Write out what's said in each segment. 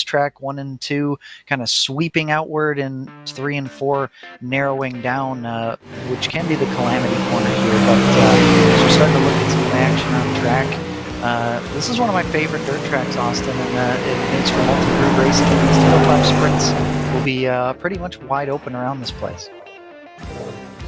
track 1 and 2 kind of sweeping outward, and 3 and 4 narrowing down, which can be the calamity corner here. But as we're starting to look at some action on track, this is one of my favorite dirt tracks, Austin, and it makes for multi-group racing. These 205 sprints will be pretty much wide open around this place.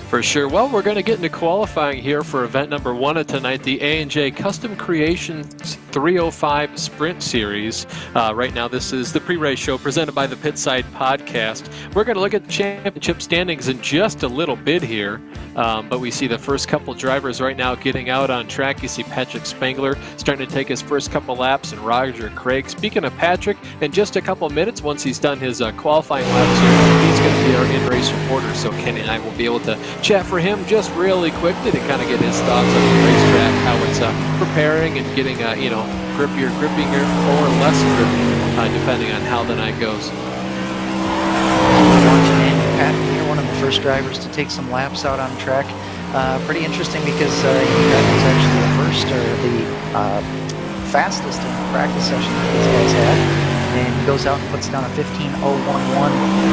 For sure. Well, we're going to get into qualifying here for event number 1 of tonight, the A&J Custom Creations 305 Sprint Series. Right now, this is the pre-race show presented by the Pitside Podcast. We're going to look at the championship standings in just a little bit here, but we see the first couple drivers right now getting out on track. You see Patrick Spangler starting to take his first couple laps, and Roger Craig. Speaking of Patrick, in just a couple minutes, once he's done his qualifying laps here, he's going to be our in-race reporter, so Kenny and I will be able to chat for him just really quickly to kind of get his thoughts on the racetrack, how it's preparing and getting, grippier or less grippy, depending on how the night goes. Watching Andy Patton here, one of the first drivers to take some laps out on track. Pretty interesting because Andy Patton was actually the first or the fastest in the practice session that these guys had. And he goes out and puts down a 15.011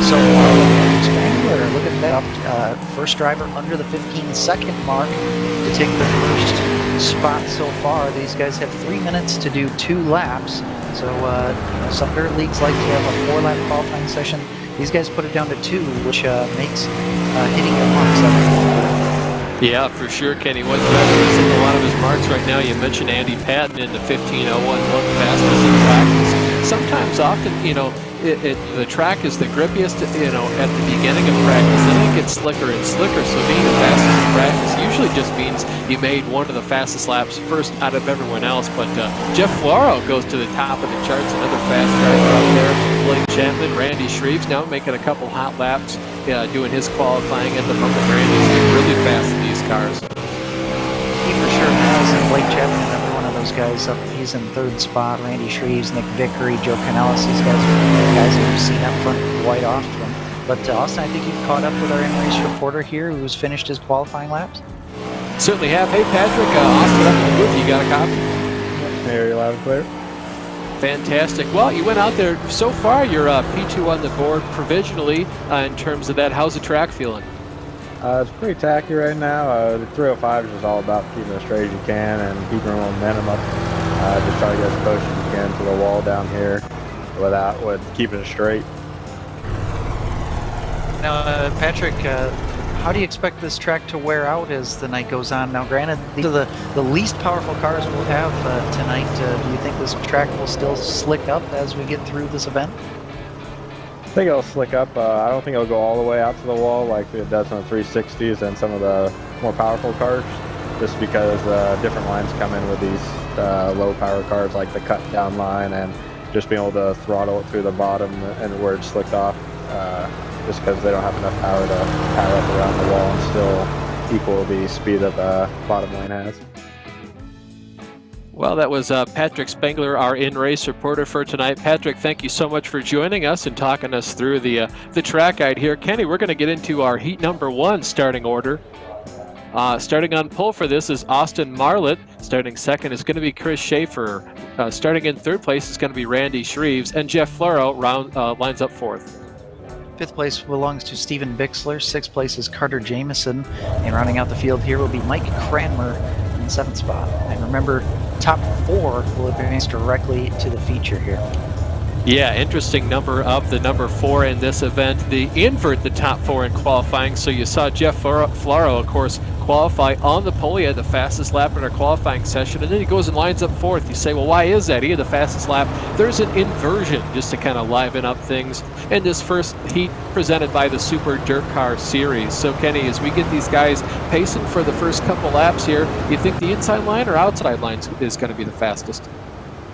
so far. Spangler, look at that. First driver under the 15-second mark to take the first spot so far. These guys have 3 minutes to do 2 laps. So some dirt leagues like to have a 4-lap qualifying session. These guys put it down to 2, which makes hitting your marks a little. Yeah, for sure, Kenny. What driver is hitting a lot of his marks right now? You mentioned Andy Patton in the 15.011 fastest in practice. Sometimes, often, the track is the grippiest, at the beginning of practice. Then it gets slicker and slicker. So being the fastest in practice usually just means you made one of the fastest laps first out of everyone else. But Jeff Floro goes to the top of the charts, another fast driver out there. Blake Chapman, Randy Shreves now making a couple hot laps, doing his qualifying at the moment. Randy's been really fast in these cars. He for sure has, and Blake Chapman, another one of those guys up. He's in 3rd spot. Randy Shreves, Nick Vickery, Joe Canellis. These guys are guys that we've seen up front quite often. But Austin, I think you've caught up with our in-race reporter here, who's finished his qualifying laps. Certainly have. Hey, Patrick, Austin up in the booth. You got a copy? Here, you're loud and clear. Fantastic. Well, you went out there. So far, you're P2 on the board provisionally in terms of that. How's the track feeling? It's pretty tacky right now. The 305 is just all about keeping it straight as you can and keeping your momentum up. Just try to get as close as you can to the wall down here with keeping it straight. Now, Patrick, how do you expect this track to wear out as the night goes on? Now, granted, these are the least powerful cars we'll have tonight. Do you think this track will still slick up as we get through this event? I think it'll slick up. I don't think it'll go all the way out to the wall like it does on the 360s and some of the more powerful cars, just because different lines come in with these low power cars, like the cut down line, and just being able to throttle it through the bottom and where it's slicked off, just because they don't have enough power to power up around the wall and still equal the speed that the bottom lane has. Well, that was Patrick Spangler, our in-race reporter for tonight. Patrick, thank you so much for joining us and talking us through the track guide here. Kenny, we're going to get into our heat number 1 starting order. Starting on pole for this is Austin Marlett. Starting second is going to be Chris Schaefer. Starting in 3rd place is going to be Randy Shreves. And Jeff Floro lines up 4th. 5th place belongs to Steven Bixler. 6th place is Carter Jamieson. And rounding out the field here will be Mike Cranmer in 7th spot. And remember, top 4 will advance directly to the feature here. Yeah, interesting number of the number 4 in this event. The invert the top 4 in qualifying. So you saw Jeff Floro, of course, qualify on the pole. He had the fastest lap in our qualifying session, and then he goes and lines up 4th. You say, well, why is that? He had the fastest lap. There's an inversion just to kind of liven up things in this first heat presented by the Super Dirt Car Series. So, Kenny, as we get these guys pacing for the first couple laps here, you think the inside line or outside line is going to be the fastest?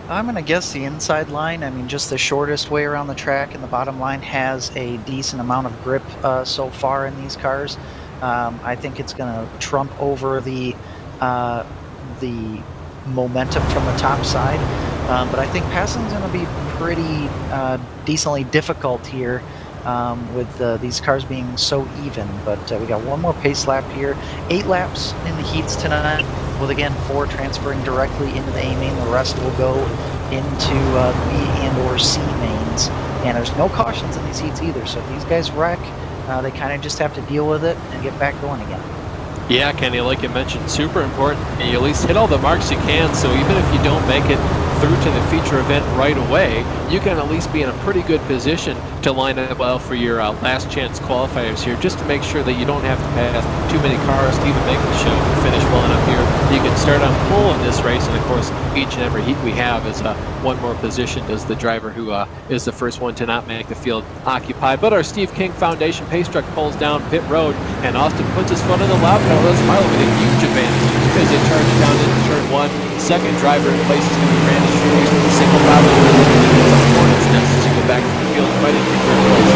I'm going to guess the inside line. I mean, just the shortest way around the track, and the bottom line has a decent amount of grip so far in these cars. I think it's going to trump over the momentum from the top side. But I think passing's going to be pretty decently difficult here with these cars being so even. But we got one more pace lap here. 8 laps in the heats tonight. with again 4 transferring directly into the A main. The rest will go into B and or C mains. And there's no cautions in these heats either, so if these guys wreck, they kind of just have to deal with it and get back going again. Yeah, Kenny, like you mentioned, super important. You at least hit all the marks you can, so even if you don't make it through to the feature event right away, you can at least be in a pretty good position to line up well for your last chance qualifiers here, just to make sure that you don't have to pass too many cars to even make the show to finish well enough here. You can start on pole in this race, and of course, each and every heat we have is one more position as the driver who is the first one to not make the field occupied. But our Steve King Foundation pace truck pulls down pit road, and Austin puts his foot on the loud pedal. That's Marlo with a huge advantage as they charge down into turn 1. Second driver in place is going to be Randy Schwartz with a single foul. It's a hornet's nest to go back to the field fighting for third place.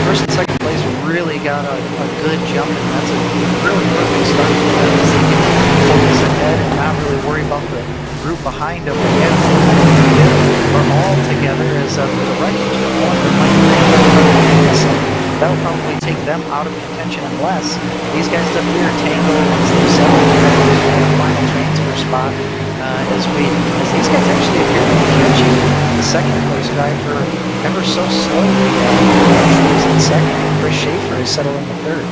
First and second place really got a good jump, and that's a really perfect start for them as they can focus ahead and not really worry about the group behind them. Again, are all together as the wreckage of one that might that'll probably take them out of contention unless these guys up here tangle amongst themselves in the final transfer spot as these guys actually appear to be catching the second place driver ever so slowly. He's in second, and Chris Schaefer is settling in third.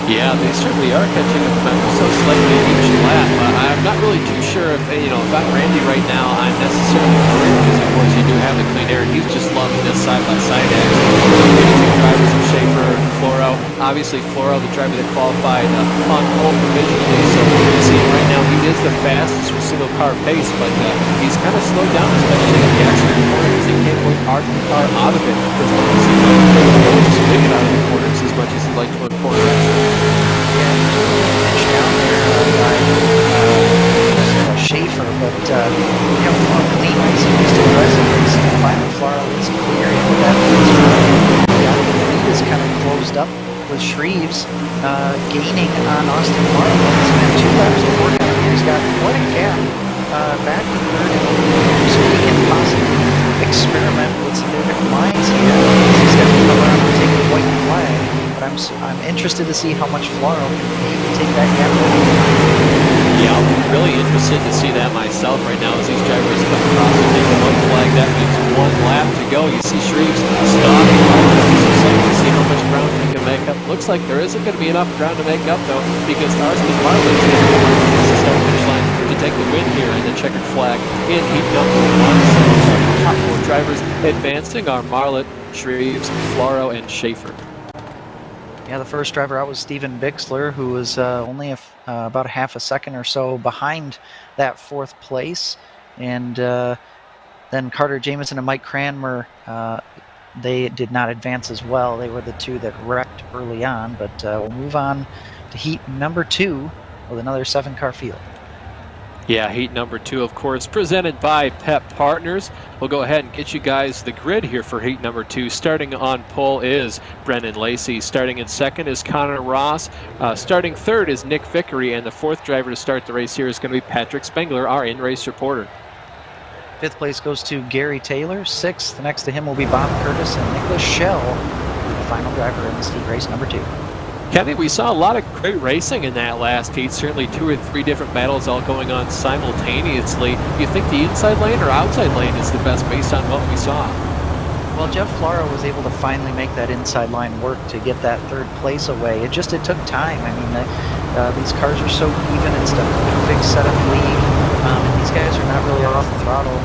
Yeah, they certainly are catching up so slightly each lap. I'm not really too sure if if I'm Randy right now, I'm necessarily worried because of course you do have the clean air. He's just loving this side-by-side action. The two drivers of Schaefer and Floro. Obviously, Floro, the driver that qualified on pole provisionally, so you see right now he is the fastest with single car pace, but he's kind of slowed down, especially in the accident corners. He can't put our car out of it as long as he can. Just make it out of the corners as much as he'd like to in corners. Down there by Schaefer, but clean racing, just aggressive racing. Finally, Flora is clear into that first run. The lead is kind of closed up with Shreves gaining on Austin Martin. He's been 2 laps of work on here. He's got quite a gap back to third and over, so he can possibly experiment with some different lines here. He's got to come around and take the white flag. But I'm interested to see how much Floro can maybe take that gap. Yeah, I'm really interested to see that myself right now as these drivers come across and take the white flag. That means 1 lap to go. You see Shreves stopping. To see how much ground he can make up. Looks like there isn't going to be enough ground to make up though, because Austin Marlin is going to start finish line to take the win here in the checkered flag in heat number 1. So our top 4 drivers advancing are Marlin, Shreves, Floro, and Schaefer. Yeah, the first driver out was Steven Bixler, who was only about a half a second or so behind that 4th place. And then Carter Jamieson and Mike Cranmer, they did not advance as well. They were the 2 that wrecked early on. But we'll move on to heat number 2 with another 7-car field. Yeah, heat number 2, of course, presented by Pep Partners. We'll go ahead and get you guys the grid here for heat number 2. Starting on pole is Brendan Lacey. Starting in second is Connor Ross. Starting third is Nick Vickery. And the 4th driver to start the race here is going to be Patrick Spengler, our in-race reporter. 5th place goes to Gary Taylor. 6th, next to him will be Bob Curtis and Nicholas Schell, the final driver in this heat race number 2. Kenny, we saw a lot of great racing in that last heat. Certainly 2 or 3 different battles all going on simultaneously. Do you think the inside lane or outside lane is the best based on what we saw? Well, Jeff Floro was able to finally make that inside line work to get that 3rd place away. It took time. I mean, these cars are so even. It's a fixed setup league. And these guys are not really off the throttle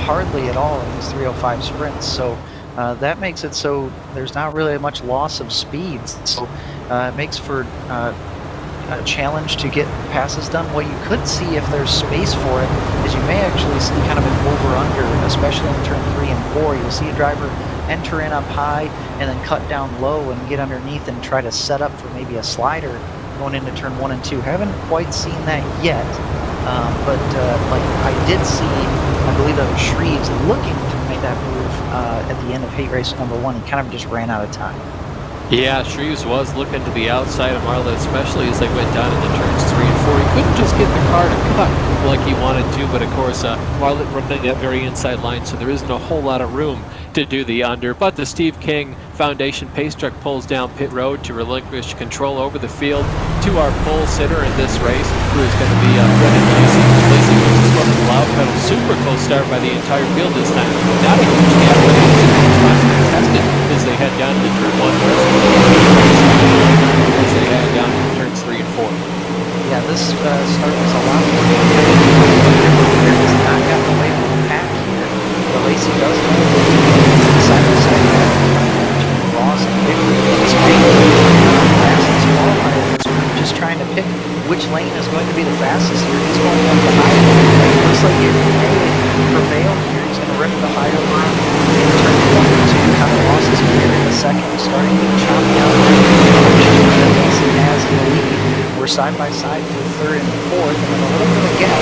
hardly at all in these 305 sprints. So that makes it so there's not really much loss of speeds. So it makes for a challenge to get passes done. What you could see if there's space for it is you may actually see kind of an over-under, especially in turn 3 and 4. You'll see a driver enter in up high and then cut down low and get underneath and try to set up for maybe a slider going into turn 1 and 2. Haven't quite seen that yet, but like I did see, I believe that was Shreves looking to make that move at the end of heat race number 1. He kind of just ran out of time. Yeah, Shreves was looking to the outside of Marlin, especially as they went down into turns 3 and 4. He couldn't just get the car to cut like he wanted to, but of course, Marlett running that very inside line, so there isn't a whole lot of room to do the under. But the Steve King Foundation pace truck pulls down pit road to relinquish control over the field to our pole sitter in this race, who is going to be Brendan Lacey. Lacey puts his foot on the loud pedal. Super close start by the entire field this time. Not a huge gap, but it's contested as they head down to turn 1. As they head down to turns 3 and 4. Yeah, this start was a lot more competitive. Has not gotten away from the pack here. But Lacey does hold side by side between Ross and Victory. It's fastest qualifier this week. Just trying to pick which lane is going to be the fastest here. He's going up the high line. Looks like he may prevail here. He's going to rip the higher line in turn 1 and 2. Kyle Ross is here in the second, starting to chop down that Lacey has in the lead. We're side by side for third and fourth, and then a little bit of gap.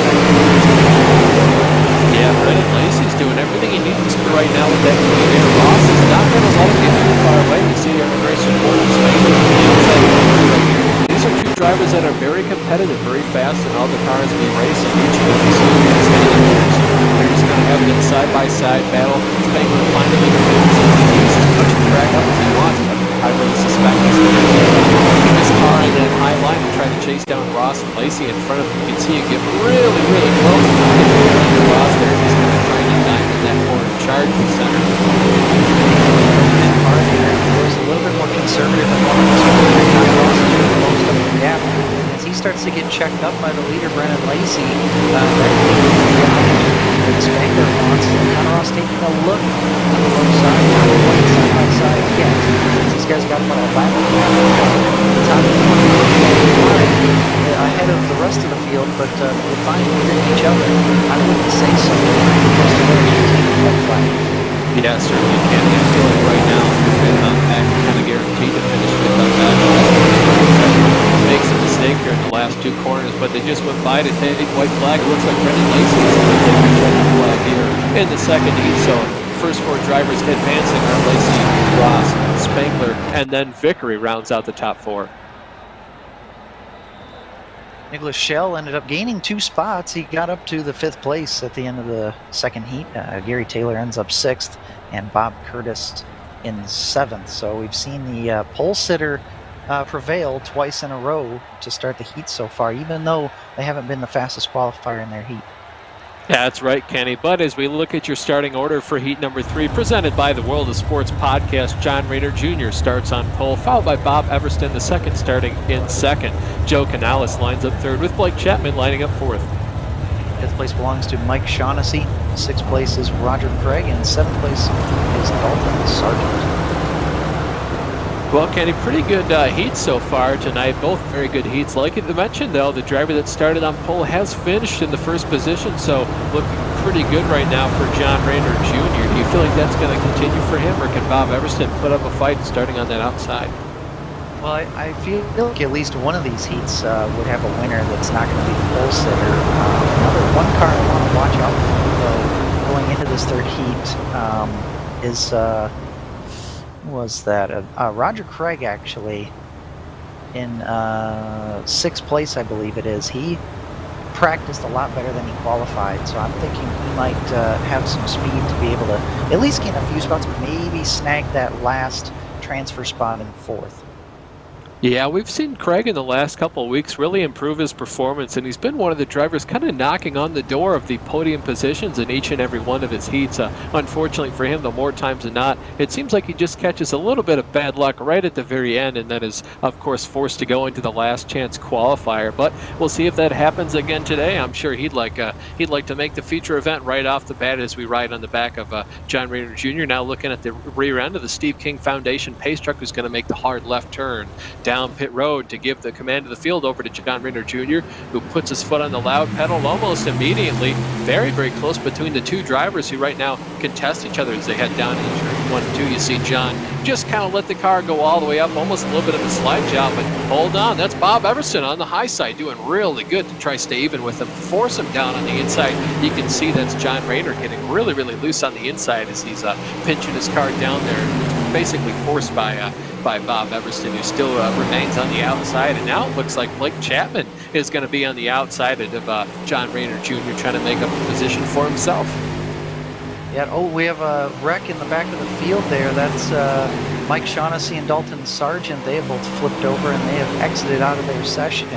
Yeah, Brendan Lacey's doing everything he needs to right now with that clean air. Ross is not going to let him get too far away. You see Aaron Grayson Porter Spangler on the outside right here. These are two drivers that are very competitive, very fast in all the cars we race, and each of them is they're just going to have it in side-by-side battle. Spangler finally uses as much track up as he wants, but I really suspect he's going to keep his car in that high line and try to chase down Ross and Lacey in front of him. You can see him get really, really close to Ross there. He's going to try and dive in that corner charge the center. Was a little bit more conservative than one of the two. Ross is really close up the gap. As he starts to get checked up by the leader, Brendan Lacey, Spangler wants Ross taking a look on the low side, not quite side by side yet. These guys got about a lap and a half the top of the ahead of the rest of the field, but they're fine within each other. I wouldn't say so. Most of them are taking that flag. Yeah, certainly can. I feel like right now, fifth on back, kind of guaranteed to finish fifth on back. Makes a mistake here in the last two corners, but they just went by to take white flag. It looks like Brendan Lacey is going to take a checkered flag here in the second heat. So first four drivers advancing are Lacey, Ross, Spangler, and then Vickery rounds out the top four. Nicholas Schell ended up gaining 2 spots. He got up to the 5th place at the end of the second heat. Gary Taylor ends up 6th, and Bob Curtis in 7th. So we've seen the pole sitter prevail twice in a row to start the heat so far, even though they haven't been the fastest qualifier in their heat. That's right, Kenny. But as we look at your starting order for heat number 3, presented by the World of Sports podcast, John Raynor Jr. starts on pole, followed by Bob Everston, the second, starting in second. Joe Canales lines up third, with Blake Chapman lining up fourth. 5th place belongs to Mike Shaughnessy. 6th place is Roger Craig, and 7th place is Dalton Sargent. Well, Kenny, pretty good heats so far tonight. Both very good heats. Like you mentioned, though, the driver that started on pole has finished in the first position, so looking pretty good right now for John Raynor Jr. Do you feel like that's going to continue for him, or can Bob Everston put up a fight starting on that outside? Well, I feel like at least one of these heats would have a winner that's not going to be the pole sitter. Another one car I want to watch out for, though, going into this third heat is... was that Roger Craig, actually, in 6th place, I believe it is. He practiced a lot better than he qualified, so I'm thinking he might have some speed to be able to at least gain a few spots, maybe snag that last transfer spot in 4th. Yeah, we've seen Craig in the last couple of weeks really improve his performance, and he's been one of the drivers kind of knocking on the door of the podium positions in each and every one of his heats. Unfortunately for him, though, more times than not, it seems like he just catches a little bit of bad luck right at the very end, and then is, of course, forced to go into the last chance qualifier. But we'll see if that happens again today. I'm sure he'd like to make the feature event right off the bat as we ride on the back of John Raynor Jr. Now looking at the rear end of the Steve King Foundation pace truck, who's going to make the hard left turn down pit road to give the command of the field over to John Raynor Jr., who puts his foot on the loud pedal almost immediately. Very, very close between the two drivers who right now contest each other as they head down into turn 1 and 2. You see John just kind of let the car go all the way up, almost a little bit of a slide job, but hold on. That's Bob Everston on the high side doing really good to try to stay even with him, force him down on the inside. You can see that's John Raynor getting really, really loose on the inside as he's pinching his car down there. basically forced by Bob Everson, who still remains on the outside. And now it looks like Blake Chapman is going to be on the outside of John Rayner Jr. trying to make up a position for himself. Yeah, oh, we have a wreck in the back of the field there. That's Mike Shaughnessy and Dalton Sargent. They have both flipped over and they have exited out of their session.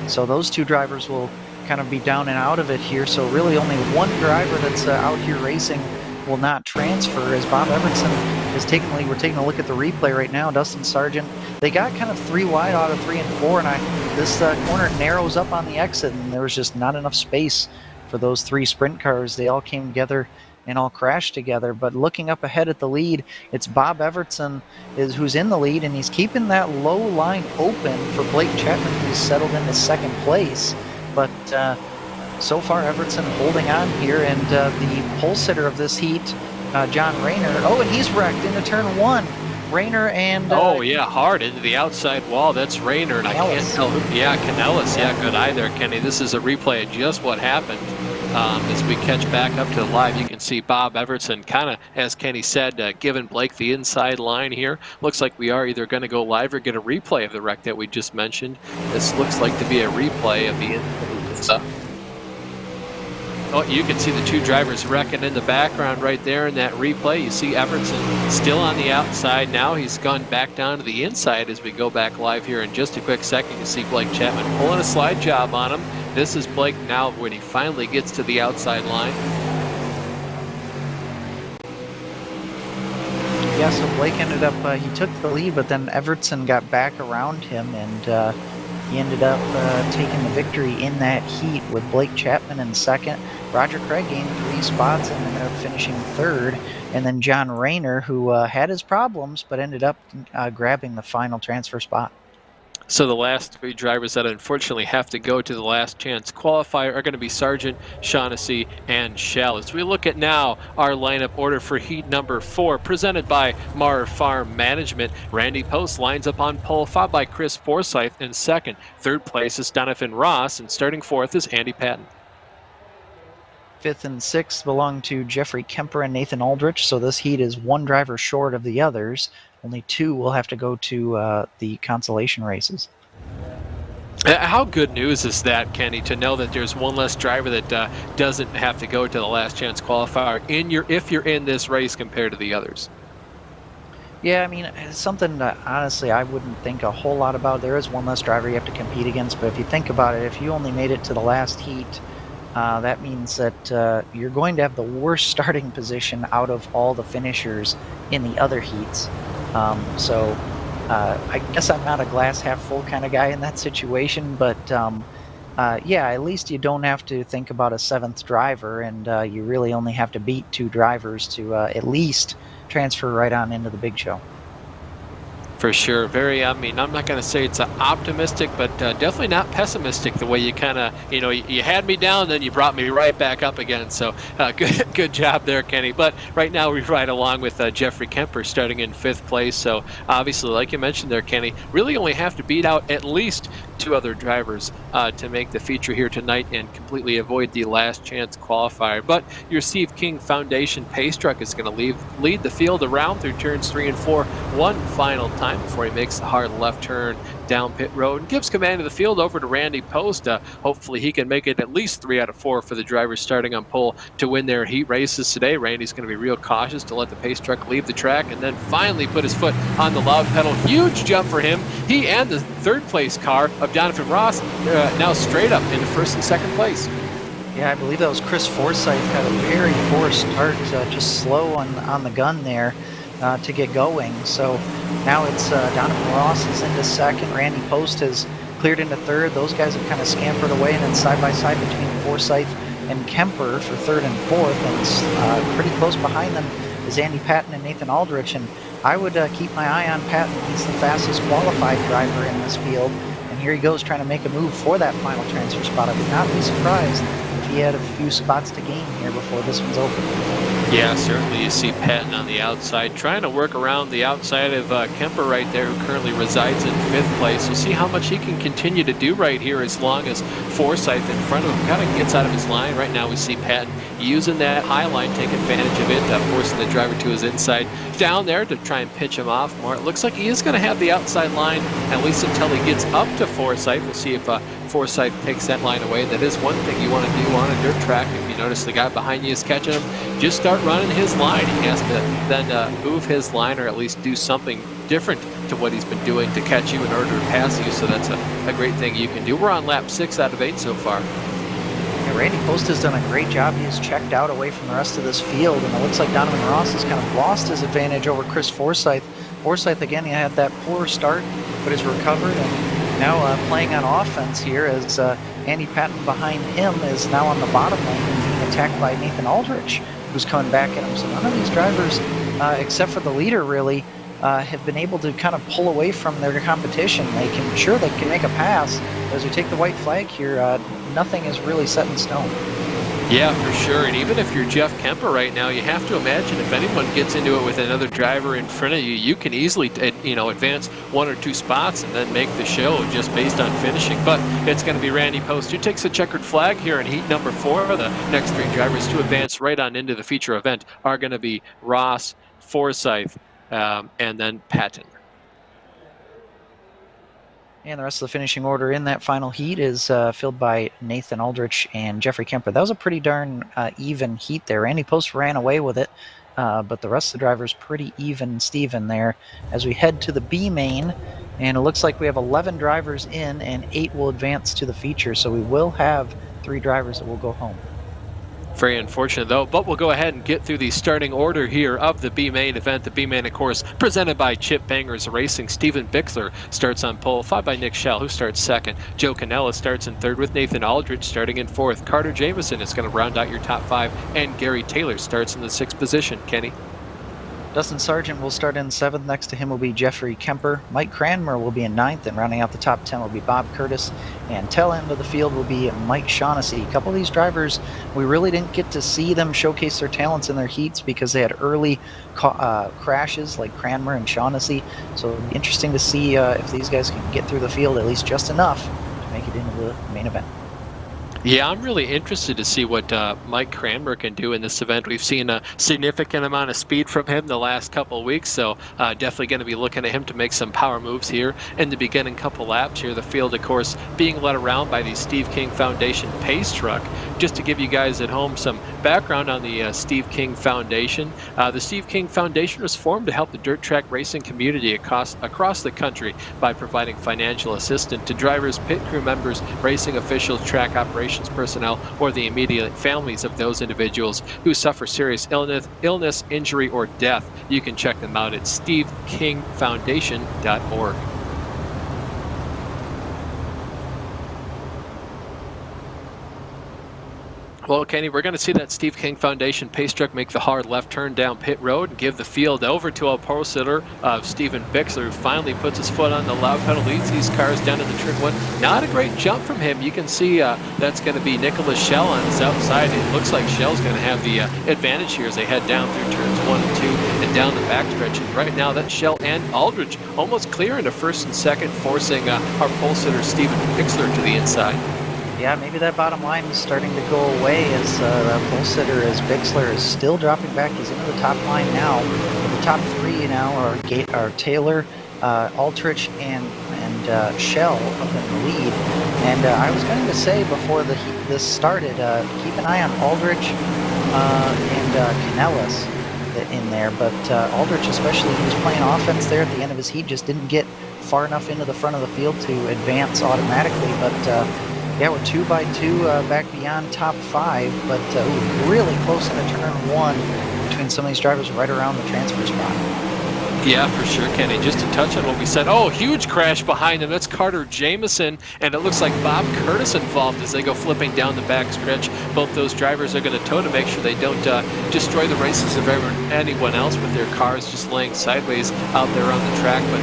So those two drivers will kind of be down and out of it here. So really only one driver that's out here racing will not transfer, as Bob Everson is taking the lead. We're taking a look at the replay right now. Dustin Sargent, they got kind of 3 wide out of 3 and 4, and this corner narrows up on the exit, and there was just not enough space for those 3 sprint cars. They all came together and all crashed together. But looking up ahead at the lead, it's Bob Everson who's in the lead, and he's keeping that low line open for Blake Chapman, who's settled into second place. But so far, Everson holding on here, and the pole sitter of this heat, John Rayner. Oh, and he's wrecked into turn 1. Rayner and... oh, yeah, hard into the outside wall. That's Rayner, and I can't tell who... Yeah, Canellis. Yeah, good eye there, Kenny. This is a replay of just what happened. As we catch back up to the live, you can see Bob Everson kind of, as Kenny said, giving Blake the inside line here. Looks like we are either going to go live or get a replay of the wreck that we just mentioned. This looks like to be a replay of the stuff. Oh, you can see the 2 drivers wrecking in the background right there in that replay. You see Everson still on the outside. Now he's gone back down to the inside as we go back live here in just a quick second. You see Blake Chapman pulling a slide job on him. This is Blake now when he finally gets to the outside line. Yeah, so Blake ended up, he took the lead, but then Everson got back around him, and he ended up taking the victory in that heat with Blake Chapman in second. Roger Craig gained 3 spots and ended up finishing third. And then John Rayner, who had his problems, but ended up grabbing the final transfer spot. So the last 3 drivers that unfortunately have to go to the last chance qualifier are going to be Sargent, Shaughnessy, and Shell. As we look at now our lineup order for heat number 4, presented by Mar Farm Management. Randy Post lines up on pole, followed by Chris Forsyth in second. Third place is Donovan Ross, and starting 4th is Andy Patton. 5th and 6th belong to Jeffrey Kemper and Nathan Aldrich, so this heat is 1 driver short of the others. Only 2 will have to go to the consolation races. How good news is that, Kenny, to know that there's 1 less driver that doesn't have to go to the last chance qualifier if you're in this race compared to the others? Yeah, I mean, it's something that honestly I wouldn't think a whole lot about. There is 1 less driver you have to compete against, but if you think about it, if you only made it to the last heat, that means that you're going to have the worst starting position out of all the finishers in the other heats. So I guess I'm not a glass half full kind of guy in that situation, but yeah, at least you don't have to think about a 7th driver, and you really only have to beat 2 drivers to at least transfer right on into the big show. For sure. I mean, I'm not going to say it's optimistic, but definitely not pessimistic the way you kind of, you had me down, then you brought me right back up again. So good job there, Kenny. But right now we ride along with Jeffrey Kemper starting in 5th place. So obviously, like you mentioned there, Kenny, really only have to beat out at least 2 other drivers to make the feature here tonight and completely avoid the last chance qualifier. But your Steve King Foundation pace truck is going to lead the field around through turns 3 and 4 one final time before he makes the hard left turn down pit road and gives command of the field over to Randy Post. Hopefully he can make it at least 3 out of 4 for the drivers starting on pole to win their heat races today. Randy's going to be real cautious to let the pace truck leave the track and then finally put his foot on the loud pedal. Huge jump for him. He and the 3rd place car of Donovan Ross now straight up into 1st and 2nd place. Yeah, I believe that was Chris Forsyth. Had a very poor start, just slow on the gun there to get going. So now it's Donovan Ross is into 2nd. Randy Post has cleared into 3rd. Those guys have kind of scampered away, and then side by side between Forsyth and Kemper for 3rd and 4th, and pretty close behind them is Andy Patton and Nathan Aldrich. And I would keep my eye on Patton. He's the fastest qualified driver in this field, and here he goes trying to make a move for that final transfer spot. I would not be surprised if he had a few spots to gain here before this one's over. Yeah, certainly you see Patton on the outside, trying to work around the outside of Kemper right there, who currently resides in 5th place. We'll see how much he can continue to do right here as long as Forsyth in front of him kind of gets out of his line. Right now we see Patton using that high line, take advantage of it, forcing the driver to his inside down there to try and pitch him off more. It looks like he is going to have the outside line, at least until he gets up to Forsyth. We'll see if Forsyth takes that line away. That is one thing you want to do on a dirt track. If you notice the guy behind you is catching him, just start running his line. He has to then move his line, or at least do something different to what he's been doing to catch you in order to pass you. So that's a great thing you can do. We're on lap 6 out of 8 so far. Yeah, Randy Post has done a great job. He has checked out away from the rest of this field, and it looks like Donovan Ross has kind of lost his advantage over Chris Forsyth. Forsyth, again, he had that poor start, but has recovered, and now playing on offense here as Andy Patton behind him is now on the bottom lane and being attacked by Nathan Aldrich, who's coming back at him. So none of these drivers, except for the leader, really, have been able to kind of pull away from their competition. They can make a pass, but as we take the white flag here, nothing is really set in stone. Yeah, for sure. And even if you're Jeff Kemper right now, you have to imagine if anyone gets into it with another driver in front of you, you can easily, advance 1 or 2 spots and then make the show just based on finishing. But it's going to be Randy Post who takes a checkered flag here in heat number 4. The next 3 drivers to advance right on into the feature event are going to be Ross, Forsyth, and then Patton. And the rest of the finishing order in that final heat is filled by Nathan Aldrich and Jeffrey Kemper. That was a pretty darn even heat there. Randy Post ran away with it, but the rest of the drivers pretty even Steven there as we head to the B main. And it looks like we have 11 drivers in and 8 will advance to the feature. So we will have 3 drivers that will go home. Very unfortunate, though, but we'll go ahead and get through the starting order here of the B-Main event. The B-Main, of course, presented by Chip Bangers Racing. Steven Bixler starts on pole, followed by Nick Schell, who starts second. Joe Canella starts in third, with Nathan Aldrich starting in fourth. Carter Jamieson is going to round out your top 5, and Gary Taylor starts in the 6th position. Kenny? Dustin Sargent will start in 7th. Next to him will be Jeffrey Kemper. Mike Cranmer will be in 9th, and rounding out the top 10 will be Bob Curtis. And tail end of the field will be Mike Shaughnessy. A couple of these drivers, we really didn't get to see them showcase their talents in their heats because they had early crashes like Cranmer and Shaughnessy. So it'll be interesting to see if these guys can get through the field at least just enough to make it into the main event. Yeah, I'm really interested to see what Mike Cranmer can do in this event. We've seen a significant amount of speed from him the last couple of weeks, so definitely going to be looking at him to make some power moves here in the beginning couple laps here. The field, of course, being led around by the Steve King Foundation pace truck. Just to give you guys at home some background on the Steve King Foundation, the Steve King Foundation was formed to help the dirt track racing community across the country by providing financial assistance to drivers, pit crew members, racing officials, track operations personnel, or the immediate families of those individuals who suffer serious illness, injury, or death. You can check them out at stevekingfoundation.org. Well, Kenny, we're going to see that Steve King Foundation pace truck make the hard left turn down pit road and give the field over to a pole sitter of Steven Bixler, who finally puts his foot on the loud pedal, leads these cars down to the turn 1. Not a great jump from him. You can see that's going to be Nicholas Schell on his outside. It looks like Schell's going to have the advantage here as they head down through turns 1 and 2 and down the backstretch. And right now, that's Schell and Aldrich almost clear into first and second, forcing our pole sitter Steven Bixler to the inside. Yeah, maybe that bottom line is starting to go away as the pole sitter, as Bixler is still dropping back. He's into the top line now. But the top 3 now are Taylor, Aldrich, and Schell up in the lead. And I was going to say before this started, keep an eye on Aldrich and Canellas in there. But Aldrich, especially, he was playing offense there at the end of his heat, just didn't get far enough into the front of the field to advance automatically. But yeah, we're 2 by 2 back beyond top 5, but really close in a turn 1 between some of these drivers right around the transfer spot. Yeah, for sure, Kenny. Just to touch on what we said. Oh, huge crash behind him. That's Carter Jamieson, and it looks like Bob Curtis involved as they go flipping down the backstretch. Both those drivers are going to tow to make sure they don't destroy the races of anyone else with their cars just laying sideways out there on the track. But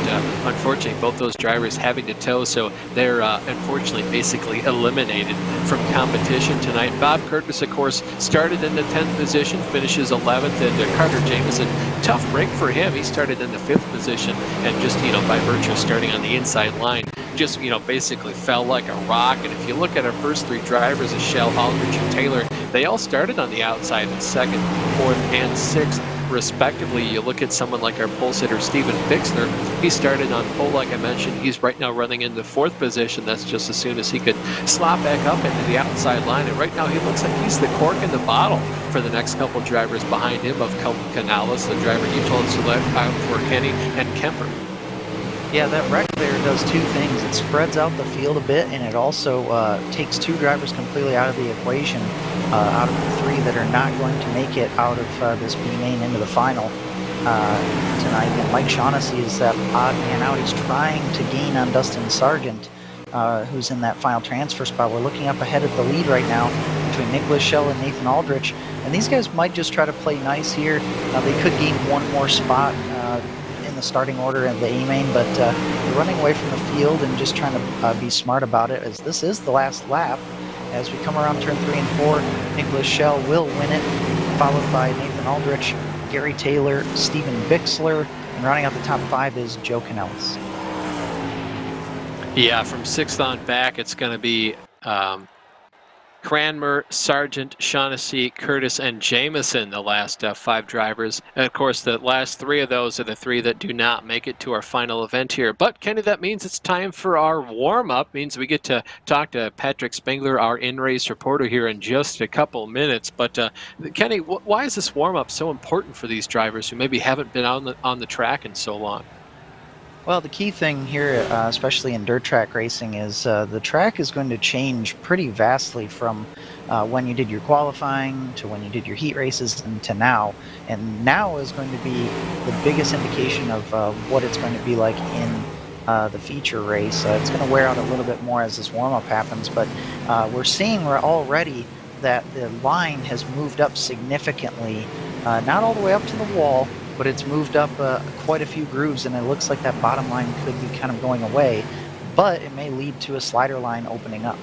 unfortunately, both those drivers having to tow, so they're unfortunately basically eliminated from competition tonight. Bob Curtis, of course, started in the 10th position, finishes 11th, and Carter Jamieson, tough break for him. He started in the 5th position and just, by virtue of starting on the inside line, just, basically fell like a rock. And if you look at our first 3 drivers, Schell, Aldrich, and Taylor, they all started on the outside in second, fourth, and sixth, respectively. You look at someone like our pole sitter, Steven Bixler. He started on pole, like I mentioned. He's right now running in the fourth position. That's just as soon as he could slot back up into the outside line. And right now, he looks like he's the cork in the bottle for the next couple drivers behind him of Canales, the driver you told us to let out for Kenny, and Kemper. Yeah, that wreck there does two things. It spreads out the field a bit, and it also takes two drivers completely out of the equation, out of the three that are not going to make it out of this B main into the final tonight. And Mike Shaughnessy is that odd man out. He's trying to gain on Dustin Sargent, who's in that final transfer spot. We're looking up ahead at the lead right now between Nick Lachelle and Nathan Aldrich. And these guys might just try to play nice here. They could gain one more spot in the starting order of the A-main, but they're running away from the field and just trying to be smart about it, as this is the last lap. As we come around turn 3 and 4, Nick Lachelle will win it, followed by Nathan Aldrich, Gary Taylor, Steven Bixler, and rounding out the top 5 is Joe Canellis. Yeah, from 6th on back, it's going to be Cranmer, Sargent, Shaughnessy, Curtis, and Jameson, the last 5 drivers. And of course, the last 3 of those are the 3 that do not make it to our final event here. But Kenny, that means it's time for our warm-up. Means we get to talk to Patrick Spengler, our in-race reporter, here in just a couple minutes. But Kenny, why is this warm-up so important for these drivers who maybe haven't been on the track in so long? Well, the key thing here, especially in dirt track racing, is the track is going to change pretty vastly from when you did your qualifying to when you did your heat races and to now. And now is going to be the biggest indication of what it's going to be like in the feature race. It's going to wear out a little bit more as this warm-up happens, but we're seeing already that the line has moved up significantly, not all the way up to the wall, but it's moved up quite a few grooves, and it looks like that bottom line could be kind of going away, but it may lead to a slider line opening up.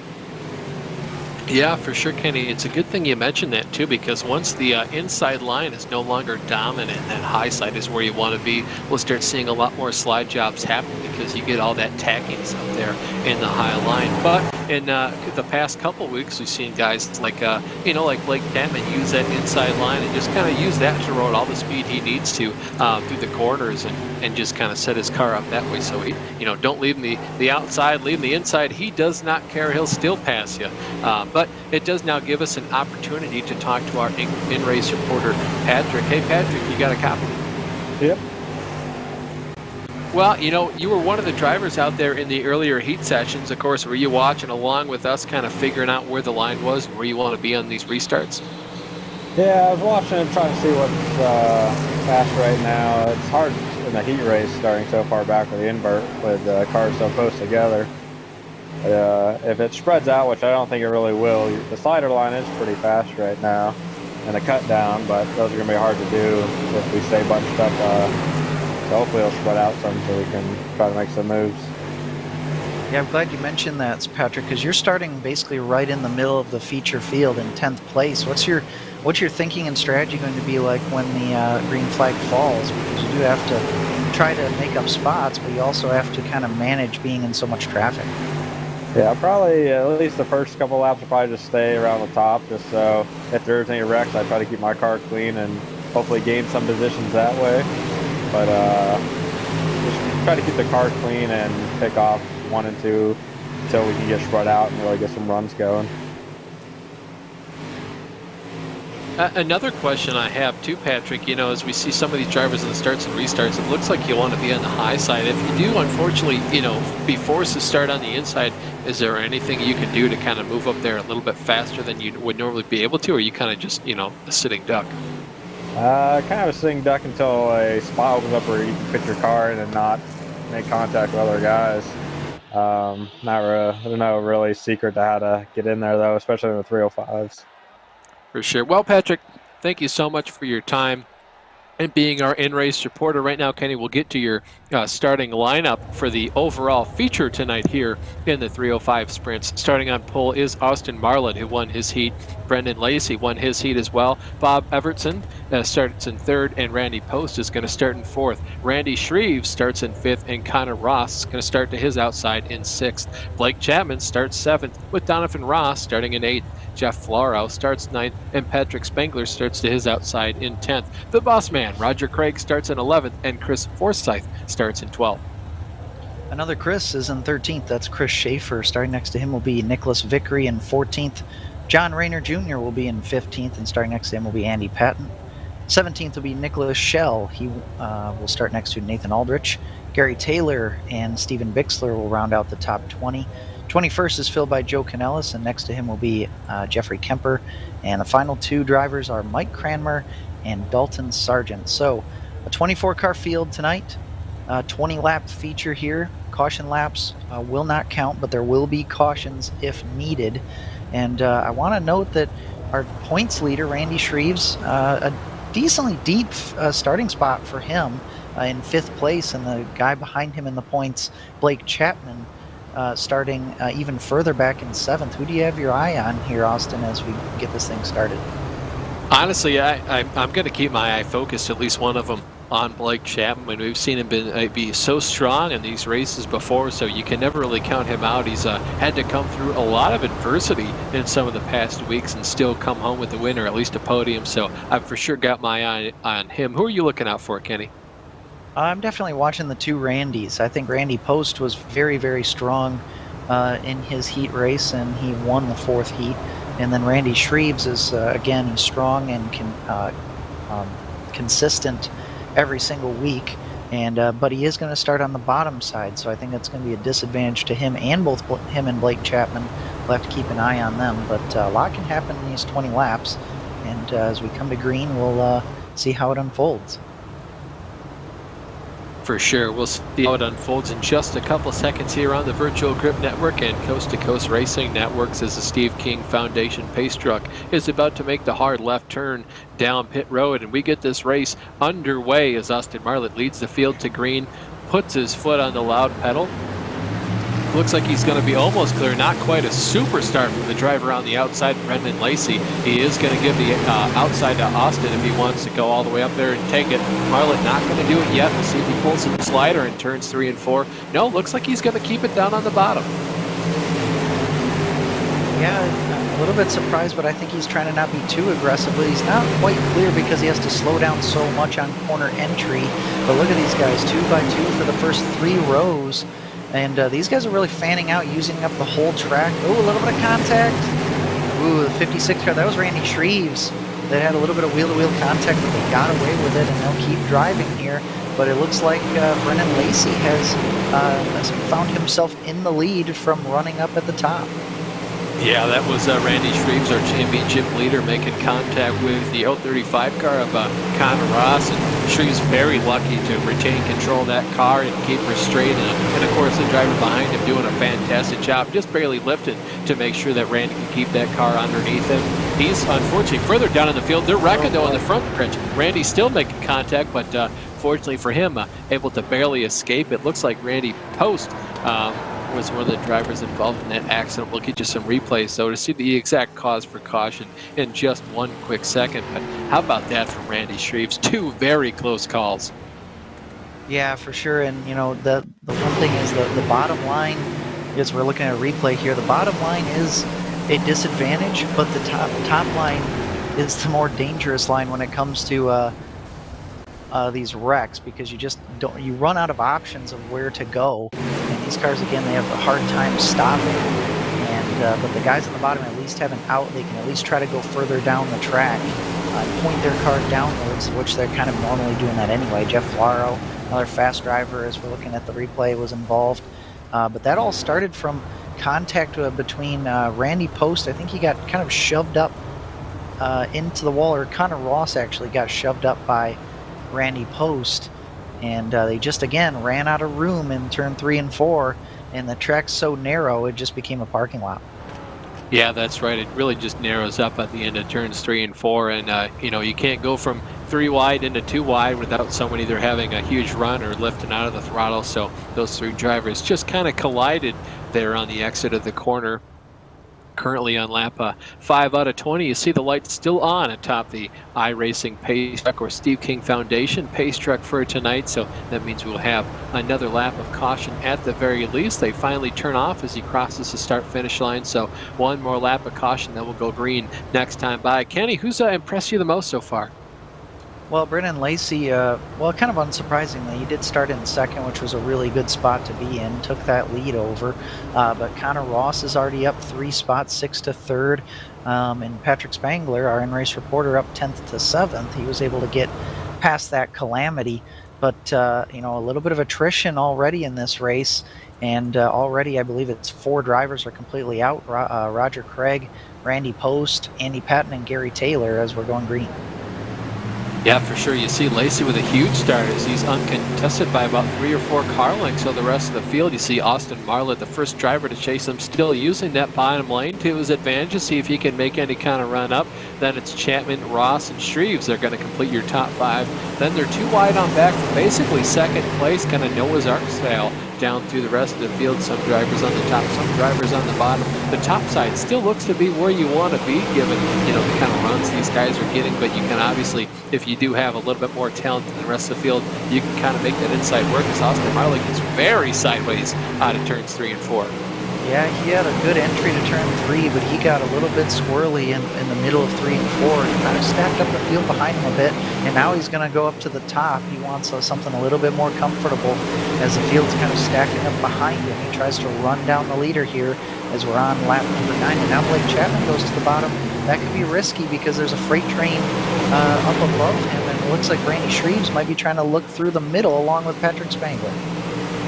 Yeah, for sure, Kenny. It's a good thing you mentioned that, too, because once the inside line is no longer dominant, that high side is where you want to be, we'll start seeing a lot more slide jobs happen because you get all that tackiness up there in the high line. But in the past couple weeks, we've seen guys like, like Blake Denman use that inside line and just kind of use that to roll all the speed he needs to through the corners and just kind of set his car up that way. So he, don't leave him the outside, leave him the inside. He does not care. He'll still pass you. But it does now give us an opportunity to talk to our in-race reporter, Patrick. Hey, Patrick, you got a copy? Yep. Well, you were one of the drivers out there in the earlier heat sessions. Of course, were you watching along with us, kind of figuring out where the line was and where you want to be on these restarts? Yeah, I was watching and trying to see what's fast right now. It's hard in the heat race starting so far back with the invert with cars so close together. If it spreads out, which I don't think it really will, the slider line is pretty fast right now, and a cut down, but those are going to be hard to do if we stay bunched up. So hopefully it'll spread out some so we can try to make some moves. Yeah, I'm glad you mentioned that, Patrick, because you're starting basically right in the middle of the feature field in 10th place. What's your thinking and strategy going to be like when the green flag falls? Because you do have to try to make up spots, but you also have to kind of manage being in so much traffic. Yeah, probably at least the first couple laps will probably just stay around the top, just so if there's any wrecks, I try to keep my car clean and hopefully gain some positions that way. But just try to keep the car clean and pick off 1 and 2 until we can get spread out and really get some runs going. Another question I have too, Patrick, as we see some of these drivers in the starts and restarts, it looks like you want to be on the high side. If you do, unfortunately, be forced to start on the inside, is there anything you can do to kind of move up there a little bit faster than you would normally be able to, or you kind of just, a sitting duck? Kind of a sitting duck until a spot opens up where you can fit your car in and not make contact with other guys. There's no really secret to how to get in there, though, especially in the 305s. For sure. Well, Patrick, thank you so much for your time. And being our in-race reporter right now, Kenny, we'll get to your starting lineup for the overall feature tonight here in the 305 sprints. Starting on pole is Austin Marlett, who won his heat. Brendan Lacey won his heat as well. Bob Evertson starts in third, and Randy Post is going to start in fourth. Randy Shreves starts in fifth, and Connor Ross is going to start to his outside in sixth. Blake Chapman starts seventh, with Donovan Ross starting in eighth. Jeff Floro starts ninth, and Patrick Spengler starts to his outside in 10th. The boss man, Roger Craig, starts in 11th, and Chris Forsyth starts in 12th. Another Chris is in 13th. That's Chris Schaefer. Starting next to him will be Nicholas Vickery in 14th. John Rayner Jr. will be in 15th, and starting next to him will be Andy Patton. 17th will be Nicholas Schell. He will start next to Nathan Aldrich. Gary Taylor and Steven Bixler will round out the top 20. 21st is filled by Joe Canellis, and next to him will be Jeffrey Kemper. And the final two drivers are Mike Cranmer and Dalton Sargent. So a 24-car field tonight, 20-lap feature here. Caution laps will not count, but there will be cautions if needed. And I want to note that our points leader, Randy Shreves, a decently deep starting spot for him in 5th place, and the guy behind him in the points, Blake Chapman, starting even further back in 7th. Who do you have your eye on here, Austin, as we get this thing started? Honestly, I'm going to keep my eye focused, at least one of them, on Blake Chapman. We've seen him be so strong in these races before, so you can never really count him out. He's had to come through a lot of adversity in some of the past weeks and still come home with the win, or at least a podium, so I've for sure got my eye on him. Who are you looking out for, Kenny? I'm definitely watching the two Randys. I think Randy Post was very, very strong in his heat race, and he won the 4th heat. And then Randy Shreves is, again, he's strong and consistent every single week. And but he is going to start on the bottom side, so I think that's going to be a disadvantage to him, and both him and Blake Chapman. We'll have to keep an eye on them. But a lot can happen in these 20 laps, and as we come to green, we'll see how it unfolds. For sure. We'll see how it unfolds in just a couple seconds here on the Virtual Grip Network and Coast to Coast Racing Networks, as the Steve King Foundation pace truck is about to make the hard left turn down pit road, and we get this race underway as Austin Marlett leads the field to green, puts his foot on the loud pedal. Looks like he's going to be almost clear, not quite a superstar from the driver on the outside, Brendan Lacey. He is going to give the outside to Austin if he wants to go all the way up there and take it. Marlett not going to do it yet. We'll see if he pulls some slider in turns 3 and 4. No, looks like he's going to keep it down on the bottom. Yeah, I'm a little bit surprised, but I think he's trying to not be too aggressive. But he's not quite clear because he has to slow down so much on corner entry. But look at these guys, 2 by 2 for the first 3 rows. And these guys are really fanning out, using up the whole track. Oh, a little bit of contact. Ooh, the 56 car, that was Randy Shreves. They had a little bit of wheel-to-wheel contact, but they got away with it, and they'll keep driving here. But it looks like Brendan Lacey has found himself in the lead from running up at the top. Yeah, that was Randy Shreves, our championship leader, making contact with the 035 car of Connor Ross. And Shreves very lucky to retain control of that car and keep her straight. And of course, the driver behind him doing a fantastic job, just barely lifted to make sure that Randy can keep that car underneath him. He's unfortunately further down in the field. They're wrecking though in the front stretch. Randy's still making contact, but fortunately for him, able to barely escape. It looks like Randy Post was one of the drivers involved in that accident. We'll get you some replays, though, to see the exact cause for caution in just one quick second. But how about that from Randy Shreves? 2 very close calls. Yeah, for sure. And, you know, the one thing is the bottom line is, we're looking at a replay here, the bottom line is a disadvantage, but the top line is the more dangerous line when it comes to these wrecks, because you run out of options of where to go. And these cars, again, they have a hard time stopping. And but the guys on the bottom at least have an out. They can at least try to go further down the track, point their car downwards, which they're kind of normally doing that anyway. Jeff Floro, another fast driver, as we're looking at the replay, was involved. But that all started from contact between Randy Post. I think he got kind of shoved up into the wall, or Connor Ross actually got shoved up by Randy Post, and they just again ran out of room in turn 3 and 4, and the track's so narrow it just became a parking lot. Yeah, that's right. It really just narrows up at the end of turns 3 and 4, and you know, you can't go from 3 wide into 2 wide without someone either having a huge run or lifting out of the throttle. So those 3 drivers just kind of collided there on the exit of the corner. Currently on lap 5 out of 20, you see the lights still on atop the iRacing Pace Truck or Steve King Foundation Pace Truck for tonight. So that means we'll have another lap of caution at the very least. They finally turn off as he crosses the start-finish line. So one more lap of caution, then we'll go green next time by. Kenny, who's impressed you the most so far? Well, Brennan Lacey, well, kind of unsurprisingly, he did start in second, which was a really good spot to be in, took that lead over. But Connor Ross is already up 3 spots, 6th to 3rd. And Patrick Spangler, our in-race reporter, up 10th to 7th. He was able to get past that calamity. But, you know, a little bit of attrition already in this race. And already, I believe it's 4 drivers are completely out. Roger Craig, Randy Post, Andy Patton, and Gary Taylor as we're going green. Yeah, for sure. You see Lacey with a huge start as he's uncontested by about 3 or 4 car lengths of the rest of the field. You see Austin Marlett, the first driver to chase him, still using that bottom lane to his advantage to see if he can make any kind of run up. Then it's Chapman, Ross, and Shreves. They're going to complete your top 5. Then they're 2 wide on back for basically second place, kind of Noah's Ark style down through the rest of the field. Some drivers on the top, some drivers on the bottom. The top side still looks to be where you want to be given, you know, the kind of runs these guys are getting, but you can obviously, if you do have a little bit more talent than the rest of the field, you can kind of make that inside work as Austin Marley gets very sideways out of turns 3 and 4. Yeah, he had a good entry to turn 3, but he got a little bit squirrely in the middle of 3 and 4. He kind of stacked up the field behind him a bit, and now he's going to go up to the top. He wants something a little bit more comfortable as the field's kind of stacking up behind him. He tries to run down the leader here as we're on lap number 9, and now Blake Chapman goes to the bottom. That could be risky because there's a freight train up above him, and it looks like Randy Shreves might be trying to look through the middle along with Patrick Spangler.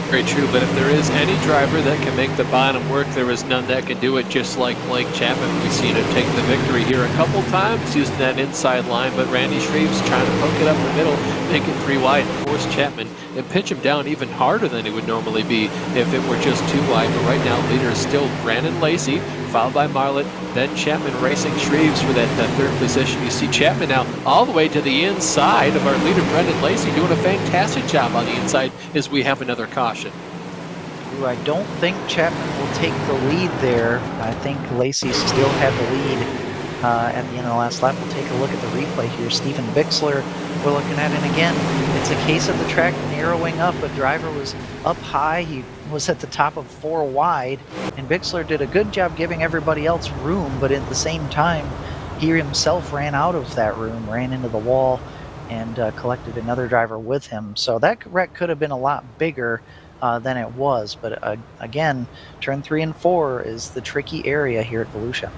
Very true, but if there is any driver that can make the bottom work, there is none that can do it, just like Blake Chapman. We've seen him take the victory here a couple times using that inside line, but Randy Shreves trying to poke it up the middle, make it 3 wide, force Chapman, and pitch him down even harder than he would normally be if it were just 2 wide. But right now, leader is still Brandon Lacey, followed by Marlett, then Chapman racing Shreves for that 3rd position. You see Chapman now all the way to the inside of our leader, Brendan Lacey, doing a fantastic job on the inside as we have another caution. Ooh, I don't think Chapman will take the lead there. I think Lacey still had the lead at the end of the last lap. We'll take a look at the replay here. Steven Bixler, we're looking at it again. It's a case of the track narrowing up. A driver was up high. He was at the top of 4 wide, and Bixler did a good job giving everybody else room, but at the same time, he himself ran out of that room, ran into the wall, and collected another driver with him. So that wreck could have been a lot bigger than it was, but again, turn 3 and 4 is the tricky area here at Volusia.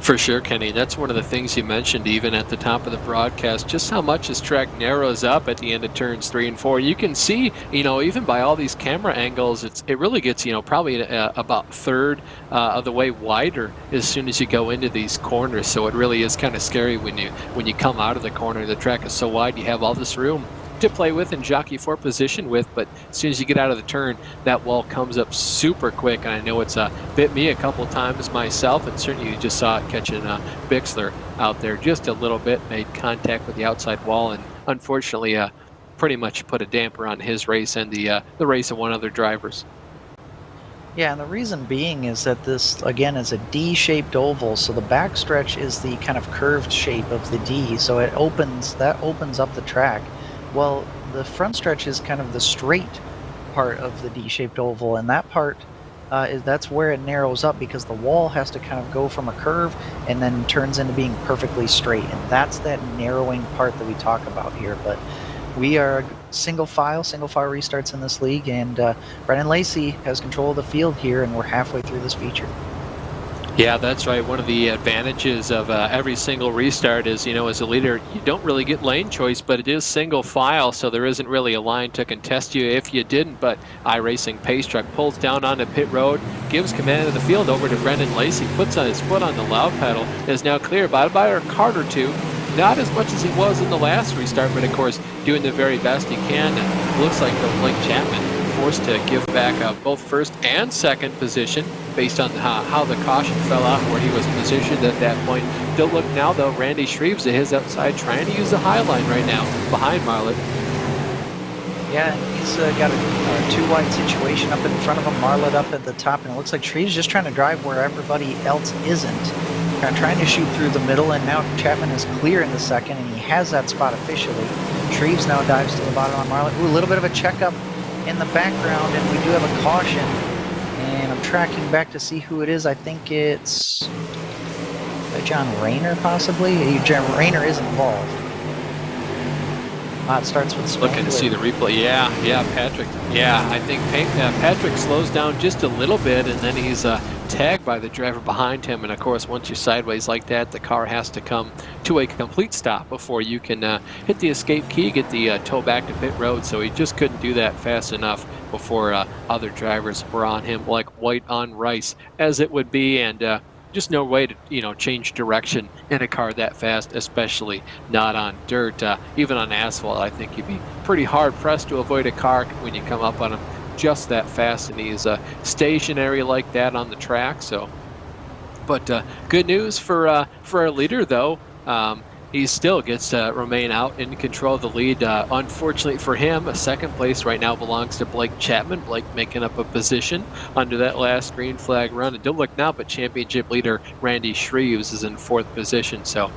For sure, Kenny. That's one of the things you mentioned even at the top of the broadcast, just how much this track narrows up at the end of turns 3 and 4. You can see, you know, even by all these camera angles, it really gets, you know, probably about 1/3 of the way wider as soon as you go into these corners. So it really is kind of scary when you come out of the corner. The track is so wide, you have all this room to play with and jockey for position with, but as soon as you get out of the turn, that wall comes up super quick, and I know it's bit me a couple times myself, and certainly you just saw it catching Bixler out there just a little bit, made contact with the outside wall, and unfortunately pretty much put a damper on his race and the race of one other drivers. Yeah, and the reason being is that this, again, is a D-shaped oval, so the backstretch is the kind of curved shape of the D, so that opens up the track. Well, the front stretch is kind of the straight part of the D-shaped oval, and that part, that's where it narrows up because the wall has to kind of go from a curve and then turns into being perfectly straight, and that's that narrowing part that we talk about here. But we are single file restarts in this league, and Brennan Lacey has control of the field here, and we're halfway through this feature. Yeah, that's right. One of the advantages of every single restart is, you know, as a leader, you don't really get lane choice, but it is single file, so there isn't really a line to contest you if you didn't. But iRacing Pace Truck pulls down onto pit road, gives command of the field over to Brendan Lacey, puts on his foot on the loud pedal, is now clear by a kart or two. Not as much as he was in the last restart, but of course doing the very best he can. And looks like Blake Chapman forced to give back both first and second position based on how the caution fell out, where he was positioned at that point. Don't look now, though. Randy Shreves to his outside, trying to use the high line right now behind Marlett. Yeah, he's got a two-wide situation up in front of him, Marlett up at the top, and it looks like Shreves just trying to drive where everybody else isn't. Kind of trying to shoot through the middle, and now Chapman is clear in the second, and he has that spot officially. Shreves now dives to the bottom on Marlett. Ooh, a little bit of a checkup in the background, and we do have a caution. And I'm tracking back to see who it is. I think it's John Rayner, possibly. John Rayner is involved. It starts with Spangler. Looking to see the replay. Yeah, Patrick. Yeah, I think Patrick slows down just a little bit, and then he's tagged by the driver behind him. And of course, once you're sideways like that, the car has to come to a complete stop before you can hit the escape key, get the tow back to pit road. So he just couldn't do that fast enough before other drivers were on him, like white on rice, as it would be. And just no way to change direction in a car that fast, especially not on dirt. Even on asphalt, I think you'd be pretty hard pressed to avoid a car when you come up on him just that fast, and he's stationary like that on the track. So, but good news for our leader, though. He still gets to remain out in control of the lead. Unfortunately for him, a second place right now belongs to Blake Chapman. Blake making up a position under that last green flag run. And don't look now, but championship leader Randy Shreves is in fourth position. So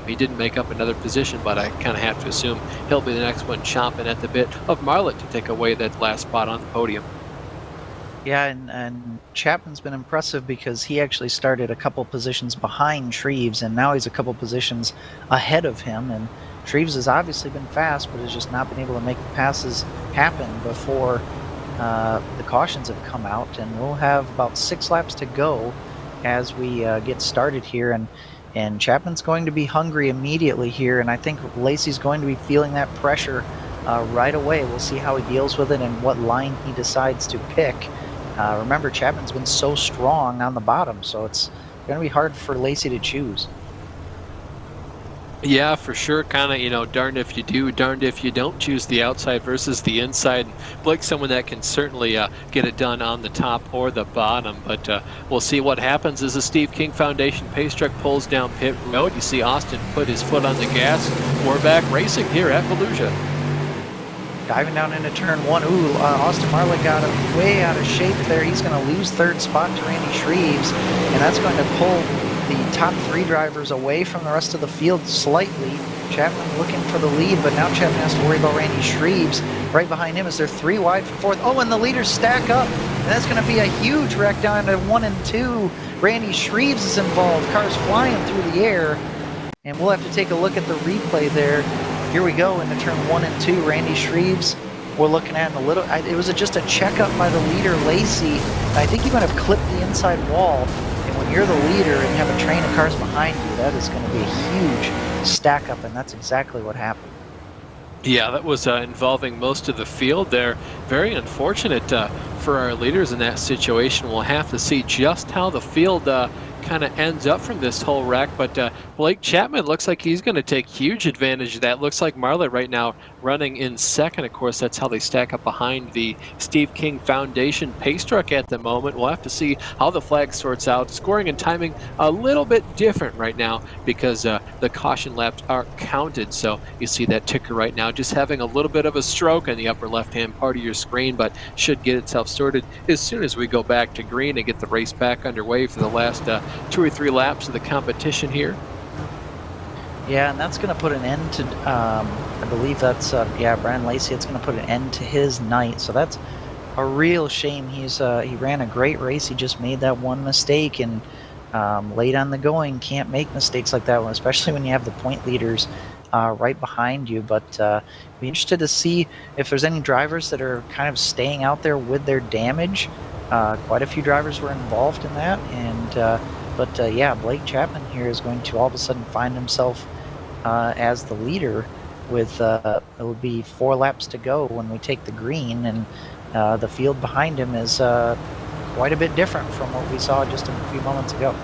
he didn't make up another position, but I kind of have to assume he'll be the next one chomping at the bit of Marlett to take away that last spot on the podium. Yeah, and Chapman's been impressive because he actually started a couple positions behind Shreves, and now he's a couple positions ahead of him. And Shreves has obviously been fast, but has just not been able to make the passes happen before the cautions have come out. And we'll have about 6 laps to go as we get started here. And Chapman's going to be hungry immediately here, and I think Lacey's going to be feeling that pressure right away. We'll see how he deals with it and what line he decides to pick. Remember, Chapman's been so strong on the bottom, so it's going to be hard for Lacey to choose. Yeah, for sure. Kind of, darned if you do, darned if you don't choose the outside versus the inside. Blake's someone that can certainly get it done on the top or the bottom, but we'll see what happens as the Steve King Foundation pace truck pulls down pit road. You see Austin put his foot on the gas. We're back racing here at Volusia. Diving down into turn 1. Ooh, Austin Marlett got way out of shape there. He's going to lose third spot to Randy Shreves, and that's going to pull the top 3 drivers away from the rest of the field slightly. Chapman looking for the lead, but now Chapman has to worry about Randy Shreves. Right behind him is they're 3 wide for 4th. Oh, and the leaders stack up, and that's going to be a huge wreck down to 1 and 2. Randy Shreves is involved. Cars flying through the air, and we'll have to take a look at the replay there. Here we go into turn 1 and 2. Randy Shreves, we're looking at in a little. It was just a checkup by the leader, Lacey. I think he might have clipped the inside wall. And when you're the leader and you have a train of cars behind you, that is going to be a huge stack up, and that's exactly what happened. Yeah, that was involving most of the field there. Very unfortunate for our leaders in that situation. We'll have to see just how the field kind of ends up from this whole wreck, but Blake Chapman looks like he's going to take huge advantage of that. Looks like Marlett right now running in second. Of course, that's how they stack up behind the Steve King Foundation pace truck at the moment. We'll have to see how the flag sorts out. Scoring and timing a little bit different right now because the caution laps aren't counted. So you see that ticker right now just having a little bit of a stroke in the upper left-hand part of your screen, but should get itself sorted as soon as we go back to green and get the race back underway for the last 2 or 3 laps of the competition here. Yeah, and that's going to put an end to, I believe that's, Brian Lacey. It's going to put an end to his night. So that's a real shame. He ran a great race. He just made that one mistake, and late on the going, can't make mistakes like that one, especially when you have the point leaders right behind you. But be interested to see if there's any drivers that are kind of staying out there with their damage. Quite a few drivers were involved in that, and Blake Chapman here is going to all of a sudden find himself as the leader with it will be 4 laps to go when we take the green, and the field behind him is quite a bit different from what we saw just a few moments ago.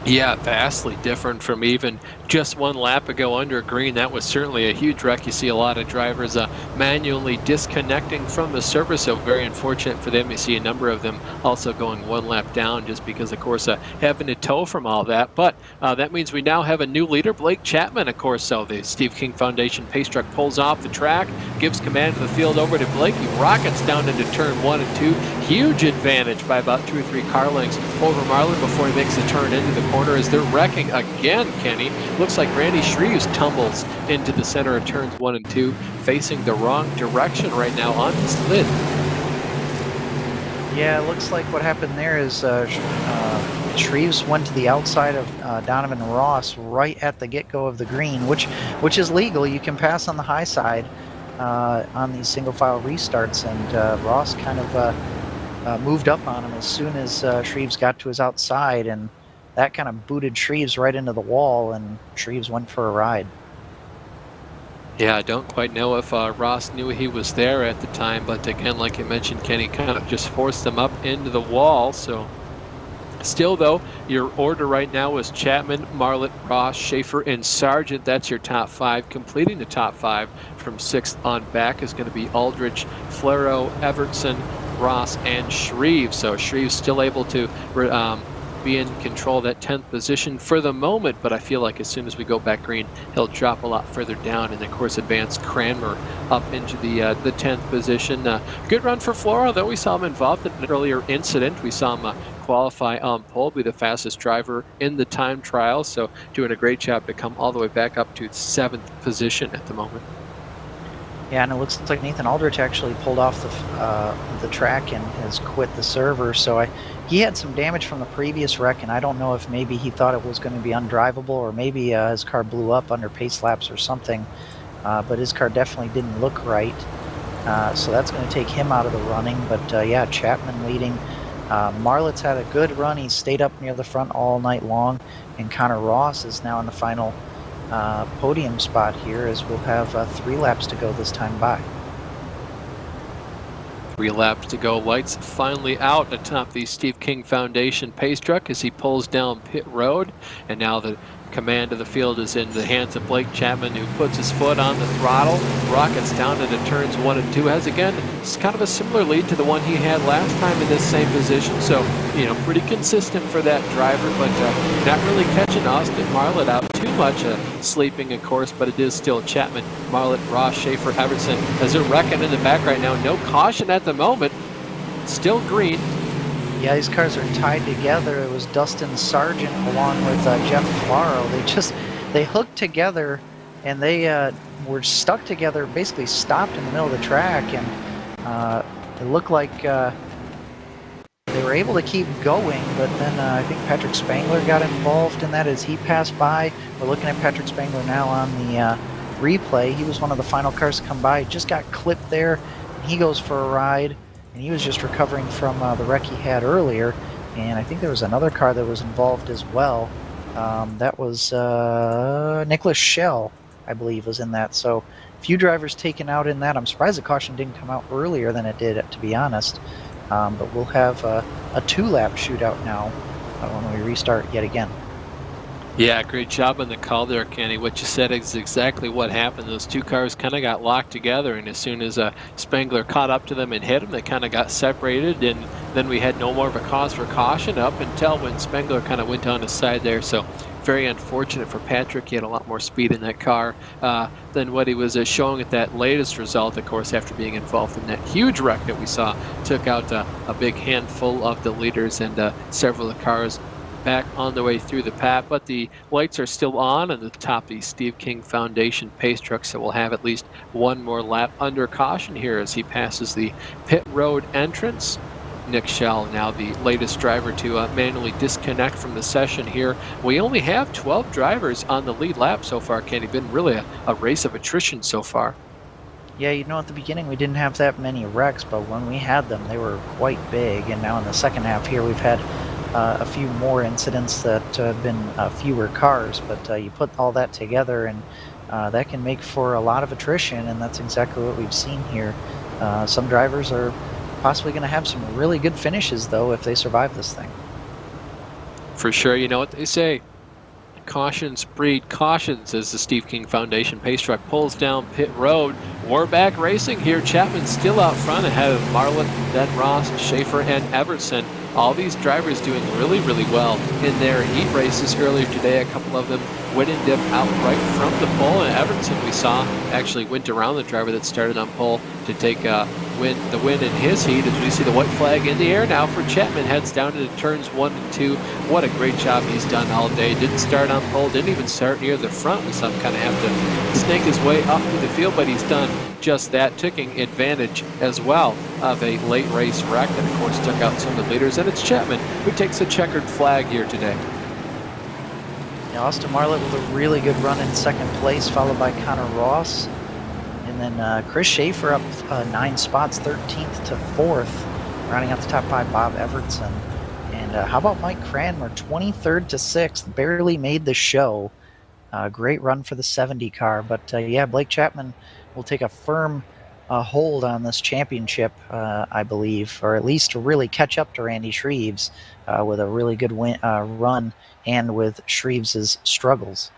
Yeah, vastly different from even just one lap ago under green. That was certainly a huge wreck. You see a lot of drivers manually disconnecting from the surface, so very unfortunate for them. You see a number of them also going one lap down just because, of course, having to tow from all that. But that means we now have a new leader, Blake Chapman, of course. So the Steve King Foundation pace truck pulls off the track, gives command of the field over to Blake. He rockets down into turn 1 and 2. Huge advantage by about 2 or 3 car lengths over Marlin before he makes the turn into the corner as they're wrecking again, Kenny. Looks like Randy Shreves tumbles into the center of turns 1 and 2, facing the wrong direction right now on his lid. Yeah, it looks like what happened there is Shreves went to the outside of Donovan Ross right at the get-go of the green, which is legal. You can pass on the high side on these single-file restarts, and Ross kind of moved up on him as soon as Shreves got to his outside, and that kind of booted Shreves right into the wall, and Shreves went for a ride. Yeah, I don't quite know if Ross knew he was there at the time, but again, like you mentioned, Kenny kind of just forced him up into the wall. So still, though, your order right now is Chapman, Marlett, Ross, Schaefer, and Sargent. That's your top 5. Completing the top 5 from 6th on back is going to be Aldrich, Flero, Evertson, Ross, and Shreve. So Shreve's still able to be in control of that 10th position for the moment, but I feel like as soon as we go back green, he'll drop a lot further down and of course advance Cranmer up into the 10th position. Good run for Flora, though we saw him involved in an earlier incident. We saw him qualify on pole, be the fastest driver in the time trial, so doing a great job to come all the way back up to 7th position at the moment. Yeah, and it looks like Nathan Aldrich actually pulled off the track and has quit the server. So he had some damage from the previous wreck, and I don't know if maybe he thought it was going to be undrivable, or maybe his car blew up under pace laps or something. But his car definitely didn't look right. So that's going to take him out of the running. But yeah, Chapman leading. Marlett's had a good run. He stayed up near the front all night long, and Connor Ross is now in the final podium spot here, as we'll have 3 laps to go this time by. 3 laps to go. Lights finally out atop the Steve King Foundation pace truck as he pulls down pit road, and now the command of the field is in the hands of Blake Chapman, who puts his foot on the throttle, rockets down into turns 1 and 2. Has again, it's kind of a similar lead to the one he had last time in this same position. So, you know, pretty consistent for that driver, but not really catching Austin Marlett out too much. Sleeping, of course, but it is still Chapman, Marlett, Ross, Schaefer, Evertson as they're wrecking in the back right now. No caution at the moment. Still green. Yeah, these cars are tied together. It was Dustin Sargent along with Jeff Flaro. They hooked together, and they were stuck together, basically stopped in the middle of the track, and it looked like they were able to keep going, but then I think Patrick Spangler got involved in that as he passed by. We're looking at Patrick Spangler now on the replay. He was one of the final cars to come by. Just got clipped there, and he goes for a ride. And he was just recovering from the wreck he had earlier, and I think there was another car that was involved as well. That was Nicholas Schell, I believe, was in that. So a few drivers taken out in that. I'm surprised the caution didn't come out earlier than it did, to be honest. But we'll have a 2-lap shootout now when we restart yet again. Yeah, great job on the call there, Kenny. What you said is exactly what happened. Those 2 cars kind of got locked together, and as soon as Spangler caught up to them and hit them, they kind of got separated, and then we had no more of a cause for caution up until when Spangler kind of went on his side there. So very unfortunate for Patrick. He had a lot more speed in that car than what he was showing at that latest result, of course, after being involved in that huge wreck that we saw. Took out a big handful of the leaders and several of the cars back on the way through the path, but the lights are still on the top of the Steve King Foundation pace truck, so we'll have at least 1 more lap under caution here as he passes the pit road entrance. Nick Schell, now the latest driver to manually disconnect from the session here. We only have 12 drivers on the lead lap so far, Kenny. Been really a race of attrition so far. Yeah, you know, at the beginning we didn't have that many wrecks, but when we had them, they were quite big, and now in the second half here we've had a few more incidents that have been fewer cars, but you put all that together, and that can make for a lot of attrition, and that's exactly what we've seen here. Some drivers are possibly going to have some really good finishes, though, if they survive this thing. For sure. You know what they say. Cautions breed cautions as the Steve King Foundation pace truck pulls down pit road. We're back racing here. Chapman still out front ahead of Marlin, then Ross, Schaefer, and Everson. All these drivers doing really, really well in their heat races earlier today. A couple of them winning them outright from the pole. And Everson, we saw, actually went around the driver that started on pole to take the win in his heat. As we see the white flag in the air now for Chapman, heads down into turns 1 and 2. What a great job he's done all day. Didn't start on pole, didn't even start near the front. We saw him kind of have to snake his way up to the field, but he's done just that, taking advantage as well of a late race wreck that, of course, took out some of the leaders. And it's Chapman who takes a checkered flag here today. Yeah, Austin Marlett with a really good run in second place, followed by Connor Ross. And then Chris Schaefer up 9 spots, 13th to 4th. Rounding out the top 5, Bob Evertson. And how about Mike Cranmer, 23rd to 6th, barely made the show. Great run for the 70 car. But yeah, Blake Chapman will take a firm hold on this championship, I believe, or at least to really catch up to Randy Shreves with a really good run and with Shreves' struggles.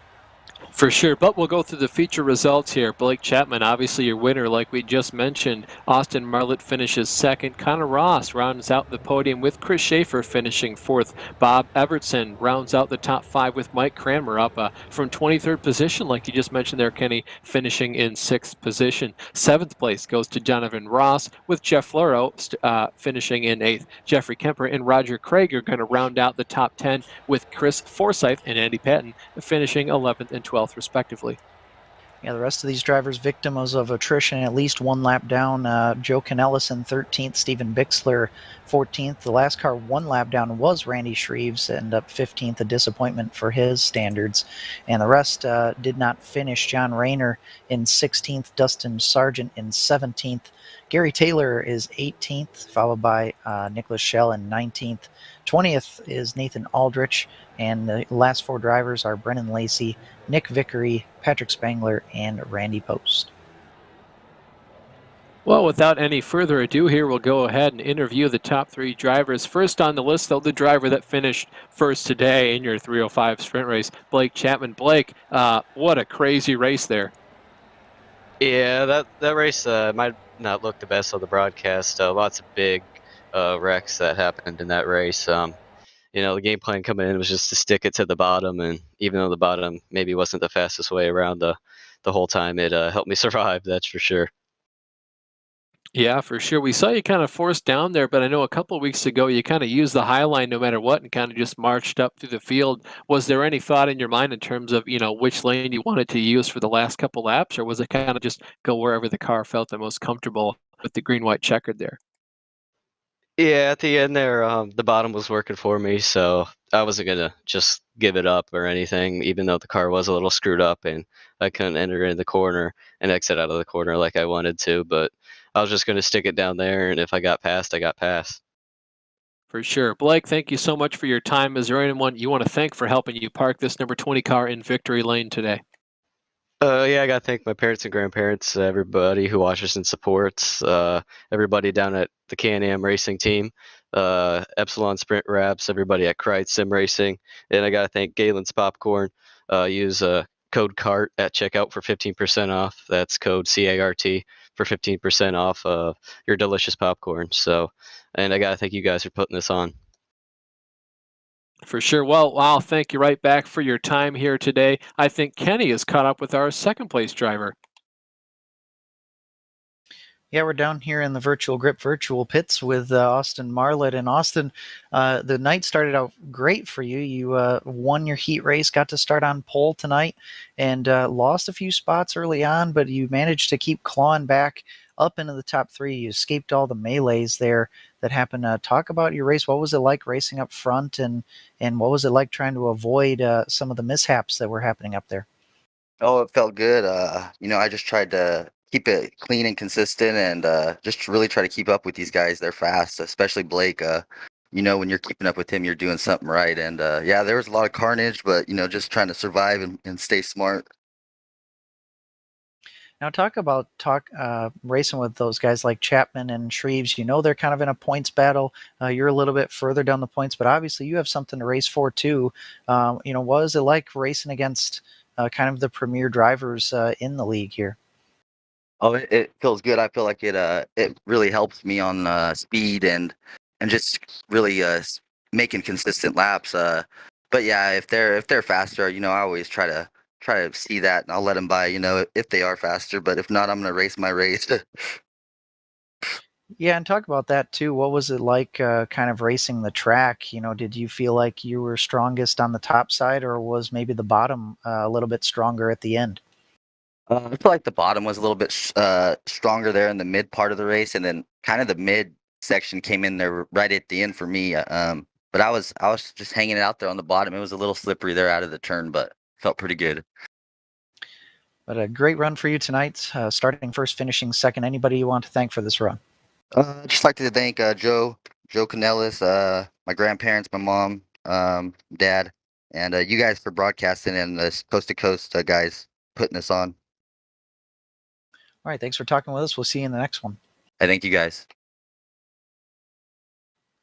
For sure, but we'll go through the feature results here. Blake Chapman, obviously your winner, like we just mentioned. Austin Marlett finishes second. Connor Ross rounds out the podium with Chris Schaefer finishing fourth. Bob Evertson rounds out the top 5 with Mike Cranmer up from 23rd position, like you just mentioned there, Kenny, finishing in 6th position. 7th place goes to Donovan Ross, with Jeff Luro finishing in 8th. Jeffrey Kemper and Roger Craig are going to round out the top 10, with Chris Forsyth and Andy Patton finishing 11th and 12th respectively. Yeah, the rest of these drivers victims of attrition, at least one lap down. Joe Canellison 13th, Steven Bixler 14th. The last car one lap down was Randy Shreves, and up 15th, a disappointment for his standards. And the rest did not finish. John Rayner in 16th, Dustin Sargent in 17th. Gary Taylor is 18th, followed by Nicholas Schell in 19th. 20th is Nathan Aldrich, and the last 4 drivers are Brennan Lacey, Nick Vickery, Patrick Spangler, and Randy Post. Well, without any further ado here, we'll go ahead and interview the top 3 drivers. First on the list, though, the driver that finished first today in your 305 sprint race, Blake Chapman. Blake, what a crazy race there. Yeah, that race might not look the best on the broadcast. Lots of big wrecks that happened in that race. The game plan coming in was just to stick it to the bottom, and even though the bottom maybe wasn't the fastest way around the whole time, it helped me survive, that's for sure. Yeah, for sure. We saw you kind of forced down there, but I know a couple of weeks ago you kind of used the high line no matter what and kind of just marched up through the field. Was there any thought in your mind in terms of, which lane you wanted to use for the last couple laps, or was it kind of just go wherever the car felt the most comfortable with the green-white checkered there? Yeah, at the end there, the bottom was working for me, so I wasn't gonna just give it up or anything, even though the car was a little screwed up and I couldn't enter in the corner and exit out of the corner like I wanted to. But I was just gonna stick it down there, and if I got past, I got past. For sure. Blake, thank you so much for your time. Is there anyone you want to thank for helping you park this number 20 car in victory lane today? Yeah, I gotta thank my parents and grandparents, everybody who watches and supports, everybody down at the Can-Am racing team, Epsilon Sprint Wraps, everybody at Kreitz Sim Racing, and I gotta thank Galen's Popcorn. Use code CART at checkout for 15% off. That's code CART for 15% off your delicious popcorn. So, and I gotta thank you guys for putting this on. For sure. Well, I'll thank you right back for your time here today. I think Kenny is caught up with our second place driver. Yeah, we're down here in the Virtual Grip Virtual Pits with Austin Marlett. And Austin, the night started out great for you. You won your heat race, got to start on pole tonight, and lost a few spots early on, but you managed to keep clawing back up into the top 3. You escaped all the melees there that happened. Talk about your race. What was it like racing up front, and what was it like trying to avoid some of the mishaps that were happening up there? Oh, it felt good. I just tried to keep it clean and consistent and just really try to keep up with these guys. They're fast, especially Blake. When you're keeping up with him, you're doing something right. And yeah, there was a lot of carnage, but, just trying to survive and stay smart. Now talk about racing with those guys like Chapman and Shreves. You know they're kind of in a points battle. You're a little bit further down the points, but obviously you have something to race for too. What is it like racing against kind of the premier drivers in the league here? Oh, it feels good. I feel like it really helps me on speed and just really making consistent laps. But yeah, if they're faster, I always try to see that, and I'll let them by. If they are faster. But if not, I'm gonna race my race. Yeah, and talk about that too. What was it like kind of racing the track? Did you feel like you were strongest on the top side, or was maybe the bottom a little bit stronger at the end? I feel like the bottom was a little bit stronger there in the mid part of the race, and then kind of the mid section came in there right at the end for me. But I was just hanging it out there on the bottom. It was a little slippery there out of the turn, but felt pretty good. But a great run for you tonight, starting first, finishing second. Anybody you want to thank for this run? I'd just like to thank Joe Canellis, my grandparents, my mom, dad, and you guys for broadcasting and this coast to coast guys putting this on. All right, thanks for talking with us. We'll see you in the next one. I thank you guys.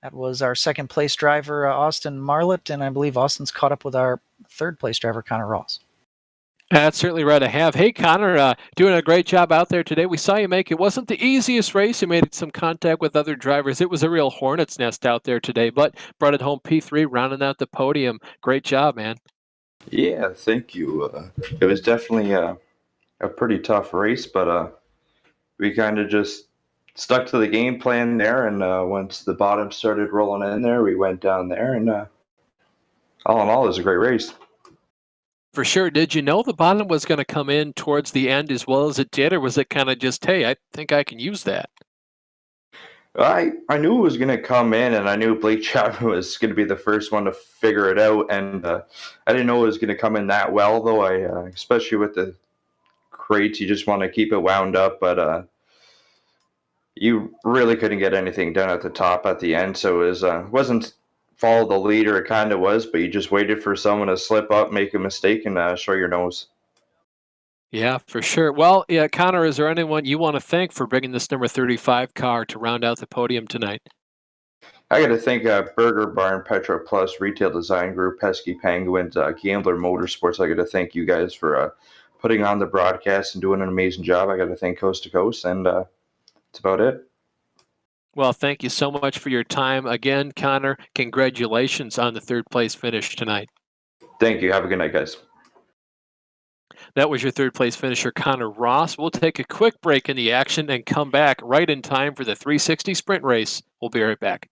That was our second place driver, Austin Marlett, and I believe Austin's caught up with our third place driver, Connor Ross. That's certainly right to have. Hey, Connor, doing a great job out there today. We saw you make it. Wasn't the easiest race. You made some contact with other drivers. It was a real hornet's nest out there today, but brought it home P3, rounding out the podium. Great job, man. Yeah, thank you. It was definitely a pretty tough race, but we kind of just stuck to the game plan there. And once the bottom started rolling in there, we went down there. And all in all, it was a great race. For sure. Did you know the bottom was going to come in towards the end as well as it did, or was it kind of just, hey, I think I can use that? I knew it was going to come in, and I knew Blake Chapman was going to be the first one to figure it out. And I didn't know it was going to come in that well, though. Especially with the crates, you just want to keep it wound up, but you really couldn't get anything done at the top at the end. So it wasn't follow the leader, it kind of was, but you just waited for someone to slip up, make a mistake, and show your nose. Yeah, for sure. Well, yeah, Connor, is there anyone you want to thank for bringing this number 35 car to round out the podium tonight? I got to thank Burger Barn, Petro Plus, Retail Design Group, Pesky Penguins, Gambler Motorsports. I got to thank you guys for putting on the broadcast and doing an amazing job. I got to thank Coast to Coast, and that's about it. Well, thank you so much for your time. Again, Connor, congratulations on the third place finish tonight. Thank you. Have a good night, guys. That was your third place finisher, Connor Ross. We'll take a quick break in the action and come back right in time for the 360 sprint race. We'll be right back.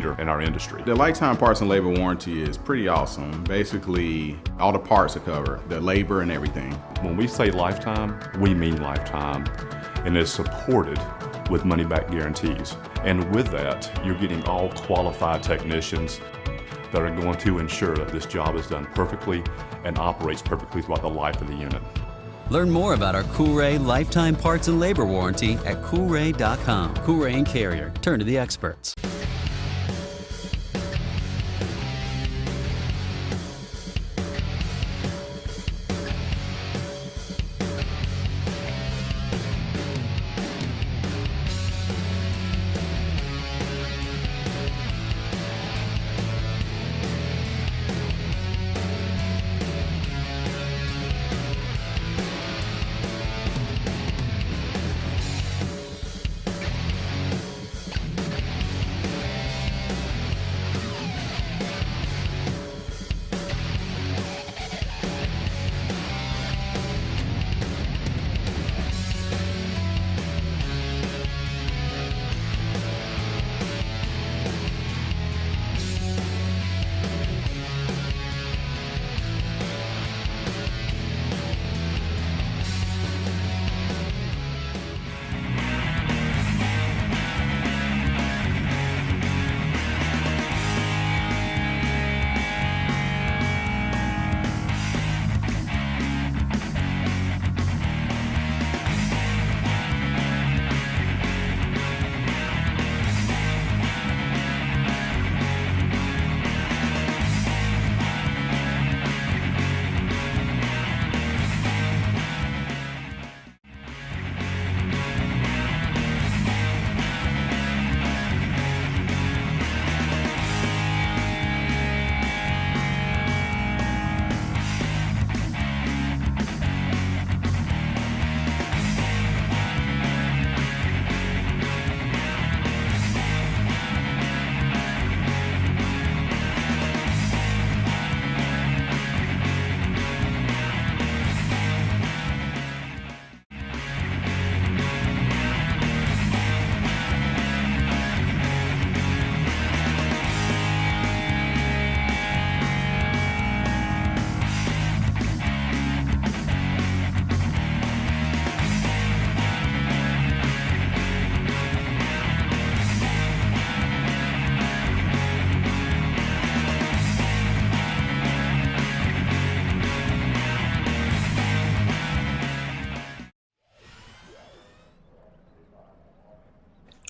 leader in our industry. The lifetime parts and labor warranty is pretty awesome. Basically, all the parts are covered, the labor and everything. When we say lifetime, we mean lifetime, and it's supported with money-back guarantees. And with that, you're getting all qualified technicians that are going to ensure that this job is done perfectly and operates perfectly throughout the life of the unit. Learn more about our Coolray lifetime parts and labor warranty at Coolray.com. Coolray and Carrier. Turn to the experts.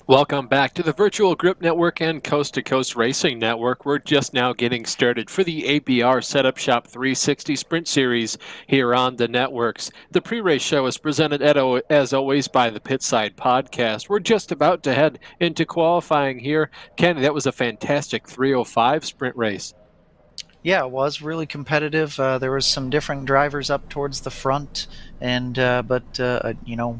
Welcome back to the Virtual Grip Network and Coast to Coast Racing Network. We're just now getting started for the ABR Setup Shop 360 Sprint Series here on the networks. The pre-race show is presented as always by the Pitside Podcast. We're just about to head into qualifying here. Kenny, that was a fantastic 305 sprint race. Yeah, it was really competitive. There was some different drivers up towards the front, and but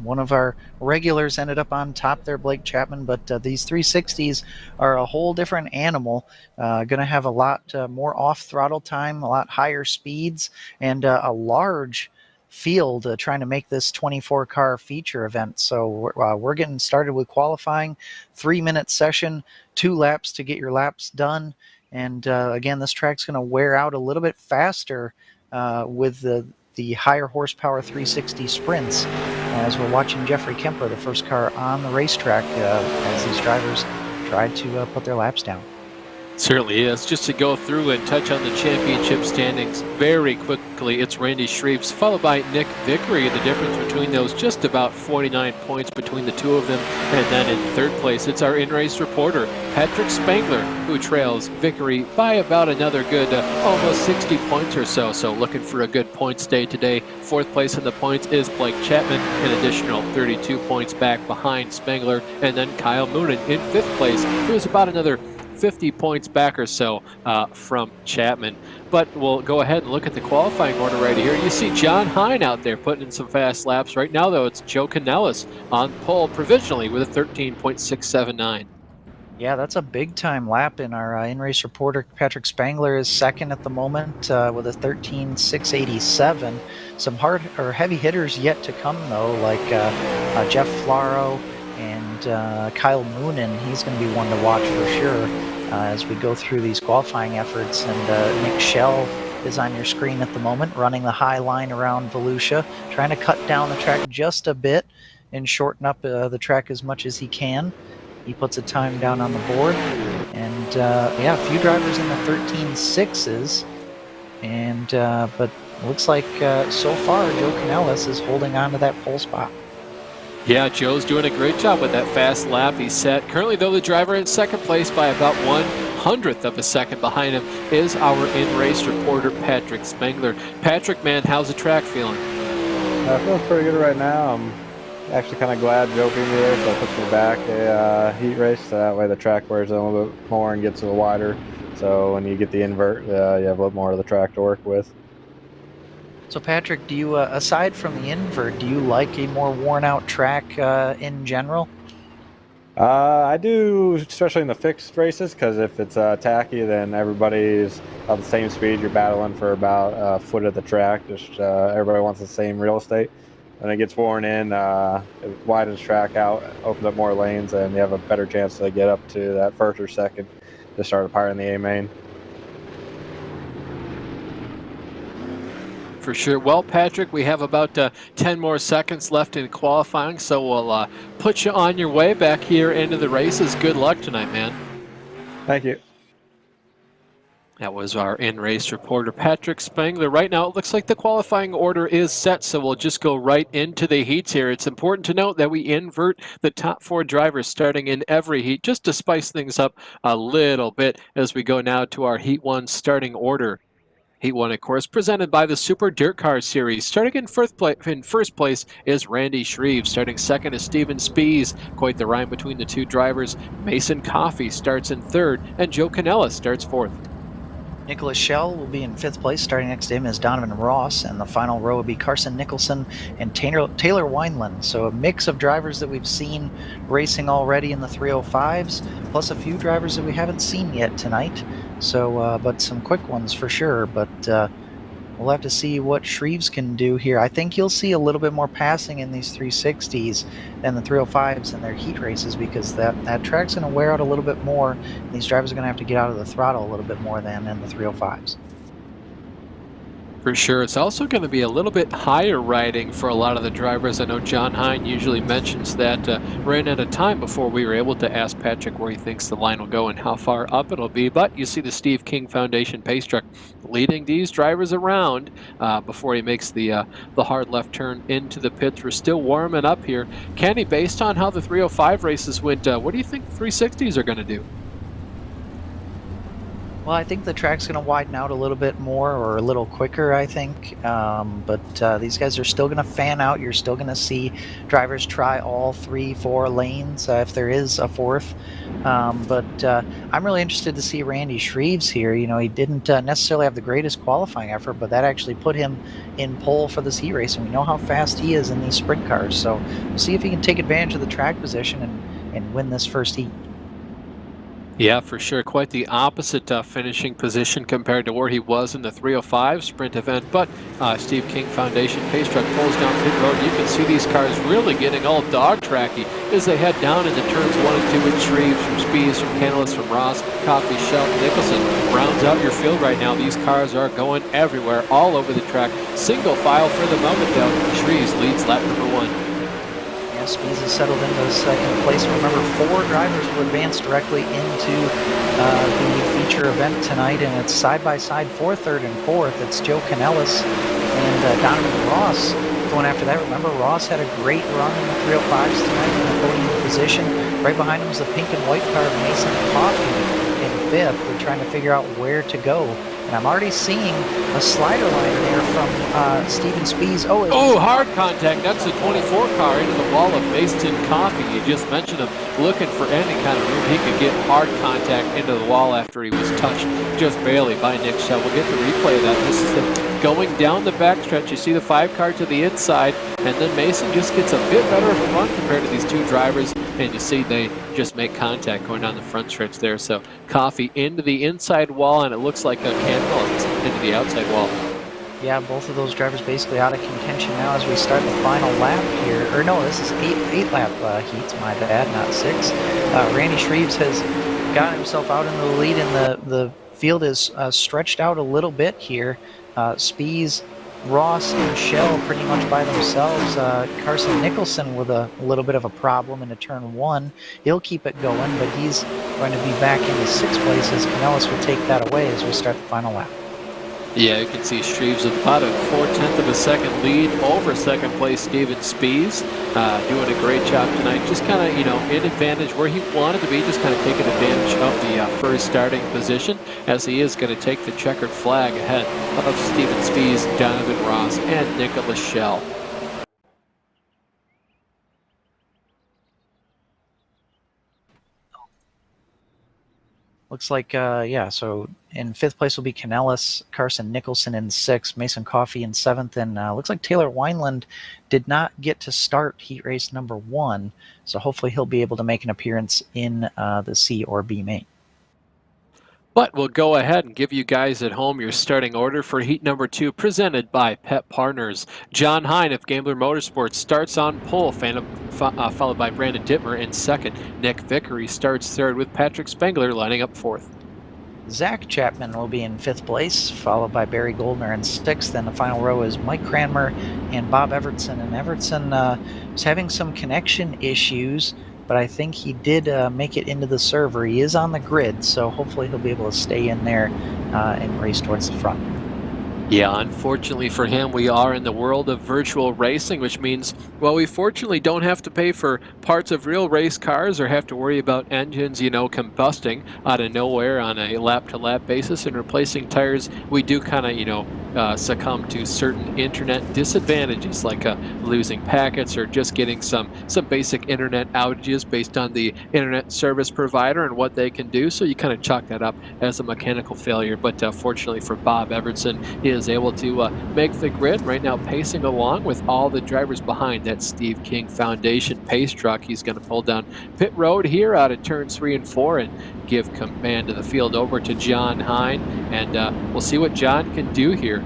one of our regulars ended up on top there, Blake Chapman. But these 360s are a whole different animal. Going to have a lot more off throttle time, a lot higher speeds, and a large field trying to make this 24 car feature event. So we're getting started with qualifying. 3-minute session, 2 laps to get your laps done. And again, this track's going to wear out a little bit faster with the higher horsepower 360 sprints, as we're watching Jeffrey Kemper, the first car on the racetrack, as these drivers tried to put their laps down. Certainly is. Just to go through and touch on the championship standings very quickly, it's Randy Shreeves, followed by Nick Vickery. The difference between those, just about 49 points between the two of them. And then in third place, it's our in-race reporter, Patrick Spangler, who trails Vickery by about another good almost 60 points or so. So looking for a good points day today. Fourth place in the points is Blake Chapman, an additional 32 points back behind Spangler. And then Kyle Moonen in fifth place, who is about another 50 points back or so from Chapman. But we'll go ahead and look at the qualifying order right here. You see John Hine out there putting in some fast laps. Right now, though, it's Joe Canellis on pole provisionally with a 13.679. Yeah, that's a big-time lap. In our in-race reporter, Patrick Spangler is second at the moment with a 13.687. Some heavy hitters yet to come, though, like Jeff Flaro and Kyle Moonen, he's going to be one to watch for sure as we go through these qualifying efforts. And Nick Schell is on your screen at the moment, running the high line around Volusia, trying to cut down the track just a bit and shorten up the track as much as he can. He puts a time down on the board. And yeah, a few drivers in the 13.6s. And but it looks like so far Joe Canellis is holding on to that pole spot. Yeah, Joe's doing a great job with that fast lap he set. Currently, though, the driver in second place by about 1/100th of a second behind him is our in-race reporter, Patrick Spengler. Patrick, man, how's the track feeling? Feels pretty good right now. I'm actually kind of glad Joe beat me there, so it puts me back a heat race. So that way the track wears a little bit more and gets a little wider. So when you get the invert, you have a little more of the track to work with. So Patrick, do you, aside from the invert, do you like a more worn-out track in general? I do, especially in the fixed races, because if it's tacky, then everybody's at the same speed. You're battling for about a foot of the track. Just everybody wants the same real estate. When it gets worn in, it widens track out, opens up more lanes, and you have a better chance to get up to that first or second to start firing the A main. For sure. Well, Patrick, we have about 10 more seconds left in qualifying, so we'll put you on your way back here into the races. Good luck tonight, man. Thank you. That was our in-race reporter, Patrick Spengler. Right now, it looks like the qualifying order is set, so we'll just go right into the heats here. It's important to note that we invert the top 4 drivers starting in every heat, just to spice things up a little bit as we go now to our Heat 1 starting order. Heat 1, of course, presented by the Super Dirt Car Series. Starting in first place is Randy Shreve. Starting second is Steven Spies. Quite the rhyme between the two drivers. Mason Coffey starts in third, and Joe Canella starts fourth. Nicholas Schell will be in 5th place. Starting next to him is Donovan Ross, and the final row will be Carson Nicholson and Taylor Wineland. So a mix of drivers that we've seen racing already in the 305s, plus a few drivers that we haven't seen yet tonight. So, but some quick ones for sure. But we'll have to see what Shreves can do here. I think you'll see a little bit more passing in these 360s than the 305s in their heat races, because that track's going to wear out a little bit more. And these drivers are going to have to get out of the throttle a little bit more than in the 305s. For sure. It's also going to be a little bit higher riding for a lot of the drivers. I know John Hine usually mentions that. Ran out of time before we were able to ask Patrick where he thinks the line will go and how far up it'll be. But you see the Steve King Foundation pace truck leading these drivers around before he makes the hard left turn into the pits. We're still warming up here. Kenny, based on how the 305 races went, what do you think the 360s are going to do? Well, I think the track's going to widen out a little bit more, or a little quicker, I think. But these guys are still going to fan out. You're still going to see drivers try all 3-4 lanes if there is a fourth. But I'm really interested to see Randy Shreves here. You know, he didn't necessarily have the greatest qualifying effort, but that actually put him in pole for this heat race. And we know how fast he is in these sprint cars. So we'll see if he can take advantage of the track position and win this first heat. Yeah, for sure. Quite the opposite finishing position compared to where he was in the 305 sprint event. But Steve King Foundation pace truck pulls down pit road. You can see these cars really getting all dog tracky as they head down into turns 1 and 2 with Shreves from Spies, from Canellis, from Ross, Coffey, Schell, Nicholson. Rounds out your field right now. These cars are going everywhere, all over the track. Single file for the moment, though. Shreves leads lap number 1. Spies has settled into second place. Remember, 4 drivers will advance directly into the feature event tonight, and it's side-by-side for 3rd and 4th. It's Joe Canellis and Donovan Ross going after that. Remember, Ross had a great run in the 305s tonight in the podium position. Right behind him was the pink and white car of Mason Coffey in 5th. We're trying to figure out where to go. And I'm already seeing a slider line there from Steven Spies. Oh, hard contact. That's the 24 car into the wall of Mason Coffey. You just mentioned him looking for any kind of room. He could get hard contact into the wall after he was touched just barely by Nick Schell. We'll get the replay of that. This is the going down the backstretch. You see the 5 car to the inside, and then Mason just gets a bit better of a run compared to these 2 drivers. And you see they just make contact going down the front stretch there. So Coffey into the inside wall, and it looks like a Canellis into the outside wall. Yeah, both of those drivers basically out of contention now as we start the final lap here. Or no, this is eight lap heats, my bad, not 6. Randy Shreves has got himself out in the lead, and the field is stretched out a little bit here. Spies, Ross, and Shell pretty much by themselves. Carson Nicholson with a little bit of a problem into turn 1. He'll keep it going, but he's going to be back into 6th place as Canellis will take that away as we start the final lap. Yeah, you can see Shreves with about a 4/10 of a second lead over second place Steven Spies. Doing a great job tonight. Just kind of, in advantage where he wanted to be, just kind of taking advantage of the first starting position, as he is going to take the checkered flag ahead of Steven Spies, Donovan Ross, and Nicholas Shell. Looks like, yeah, so in 5th place will be Canellis, Carson Nicholson in 6th, Mason Coffey in 7th, and looks like Taylor Wineland did not get to start heat race number 1, so hopefully he'll be able to make an appearance in the C or B main. But we'll go ahead and give you guys at home your starting order for heat number 2, presented by Pet Partners. John Hine of Gambler Motorsports starts on pole, followed by Brandon Dittmer in 2nd. Nick Vickery starts 3rd, with Patrick Spengler lining up 4th. Zach Chapman will be in 5th place, followed by Barry Goldner in 6th, and the final row is Mike Cranmer and Bob Evertson. And Evertson was having some connection issues, but I think he did make it into the server. He is on the grid, so hopefully he'll be able to stay in there and race towards the front. Yeah, unfortunately for him, we are in the world of virtual racing, which means, well, we fortunately don't have to pay for parts of real race cars or have to worry about engines, combusting out of nowhere on a lap-to-lap basis and replacing tires. We do kind of, succumb to certain internet disadvantages, like losing packets or just getting some basic internet outages based on the internet service provider and what they can do. So you kind of chalk that up as a mechanical failure. But fortunately for Bob Evertson, he is able to make the grid right now, pacing along with all the drivers behind that Steve King Foundation pace truck. He's going to pull down pit road here out of turns 3 and 4 and give command of the field over to John Hine, and we'll see what John can do here.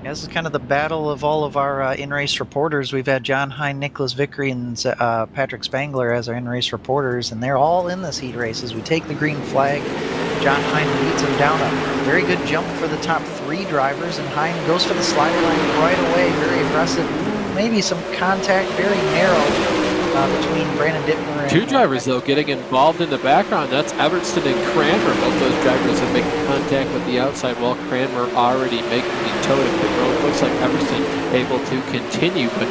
Yeah, this is kind of the battle of all of our in-race reporters. We've had John Hine, Nicholas Vickery, and Patrick Spangler as our in-race reporters, and they're all in this heat race. As we take the green flag, John Hine leads them down a very good jump for the top 3 drivers, and Hine goes for the slider line right away. Very aggressive. Maybe some contact, very narrow between Brandon Dittmer and 2 drivers, though, getting involved in the background. That's Evertson and Cranmer. Both those drivers are making contact with the outside wall. Cranmer already making the toe to pit road. Looks like Evertson able to continue, but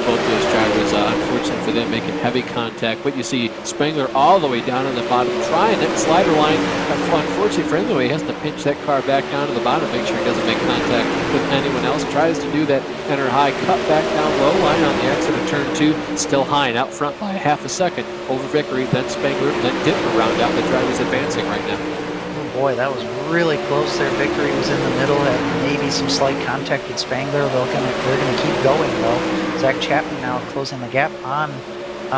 both those drivers, unfortunately for them, making heavy contact. But you see Spengler all the way down on the bottom, trying that slider line. Unfortunately for him, though, he has to pinch that car back down to the bottom, make sure he doesn't make contact with anyone else. Tries to do that enter high, cut back down low line on the exit of turn 2. Still Hine out front by half a second over Vickery, then Spengler, then Dittmer round out. The drivers advancing right now. Oh boy, that was really close there. Vickery was in the middle, had maybe some slight contact with Spangler. They're going to keep going though. Zach Chapman now closing the gap on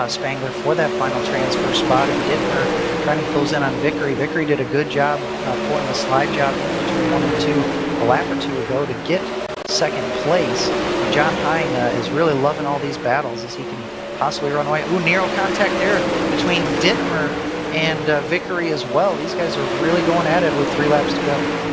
Spangler for that final transfer spot, and Dittmer trying to close in on Vickery. Vickery did a good job pulling the slide job between 1 and 2 a lap or 2 ago to get 2nd place. John Hine is really loving all these battles as he can possibly run away. Ooh, narrow contact there between Dittmer and Vickery as well. These guys are really going at it with 3 laps to go.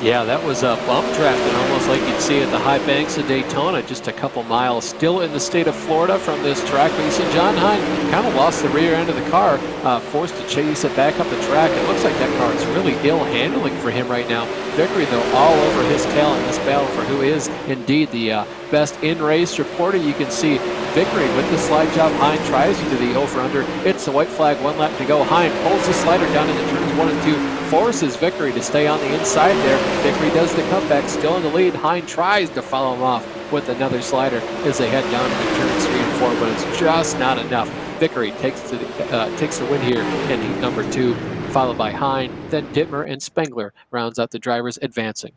Yeah, that was a bump drafting, almost like you'd see at the high banks of Daytona, just a couple miles still in the state of Florida from this track. But you see John Hine kind of lost the rear end of the car, forced to chase it back up the track. It looks like that car is really ill handling for him right now. Vickery, though, all over his tail in this battle for who is indeed the best in-race reporter. You can see Vickery with the slide job. Hine tries to do the over-under. It's the white flag, 1 lap to go. Hine pulls the slider down into turns 1 and 2, forces Vickery to stay on the inside there. Vickery does the comeback, still in the lead. Hine tries to follow him off with another slider as they head down into turns 3 and 4, but it's just not enough. Vickery takes the win here in heat number 2, followed by Hine, then Dittmer and Spengler rounds out the drivers advancing.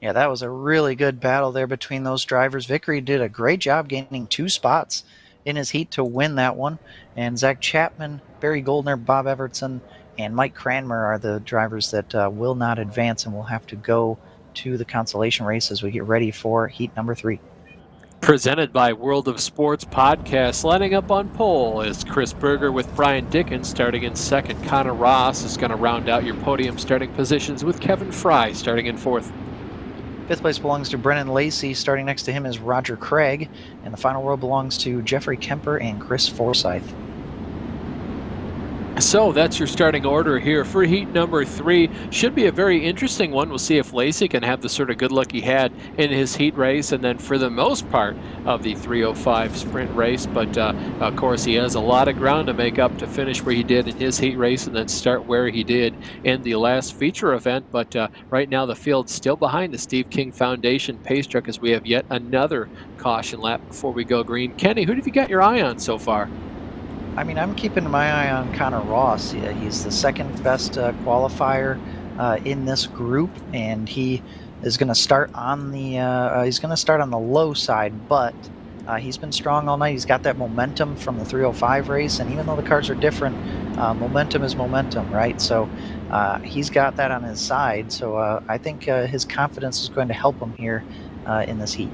Yeah, that was a really good battle there between those drivers. Vickery did a great job gaining 2 spots in his heat to win that one. And Zach Chapman, Barry Goldner, Bob Evertson, and Mike Cranmer are the drivers that will not advance and will have to go to the consolation race as we get ready for heat number 3. Presented by World of Sports Podcast. Lining up on pole is Chris Berger with Brian Dickens starting in second. Connor Ross is going to round out your podium starting positions with Kevin Fry starting in fourth. 5th place belongs to Brennan Lacey. Starting next to him is Roger Craig. And the final row belongs to Jeffrey Kemper and Chris Forsyth. So that's your starting order here for heat number 3. Should be a very interesting one. We'll see if Lacey can have the sort of good luck he had in his heat race and then for the most part of the 305 sprint race. But of course he has a lot of ground to make up to finish where he did in his heat race and then start where he did in the last feature event. But right now the field's still behind the Steve King Foundation pace truck as we have yet another caution lap before we go green. Kenny, who have you got your eye on so far? I mean, I'm keeping my eye on Connor Ross. Yeah, he's the second best qualifier in this group, and he is going to start on the low side, but he's been strong all night. He's got that momentum from the 305 race, and even though the cars are different, momentum is momentum, right? So he's got that on his side. So I think his confidence is going to help him here in this heat.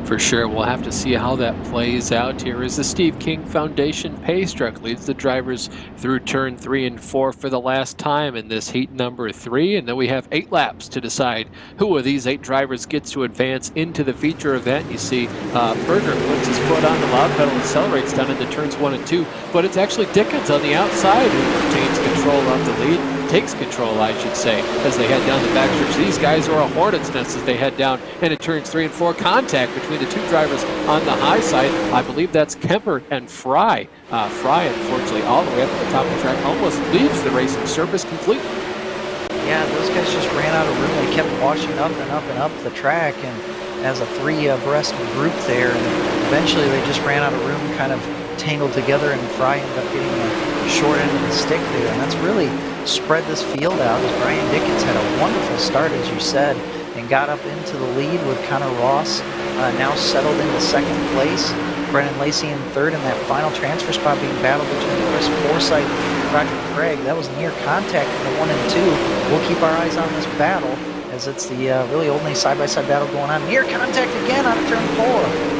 For sure. We'll have to see how that plays out here as the Steve King Foundation pace truck leads the drivers through turn 3 and 4 for the last time in this heat number 3. And then we have 8 laps to decide who of these 8 drivers gets to advance into the feature event. You see Berger puts his foot on the loud pedal and accelerates down into turns 1 and 2. But it's actually Dickens on the outside who retains control of the lead. Takes control, I should say, as they head down the backstretch. These guys are a hornet's nest as they head down into turns 3 and 4. Contact between the 2 drivers on the high side. I believe that's Kemper and Fry. Fry, unfortunately, all the way up at the top of the track, almost leaves the racing surface completely. Yeah, those guys just ran out of room. They kept washing up and up and up the track, and as a 3 abreast group there, and eventually they just ran out of room, kind of tangled together, and Fry ended up getting a short end of the stick there, and that's really spread this field out as Brian Dickens had a wonderful start, as you said, and got up into the lead with Connor Ross now settled into second place. Brennan Lacey in third, and that final transfer spot being battled between Chris Forsyth and Roger Craig. That was near contact in the 1 and 2. We'll keep our eyes on this battle as it's the really only side-by-side battle going on. Near contact again on turn 4.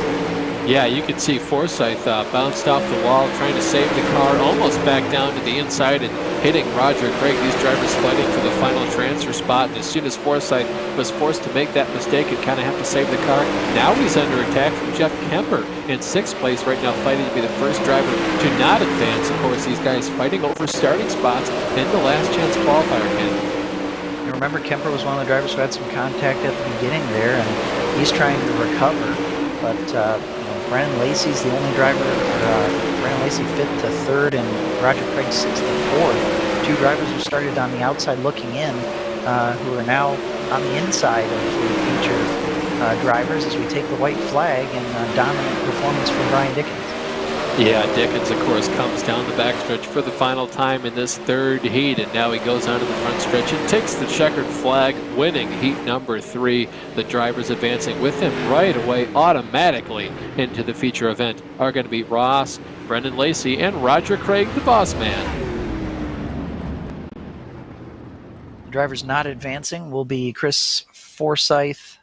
Yeah, you can see Forsyth bounced off the wall, trying to save the car, almost back down to the inside and hitting Roger Craig. These drivers fighting for the final transfer spot. And as soon as Forsyth was forced to make that mistake and kind of have to save the car, now he's under attack from Jeff Kemper in 6th place right now, fighting to be the first driver to not advance. Of course, these guys fighting over starting spots in the last chance qualifier, Ken. And remember, Kemper was one of the drivers who had some contact at the beginning there, and he's trying to recover. But Brennan Lacey's the only driver, Brennan Lacey 5th to 3rd and Roger Craig 6th to 4th. 2 drivers who started on the outside looking in, who are now on the inside of the feature drivers as we take the white flag, and dominant performance from Brian Dickens. Yeah, Dickens, of course, comes down the backstretch for the final time in this 3rd heat, and now he goes onto the front stretch and takes the checkered flag, winning heat number 3. The drivers advancing with him right away automatically into the feature event are going to be Ross, Brendan Lacey, and Roger Craig, the boss man. The drivers not advancing will be Chris Forsyth,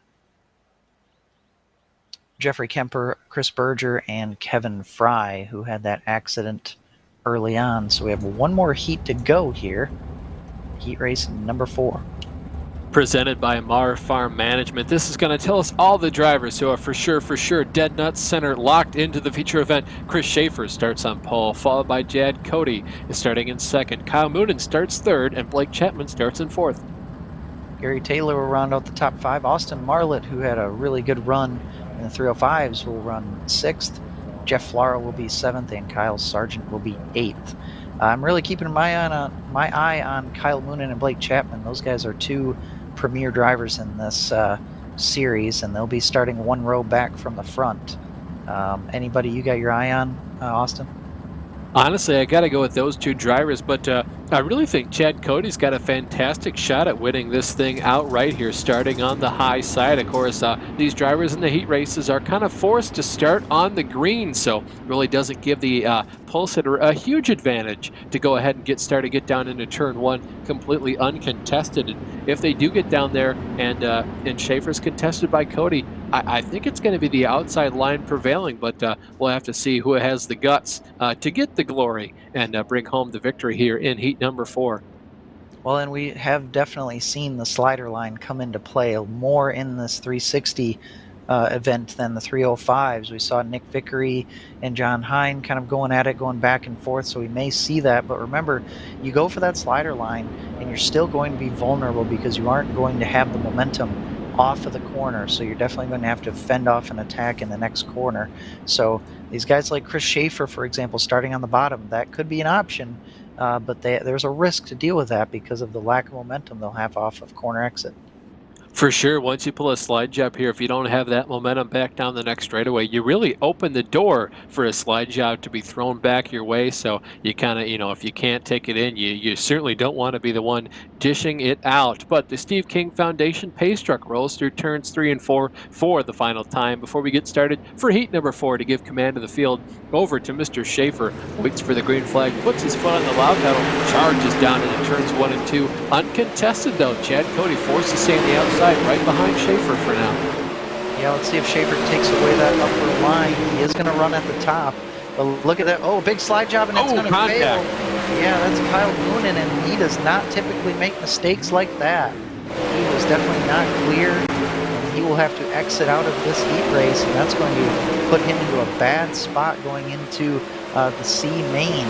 Jeffrey Kemper, Chris Berger, and Kevin Fry, who had that accident early on. So we have one more heat to go here. Heat race number 4. Presented by Mar Farm Management. This is going to tell us all the drivers who are for sure dead nuts center locked into the feature event. Chris Schaefer starts on pole, followed by Jad Cody is starting in 2nd. Kyle Moonen starts 3rd, and Blake Chapman starts in 4th. Gary Taylor will round out the top 5. Austin Marlett, who had a really good run in the 305s, will run 6th. Jeff Flara will be 7th, and Kyle Sargent will be 8th. I'm really keeping my eye on Kyle Moonen and Blake Chapman. Those guys are 2 premier drivers in this series, and they'll be starting 1 row back from the front. Anybody you got your eye on, Austin? Honestly, I got to go with those two drivers, but I really think Chad Cody's got a fantastic shot at winning this thing outright here, starting on the high side. Of course, these drivers in the heat races are kind of forced to start on the green, so really doesn't give the pulse hitter a huge advantage to go ahead and get down into turn one completely uncontested. And if they do get down there and Schaefer's contested by Cody, I think it's going to be the outside line prevailing, but we'll have to see who has the guts to get the glory and bring home the victory here in heat number 4. Well, and we have definitely seen the slider line come into play more in this 360 event than the 305s. We saw Nick Vickery and John Hine kind of going at it, going back and forth, so we may see that. But remember, you go for that slider line, and you're still going to be vulnerable because you aren't going to have the momentum off of the corner, so you're definitely going to have to fend off an attack in the next corner. So these guys like Chris Schaefer, for example, starting on the bottom, that could be an option. But there's a risk to deal with that because of the lack of momentum they'll have off of corner exit. For sure, once you pull a slide job here, if you don't have that momentum back down the next straightaway, you really open the door for a slide job to be thrown back your way. So you kind of, if you can't take it in, you certainly don't want to be the one dishing it out. But the Steve King Foundation pace truck rolls through turns 3 and 4 for the final time before we get started for heat number 4 to give command of the field over to Mr. Schaefer. Waits for the green flag, puts his foot on the loud pedal, charges down into turns 1 and 2. Uncontested though, Chad Cody forced to stay on the outside right behind Schaefer for now. Yeah, let's see if Schaefer takes away that upper line. He is going to run at the top. But look at that. Oh, big slide job, and it's going to fail. Yeah, that's Kyle Moonen, and he does not typically make mistakes like that. He was definitely not clear, and he will have to exit out of this heat race, and that's going to put him into a bad spot going into the C main,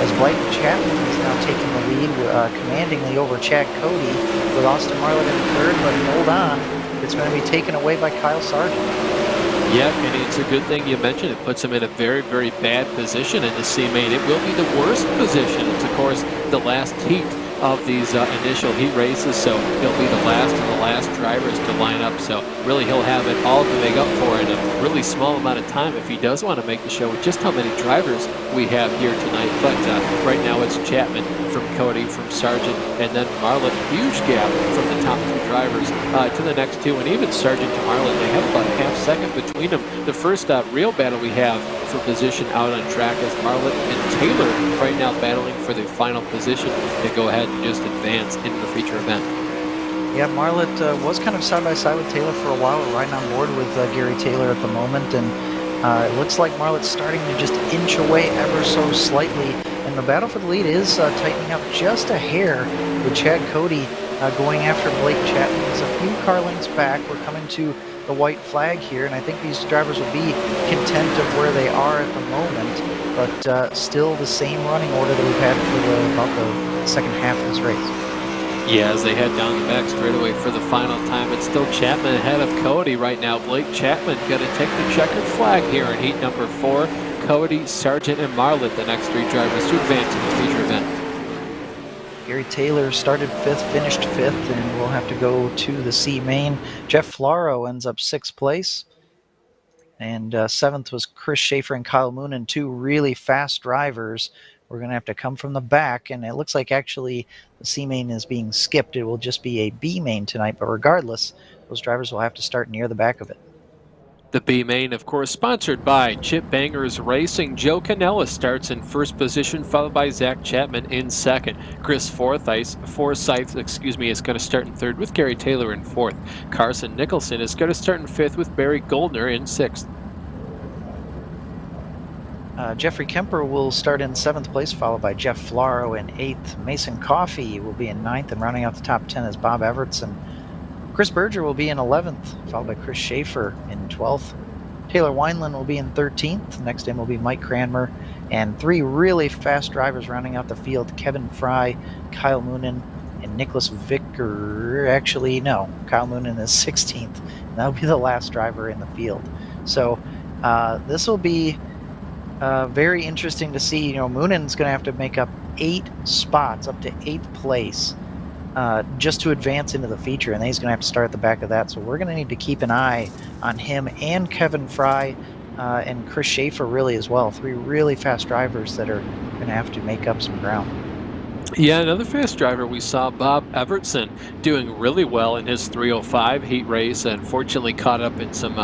as Blake Chapman is now taking the lead commandingly over Chad Cody with Austin Marlett in third, but hold on, it's going to be taken away by Kyle Sargent. Yeah, and it's a good thing you mentioned it. Puts him in a very, very bad position in the C main. It will be the worst position. It's, of course, the last heat of these initial heat races, so he'll be the last of the last drivers to line up. So really, he'll have it all to make up for in a really small amount of time if he does want to make the show with just how many drivers we have here tonight. But right now, it's Chapman from Cody, from Sargent, and then Marlett. Huge gap from the top two drivers to the next two, and even Sargent to Marlett, they have about a half second between them. The first real battle we have for position out on track is Marlett and Taylor right now battling for the final position to go ahead and just advance into the feature event. Yeah, Marlett was kind of side by side with Taylor for a while, riding on board with Gary Taylor at the moment, and it looks like Marlett's starting to just inch away ever so slightly, and the battle for the lead is tightening up just a hair with Chad Cody going after Blake Chapman. He's a few car lengths back. We're coming to the white flag here, and I think these drivers will be content of where they are at the moment, but still the same running order that we've had for about the second half of this race. Yeah, as they head down the back straightaway for the final time, it's still Chapman ahead of Cody right now. Blake Chapman going to take the checkered flag here in heat number 4. Cody, Sargent, and Marlett, the next three drivers to advance in the feature event. Gary Taylor started 5th, finished 5th, and we'll have to go to the C main. Jeff Flaro ends up 6th place. And 7th was Chris Schaefer and Kyle Moonen, two really fast drivers. We're going to have to come from the back, and it looks like actually the C main is being skipped. It will just be a B main tonight, but regardless, those drivers will have to start near the back of it. The B main, of course, sponsored by Chip Bangers Racing. Joe Canella starts in first position, followed by Zach Chapman in second. Chris Forsyth, is going to start in third with Gary Taylor in fourth. Carson Nicholson is going to start in fifth with Barry Goldner in sixth. Jeffrey Kemper will start in 7th place, followed by Jeff Flaro in 8th. Mason Coffey will be in 9th, and rounding out the top 10 is Bob Evertson. Chris Berger will be in 11th, followed by Chris Schaefer in 12th. Taylor Wineland will be in 13th. Next in will be Mike Cranmer. And three really fast drivers rounding out the field, Kevin Fry, Kyle Moonen, and Nicholas Vicker. Actually, no, Kyle Moonen is 16th. And that'll be the last driver in the field. So this will be very interesting to see. You know, Moonen's going to have to make up 8 spots, up to 8th place, just to advance into the feature, and then he's going to have to start at the back of that. So we're going to need to keep an eye on him and Kevin Fry and Chris Schaefer really as well. 3 really fast drivers that are going to have to make up some ground. Yeah, another fast driver we saw, Bob Evertson, doing really well in his 305 heat race, and fortunately caught up in some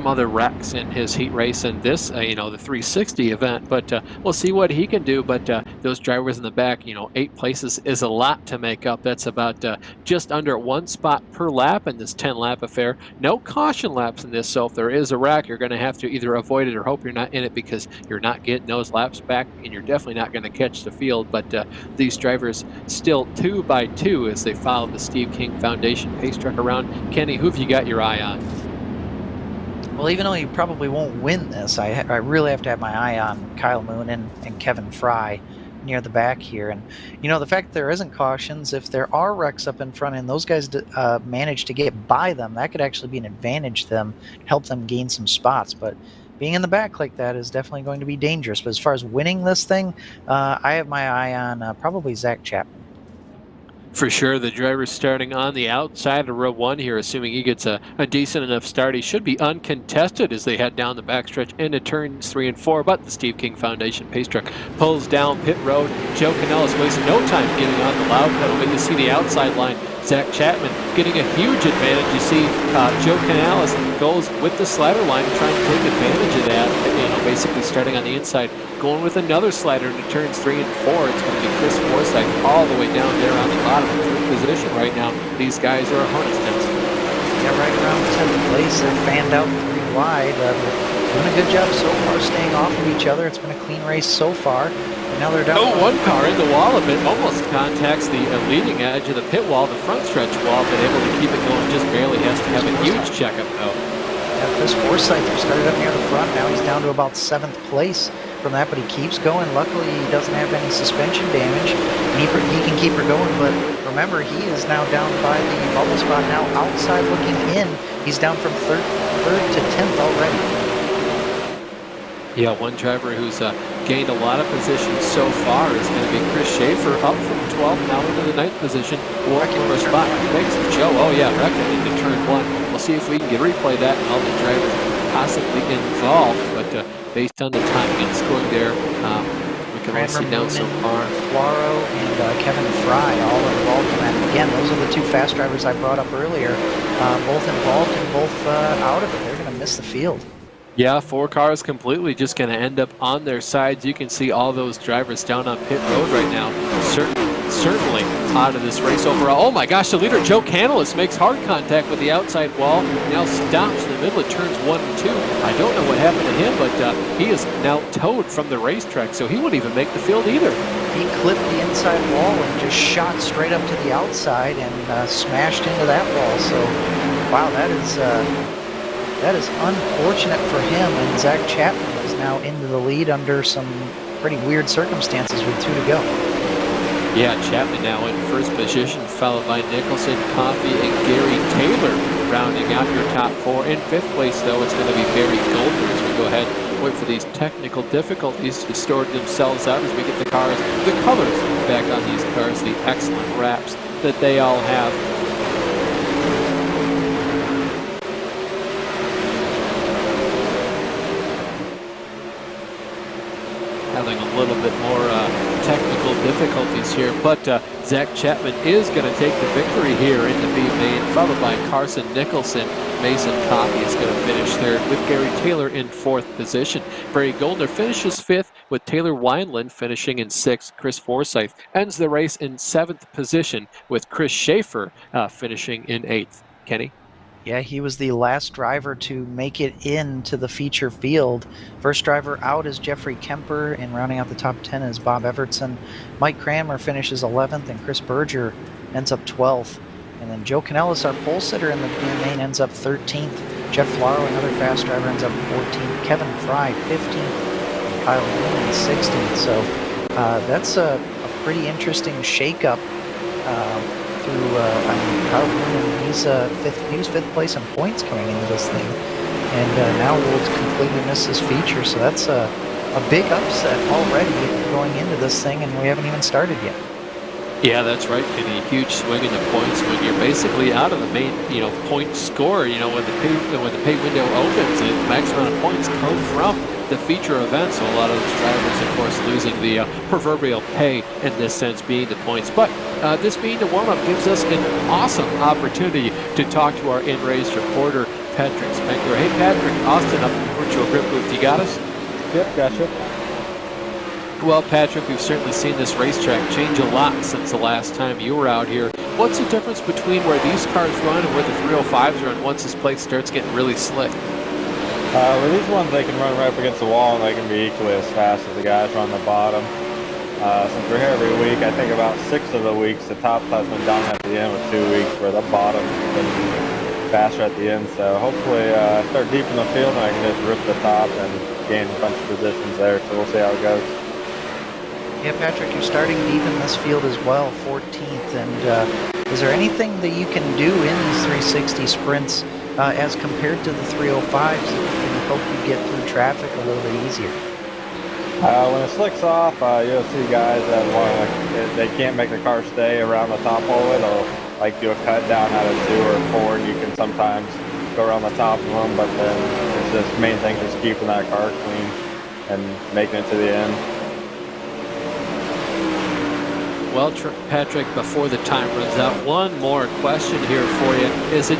other wrecks in his heat race and this, the 360 event. But we'll see what he can do. But those drivers in the back, 8 places is a lot to make up. That's about just under 1 spot per lap in this 10-lap affair. No caution laps in this, so if there is a wreck, you're going to have to either avoid it or hope you're not in it, because you're not getting those laps back, and you're definitely not going to catch the field. But these drivers still 2 by 2 as they follow the Steve King Foundation pace truck around. Kenny, who have you got your eye on? Well, even though he probably won't win this, I really have to have my eye on Kyle Moonen and Kevin Fry near the back here. And, the fact that there isn't cautions, if there are wrecks up in front and those guys manage to get by them, that could actually be an advantage to them, help them gain some spots. But being in the back like that is definitely going to be dangerous. But as far as winning this thing, I have my eye on probably Zach Chapman. For sure, the driver starting on the outside of row 1 here, assuming he gets a decent enough start. He should be uncontested as they head down the backstretch into turns 3 and 4, but the Steve King Foundation pace truck pulls down pit road. Joe Canellis wastes no time getting on the loud pedal, but you see the outside line, Zach Chapman getting a huge advantage. You see Joe Canellis goes with the slider line and trying to take advantage of that, basically starting on the inside, going with another slider into turns 3 and 4. It's going to be Chris Forsythe all the way down there on the bottom position right now. These guys are a hornet's nest. Yeah, right around 10th place. They're fanned out 3 wide. Doing a good job so far staying off of each other. It's been a clean race so far. And now they're down. Oh, one car in the wall a bit, almost contacts the leading edge of the pit wall, the front stretch wall, but able to keep it going just barely. Has to have a huge checkup though. Yeah, Chris Forsythe started up near the front. Now he's down to about 7th place from that, but he keeps going. Luckily, he doesn't have any suspension damage, and he can keep her going. But remember, he is now down by the bubble spot. Now outside looking in, he's down from third to 10th already. Yeah, one driver who's gained a lot of positions so far is going to be Chris Schaefer, up from 12th now into the 9th position, working for a spot. Makes the show. Oh yeah, wrecking into turn 1. We'll see if we can replay that and all the drivers possibly involved. But based on the timing and scoring there, we can all see down so far. Flaro and Kevin Fry all involved in that. And again, those are the 2 fast drivers I brought up earlier, both involved and both out of it. They're going to miss the field. Yeah, 4 cars completely just going to end up on their sides. You can see all those drivers down on pit road right now. Certainly out of this race overall. Oh my gosh, the leader, Joe Canellis, makes hard contact with the outside wall. Now stops in the middle of turns 1 and 2. I don't know what happened to him, but he is now towed from the racetrack, so he wouldn't even make the field either. He clipped the inside wall and just shot straight up to the outside and smashed into that wall. So, wow, that is unfortunate for him, and Zach Chapman is now into the lead under some pretty weird circumstances with 2 to go. Yeah, Chapman now in first position, followed by Nicholson, Coffey, and Gary Taylor rounding out your top 4. In 5th place, though, it's going to be Barry Goldner as we go ahead and wait for these technical difficulties to sort themselves out as we get the colors back on these cars, the excellent wraps that they all have. Having a little bit more technical difficulties here, but Zach Chapman is going to take the victory here in the B main, followed by Carson Nicholson. Mason Coffey is going to finish third, with Gary Taylor in 4th position. Barry Goldner finishes 5th, with Taylor Wineland finishing in 6th. Chris Forsythe ends the race in 7th position, with Chris Schaefer finishing in 8th. Kenny? Yeah, he was the last driver to make it into the feature field. First driver out is Jeffrey Kemper, and rounding out the top 10 is Bob Evertson. Mike Cranmer finishes 11th, and Chris Berger ends up 12th. And then Joe Canellis, our pole sitter in the main, ends up 13th. Jeff Flaro, another fast driver, ends up 14th. Kevin Fry, 15th. And Kyle Newman, 16th. So that's a pretty interesting shakeup. Kyle Newman, he was 5th place in points coming into this thing, and now will completely miss his feature. So that's a big upset already going into this thing, and we haven't even started yet. Yeah, that's right, Kenny. A huge swing in the points when you're basically out of the main, point score. When the pay window opens, the max amount of points come from the feature event. So a lot of those drivers, of course, losing the proverbial pay in this sense, being the points. But this being the warm-up gives us an awesome opportunity to talk to our in-race reporter, Patrick Spengler. Hey, Patrick, Austin up in the virtual grip booth. You got us? Yep, gotcha. Well, Patrick, we've certainly seen this racetrack change a lot since the last time you were out here. What's the difference between where these cars run and where the 305s run once this place starts getting really slick? With these ones, they can run right up against the wall and they can be equally as fast as the guys on the bottom. Since we're here every week, I think about 6 of the weeks, the top has been down at the end with 2 weeks where the bottom has been faster at the end. So hopefully start deep in the field and I can just rip the top and gain a bunch of positions there. So we'll see how it goes. Yeah, Patrick, you're starting deep in this field as well, 14th. And is there anything that you can do in these 360 sprints as compared to the 305s that can help you get through traffic a little bit easier? When it slicks off, you'll see guys that they can't make the car stay around the top hole. It'll like do a cut down out of 2 or 4, and you can sometimes go around the top of them. But then it's just main thing is keeping that car clean and making it to the end. Well, Patrick, before the time runs out, one more question here for you. Is it,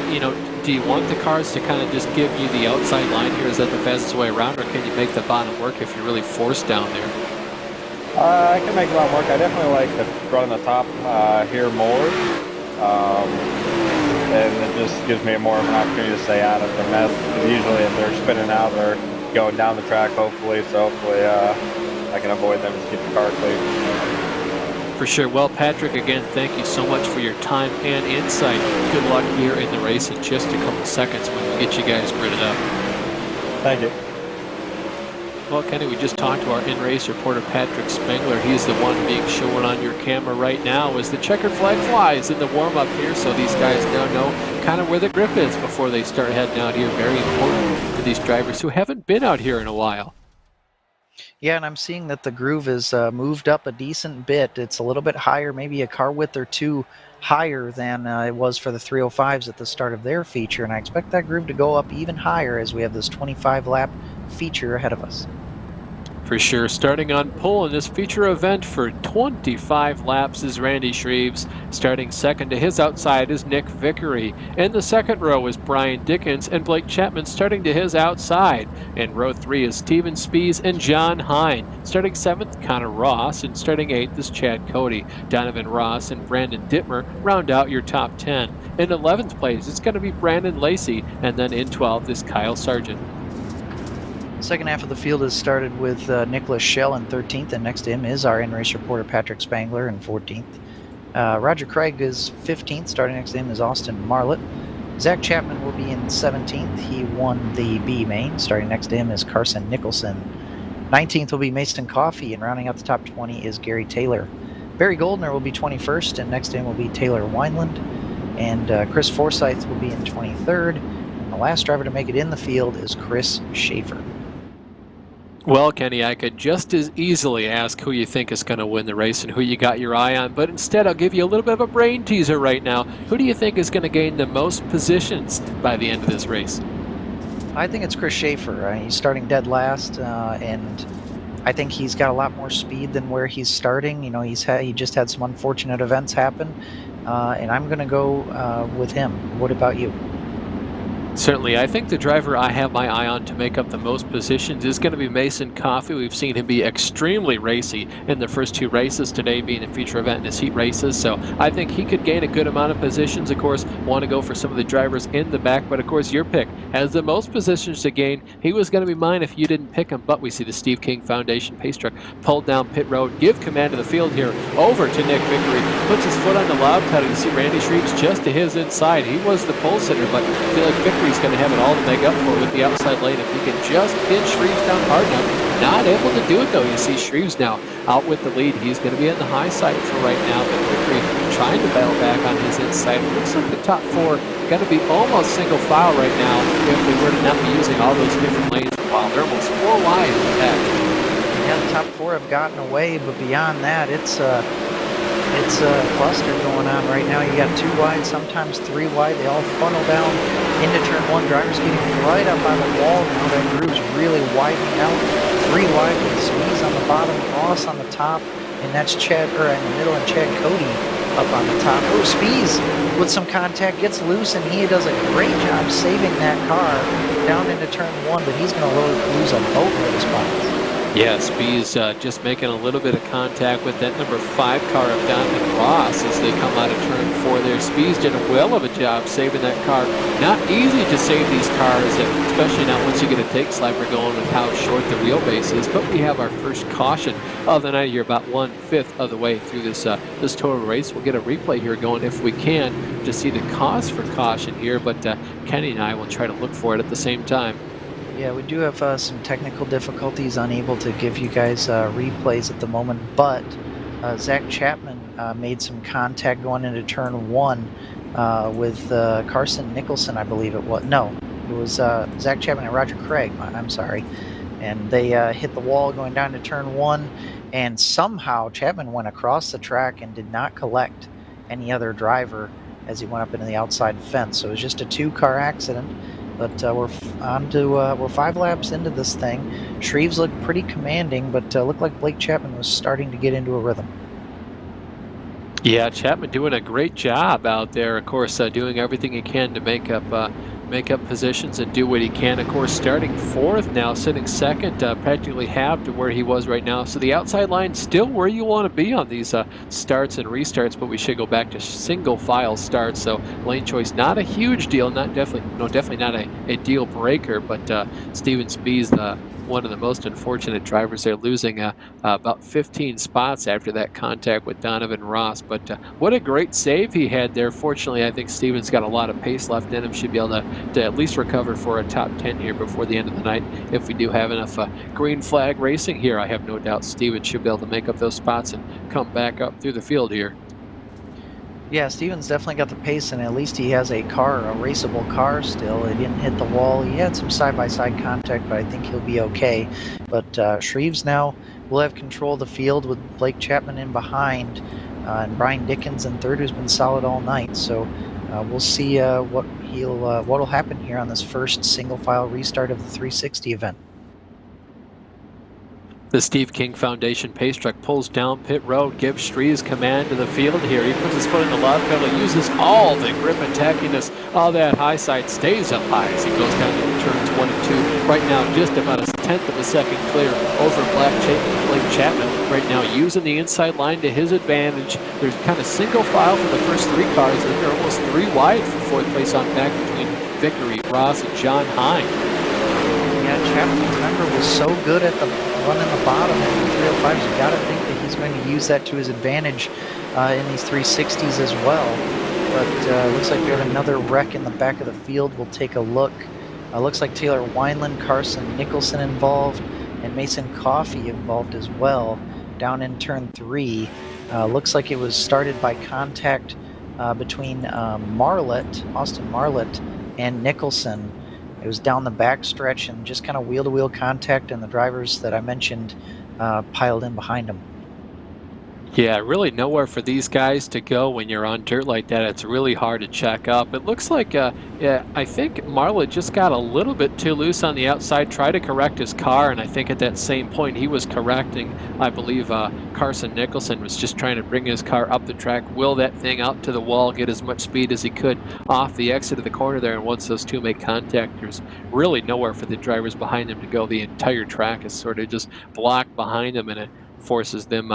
do you want the cars to kind of just give you the outside line here? Is that the fastest way around, or can you make the bottom work if you're really forced down there? I can make the bottom work. I definitely like to run the top here more. And it just gives me more of an opportunity to stay out of the mess. Usually if they're spinning out, they're going down the track, hopefully. So hopefully I can avoid them and just keep the car clean. For sure. Well, Patrick, again, thank you so much for your time and insight. Good luck here in the race in just a couple seconds when we get you guys gridded up. Thank you. Well, Kenny, we just talked to our in-race reporter, Patrick Spengler. He's the one being shown on your camera right now as the checkered flag flies in the warm-up here, so these guys now know kind of where the grip is before they start heading out here. Very important for these drivers who haven't been out here in a while. Yeah, and I'm seeing that the groove is moved up a decent bit. It's a little bit higher, maybe a car width or 2 higher than it was for the 305s at the start of their feature, and I expect that groove to go up even higher as we have this 25-lap feature ahead of us. For sure. Starting on pole in this feature event for 25 laps is Randy Shreves. Starting second to his outside is Nick Vickery. In the second row is Brian Dickens and Blake Chapman starting to his outside. In row 3 is Steven Spees and John Hine. Starting 7th, Connor Ross, and starting 8th is Chad Cody. Donovan Ross and Brandon Dittmer round out your top 10. In 11th place, it's going to be Brandon Lacey, and then in 12th is Kyle Sargent. Second half of the field has started with Nicholas Schell in 13th, and next to him is our in-race reporter Patrick Spangler in 14th. Roger Craig is 15th. Starting next to him is Austin Marlett. Zach Chapman will be in 17th. He won the B main. Starting next to him is Carson Nicholson. 19th will be Mason Coffey, and rounding out the top 20 is Gary Taylor. Barry Goldner will be 21st, and next to him will be Taylor Wineland. And Chris Forsyth will be in 23rd. And the last driver to make it in the field is Chris Schaefer. Well, Kenny, I could just as easily ask who you think is going to win the race and who you got your eye on, but instead I'll give you a little bit of a brain teaser right now. Who do you think is going to gain the most positions by the end of this race? I think it's Chris Schaefer. He's starting dead last, and I think he's got a lot more speed than where he's starting. He just had some unfortunate events happen, and I'm going to go with him. What about you? Certainly, I think the driver I have my eye on to make up the most positions is going to be Mason Coffey. We've seen him be extremely racy in the first 2 races, today being a feature event in his heat races. So I think he could gain a good amount of positions. Of course, want to go for some of the drivers in the back, but of course your pick has the most positions to gain. He was going to be mine if you didn't pick him, but we see the Steve King Foundation pace truck pulled down pit road, give command of the field here over to Nick Vickery, puts his foot on the loud pedal. You see Randy Shreves just to his inside. He was the pole sitter, but I feel like Vickery's going to have it all to make up for with the outside lane if he can just pin Shreves down hard enough. Not able to do it though. You see Shreves now out with the lead. He's going to be in the high side for right now, but Vickery trying to battle back on his inside. It looks like the top 4 going to be almost single file right now if they were to not be using all those different lanes. Wow, they're almost 4 wide in the back. Yeah, the top 4 have gotten away, but beyond that, it's it's a cluster going on right now. You got 2 wide, sometimes 3 wide. They all funnel down into turn 1. Drivers getting right up on the wall now. That groove's really widening out. 3 wide with Spees on the bottom, Ross on the top, and that's Chad, or in the middle, and Chad Cody up on the top. Oh, Spees with some contact gets loose, and he does a great job saving that car down into turn 1, but he's going to lose a boatload of spots. Yeah, Spees just making a little bit of contact with that number 5 car of Donovan Ross as they come out of turn 4 there. Spees did a well of a job saving that car. Not easy to save these cars, especially now once you get a take sliper going with how short the wheelbase is. But we have our first caution of the night here, about 1/5 of the way through this this total race. We'll get a replay here going if we can to see the cause for caution here, but Kenny and I will try to look for it at the same time. Yeah, we do have some technical difficulties, unable to give you guys replays at the moment, but Zach Chapman made some contact going into turn 1 with Carson Nicholson, I believe it was. No, it was Zach Chapman and Roger Craig, I'm sorry. And they hit the wall going down to turn 1, and somehow Chapman went across the track and did not collect any other driver as he went up into the outside fence. So it was just a 2-car accident. But we're 5 laps into this thing. Shreves looked pretty commanding, but looked like Blake Chapman was starting to get into a rhythm. Yeah, Chapman doing a great job out there. Of course, doing everything he can to make up positions and do what he can. Of course, starting 4th now, sitting 2nd, practically half to where he was right now. So the outside line still where you want to be on these starts and restarts, but we should go back to single file starts. So lane choice not a huge deal, definitely not a deal breaker. But Steven Spees, one of the most unfortunate drivers there, losing about 15 spots after that contact with Donovan Ross. But what a great save he had there. Fortunately, I think Steven's got a lot of pace left in him. Should be able to at least recover for a top 10 here before the end of the night. If we do have enough green flag racing here, I have no doubt Steven should be able to make up those spots and come back up through the field here. Yeah, Steven's definitely got the pace, and at least he has a raceable car still. He didn't hit the wall. He had some side-by-side contact, but I think he'll be okay. But Shreves now will have control of the field with Blake Chapman in behind, and Brian Dickens in 3rd, who's been solid all night. So we'll see what'll happen here on this first single-file restart of the 360 event. The Steve King Foundation pace truck pulls down pit road, gives Shreves command to the field here. He puts his foot in the left pedal, uses all the grip and tackiness of that high side, stays up high as he goes down to turns 1 and 2. Right now, just about a 1/10 of a second clear over Blake Chapman. Right now, using the inside line to his advantage. There's kind of single file for the first 3 cars, and they're almost 3 wide for 4th place on back between Vickery, Ross, and John Hine. Yeah, Chapman, remember, was so good at the run in the bottom in the 305s. You got to think that he's going to use that to his advantage in these 360s as well. But looks like we have another wreck in the back of the field. We'll take a look. Looks like Taylor Wineland, Carson Nicholson involved, and Mason Coffey involved as well down in turn 3. Looks like it was started by contact between Austin Marlett, and Nicholson. It was down the back stretch and just kind of wheel-to-wheel contact, and the drivers that I mentioned piled in behind them. Yeah, really nowhere for these guys to go when you're on dirt like that. It's really hard to check up. It looks like, yeah, I think Marlett just got a little bit too loose on the outside, tried to correct his car, and I think at that same point he was correcting, I believe Carson Nicholson was just trying to bring his car up the track, wheel that thing out to the wall, get as much speed as he could off the exit of the corner there, and once those two make contact, there's really nowhere for the drivers behind them to go. The entire track is sort of just blocked behind them, and it forces them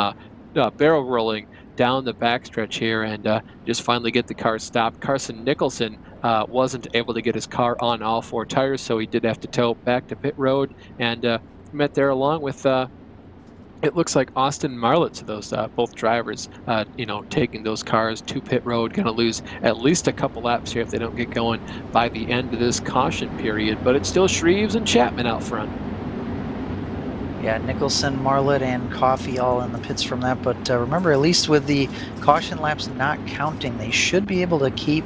barrel rolling down the backstretch here and just finally get the car stopped. Carson Nicholson wasn't able to get his car on all 4 tires, so he did have to tow back to pit road and met there along with it looks like Austin Marlett to those both drivers, taking those cars to pit road. Going to lose at least a couple laps here if they don't get going by the end of this caution period. But it's still Shreves and Chapman out front. Yeah, Nicholson, Marlett, and Coffey all in the pits from that. But remember, at least with the caution laps not counting, they should be able to keep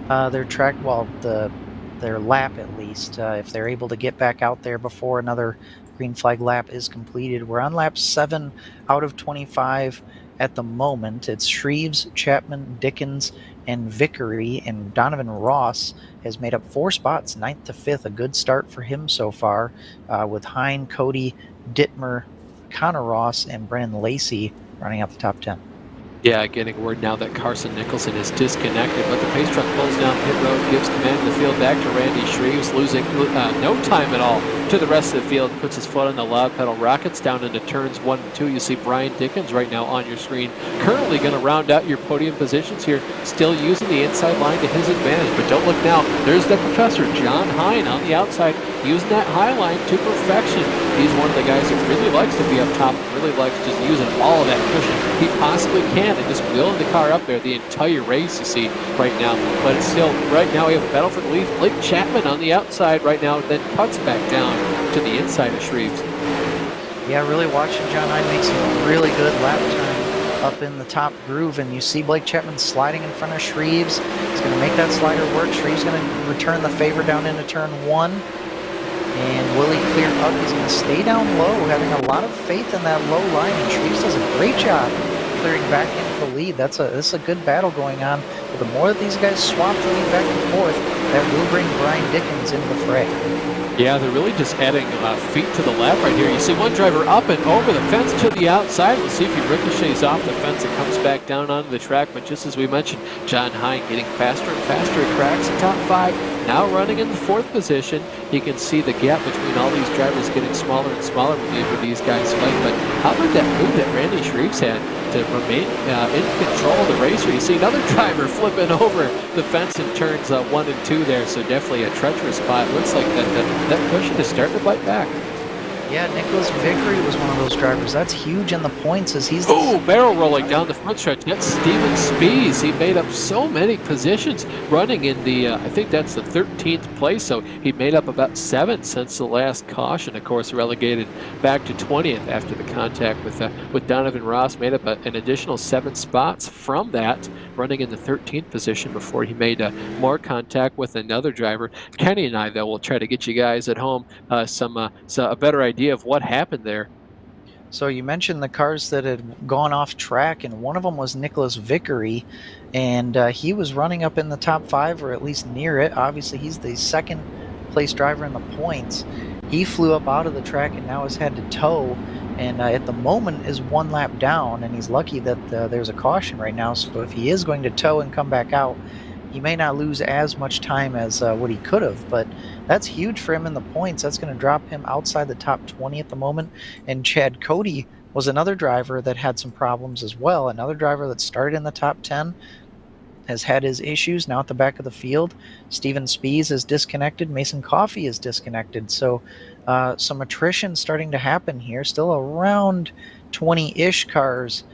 their track, their lap at least, if they're able to get back out there before another green flag lap is completed. We're on lap 7 out of 25 at the moment. It's Shreves, Chapman, Dickens, and Vickery, and Donovan Ross has made up 4 spots, 9th to 5th. A good start for him so far, with Hine, Cody, Dittmer, Connor Ross, and Brennan Lacey running out the top 10. Yeah, getting word now that Carson Nicholson is disconnected, but the pace truck pulls down pit road, gives command of the field back to Randy Shreves, losing no time at all to the rest of the field, puts his foot on the loud pedal, rockets down into turns 1 and 2. You see Brian Dickens right now on your screen, currently going to round out your podium positions here, still using the inside line to his advantage, but don't look now, there's the professor, John Hine, on the outside, using that high line to perfection. He's one of the guys who really likes to be up top, really likes just using all of that cushion he possibly can and just wheeling the car up there the entire race, you see right now. But it's still, right now we have a battle for the lead. Blake Chapman on the outside right now, then cuts back down to the inside of Shreves. Yeah, really watching John Hine make some really good lap time up in the top groove, and you see Blake Chapman sliding in front of Shreves. He's going to make that slider work. Shreves going to return the favor down into turn 1. And will he clear up? He's going to stay down low, having a lot of faith in that low line, and Shreves does a great job clearing back into the lead. This is a good battle going on. But the more that these guys swap the lead back and forth, that will bring Brian Dickens into the fray. Yeah, they're really just adding feet to the lap right here. You see one driver up and over the fence to the outside. We'll see if he ricochets off the fence and comes back down onto the track. But just as we mentioned, John Hine getting faster and faster. He cracks the top 5. Now running in the 4th position. You can see the gap between all these drivers getting smaller and smaller when these guys fight. But how about that move that Randy Shreves had to remain in control of the race? You see another driver flipping over the fence in turns 1 and 2 there. So definitely a treacherous spot. Looks like that cushion is starting to bite back. Yeah, Nicholas Vickery was one of those drivers. That's huge in the points as he's... Barrel rolling down the front stretch. That's Steven Spies. He made up so many positions running in the, I think that's the 13th place. So he made up about 7 since the last caution. Of course, relegated back to 20th after the contact with Donovan Ross. Made up an additional 7 spots from that, running in the 13th position before he made more contact with another driver. Kenny and I, though, will try to get you guys at home a better idea of what happened there. So you mentioned the cars that had gone off track, and one of them was Nicholas Vickery, and he was running up in the top 5 or at least near it. Obviously, he's the 2nd place driver in the points. He flew up out of the track and now has had to tow, and at the moment is 1 lap down, and he's lucky that there's a caution right now. So if he is going to tow and come back out, he may not lose as much time as what he could have, but that's huge for him in the points. That's going to drop him outside the top 20 at the moment. And Chad Cody was another driver that had some problems as well. Another driver that started in the top 10 has had his issues now at the back of the field. Steven Spies is disconnected. Mason Coffey is disconnected. So some attrition starting to happen here. Still around 20-ish cars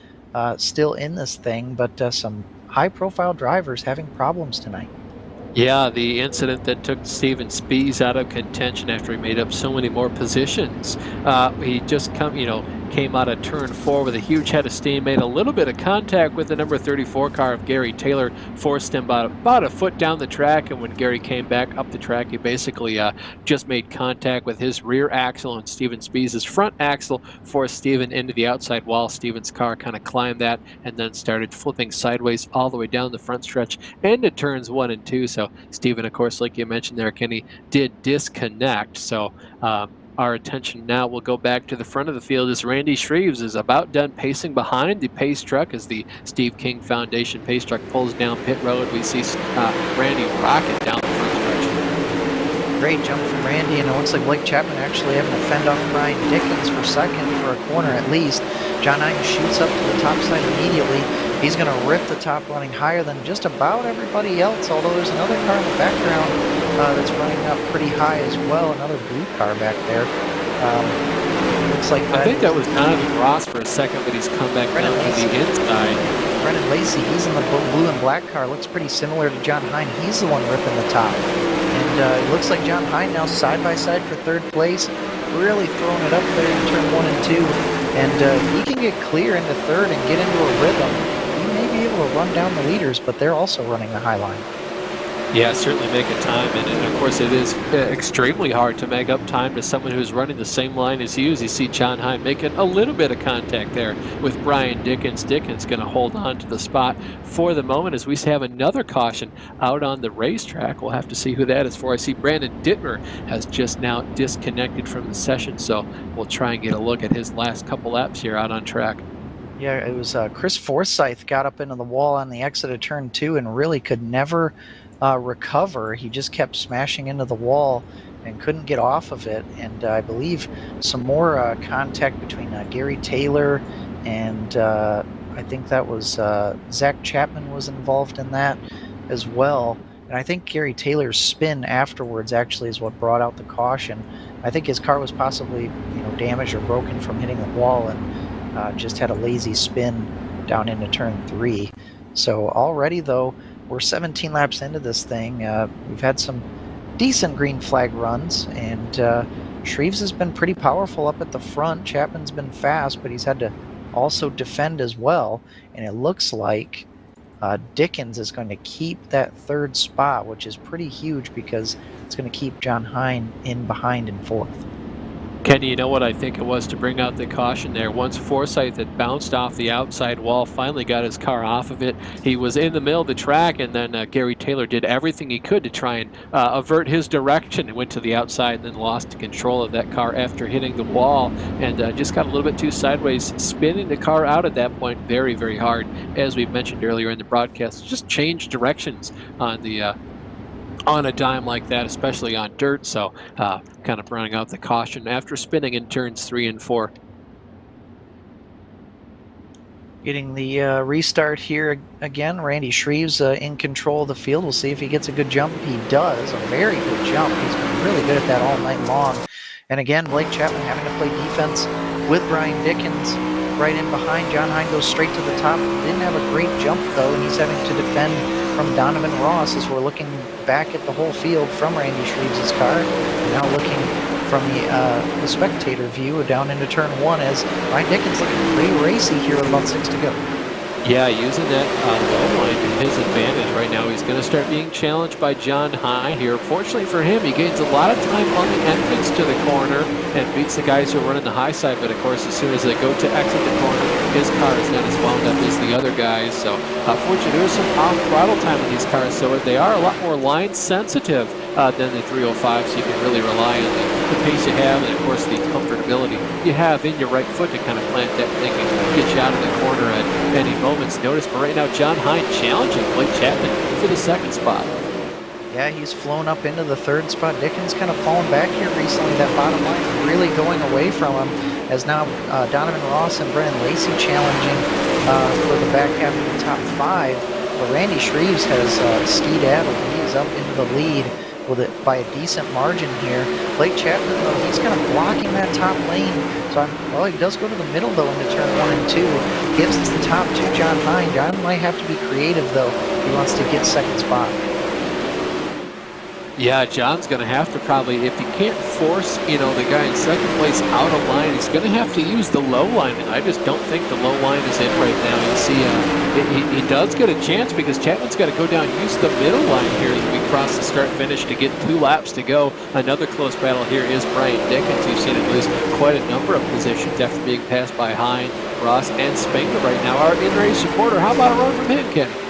still in this thing, but some high-profile drivers having problems tonight. Yeah, the incident that took Steven Spies out of contention after he made up so many more positions. He just came out of turn 4 with a huge head of steam, made a little bit of contact with the number 34 car of Gary Taylor, forced him about a foot down the track, and when Gary came back up the track, he basically just made contact with his rear axle and Steven Spies' front axle, forced Steven into the outside wall. Steven's car kind of climbed that and then started flipping sideways all the way down the front stretch into turns 1 and 2. So Steven, of course, like you mentioned there, Kenny, did disconnect. So our attention now will go back to the front of the field as Randy Shreves is about done pacing behind the pace truck as the Steve King Foundation pace truck pulls down pit road. We see Randy rocket down the front stretch. Great jump from Randy, and it looks like Blake Chapman actually having to fend off Brian Dickens for 2nd for a corner at least. John Hine shoots up to the top side immediately. He's going to rip the top, running higher than just about everybody else, although there's another car in the background that's running up pretty high as well, another blue car back there. Looks like I think that was Donovan Ross for a second, but he's come back down to the inside. Brennan Lacey, he's in the blue and black car, looks pretty similar to John Hine. He's the one ripping the top. And it looks like John Hine now side by side for 3rd place, really throwing it up there in turn 1 and 2. And if he can get clear into 3rd and get into a rhythm, he may be able to run down the leaders, but they're also running the high line. Yeah, certainly make a time, and of course it is extremely hard to make up time to someone who's running the same line as you. As you see John Hine making a little bit of contact there with Brian Dickens. Dickens going to hold on to the spot for the moment as we have another caution out on the racetrack. We'll have to see who that is for. I see Brandon Dittmer has just now disconnected from the session, so we'll try and get a look at his last couple laps here out on track. Yeah, it was Chris Forsyth got up into the wall on the exit of turn 2 and really could never recover. He just kept smashing into the wall and couldn't get off of it. And I believe some more contact between Gary Taylor and I think that was Zach Chapman was involved in that as well. And I think Gary Taylor's spin afterwards actually is what brought out the caution. I think his car was possibly damaged or broken from hitting the wall and just had a lazy spin down into turn 3. So already, though, we're 17 laps into this thing. We've had some decent green flag runs, and Shreves has been pretty powerful up at the front. Chapman's been fast, but he's had to also defend as well. And it looks like Dickens is going to keep that third spot, which is pretty huge because it's going to keep John Hine in behind in fourth. Kenny, you know what I think it was to bring out the caution there? Once Forsyth had bounced off the outside wall, finally got his car off of it, he was in the middle of the track, and then Gary Taylor did everything he could to try and avert his direction and went to the outside and then lost control of that car after hitting the wall and just got a little bit too sideways, spinning the car out at that point very, very hard. As we mentioned earlier in the broadcast, just change directions on the on a dime like that, especially on dirt. So kind of running out the caution after spinning in turns 3 and 4. Getting the restart here again. Randy Shreves in control of the field. We'll see if he gets a good jump. He does. A very good jump. He's been really good at that all night long. And again, Blake Chapman having to play defense with Brian Dickens right in behind. John Hine goes straight to the top. Didn't have a great jump, though, and he's having to defend from Donovan Ross as we're looking back at the whole field from Randy Shreves' car. And now looking from the spectator view down into turn 1 as Brian Dickens looking pretty racy here with about 6 to go. Yeah, using that low line to his advantage right now. He's going to start being challenged by John Hine here. Fortunately for him, he gains a lot of time on the entrance to the corner and beats the guys who are running the high side. But of course, as soon as they go to exit the corner, his car is not as wound up as the other guys. So fortunately, there's some off throttle time in these cars, so they are a lot more line sensitive than the 305, so you can really rely on the pace you have and of course the comfortability you have in your right foot to kind of plant that thing and get you out of the corner at any moment's notice. But right now, John Hine challenging Blake Chapman for the second spot. Yeah, he's flown up into the third spot. Dickens kind of fallen back here recently. That bottom line really going away from him as now Donovan Ross and Brennan Lacey challenging for the back half of the top 5. But Randy Shreves has Steed Adel. He's up into the lead with it by a decent margin here. Blake Chapman, though, he's kind of blocking that top lane. So he does go to the middle, though, into turn 1 and 2. Gives the top to John Hine. John might have to be creative, though, if he wants to get second spot. Yeah, John's going to have to probably, if he can't force, the guy in second place out of line, he's going to have to use the low line, and I just don't think the low line is in right now. You see, he does get a chance because Chapman's got to go down, use the middle line here as we cross the start-finish to get 2 laps to go. Another close battle here is Brian Dickens. You've seen him lose quite a number of positions after being passed by Hine, Ross, and Spangler right now. Our in-race supporter, how about a run from him, Ken?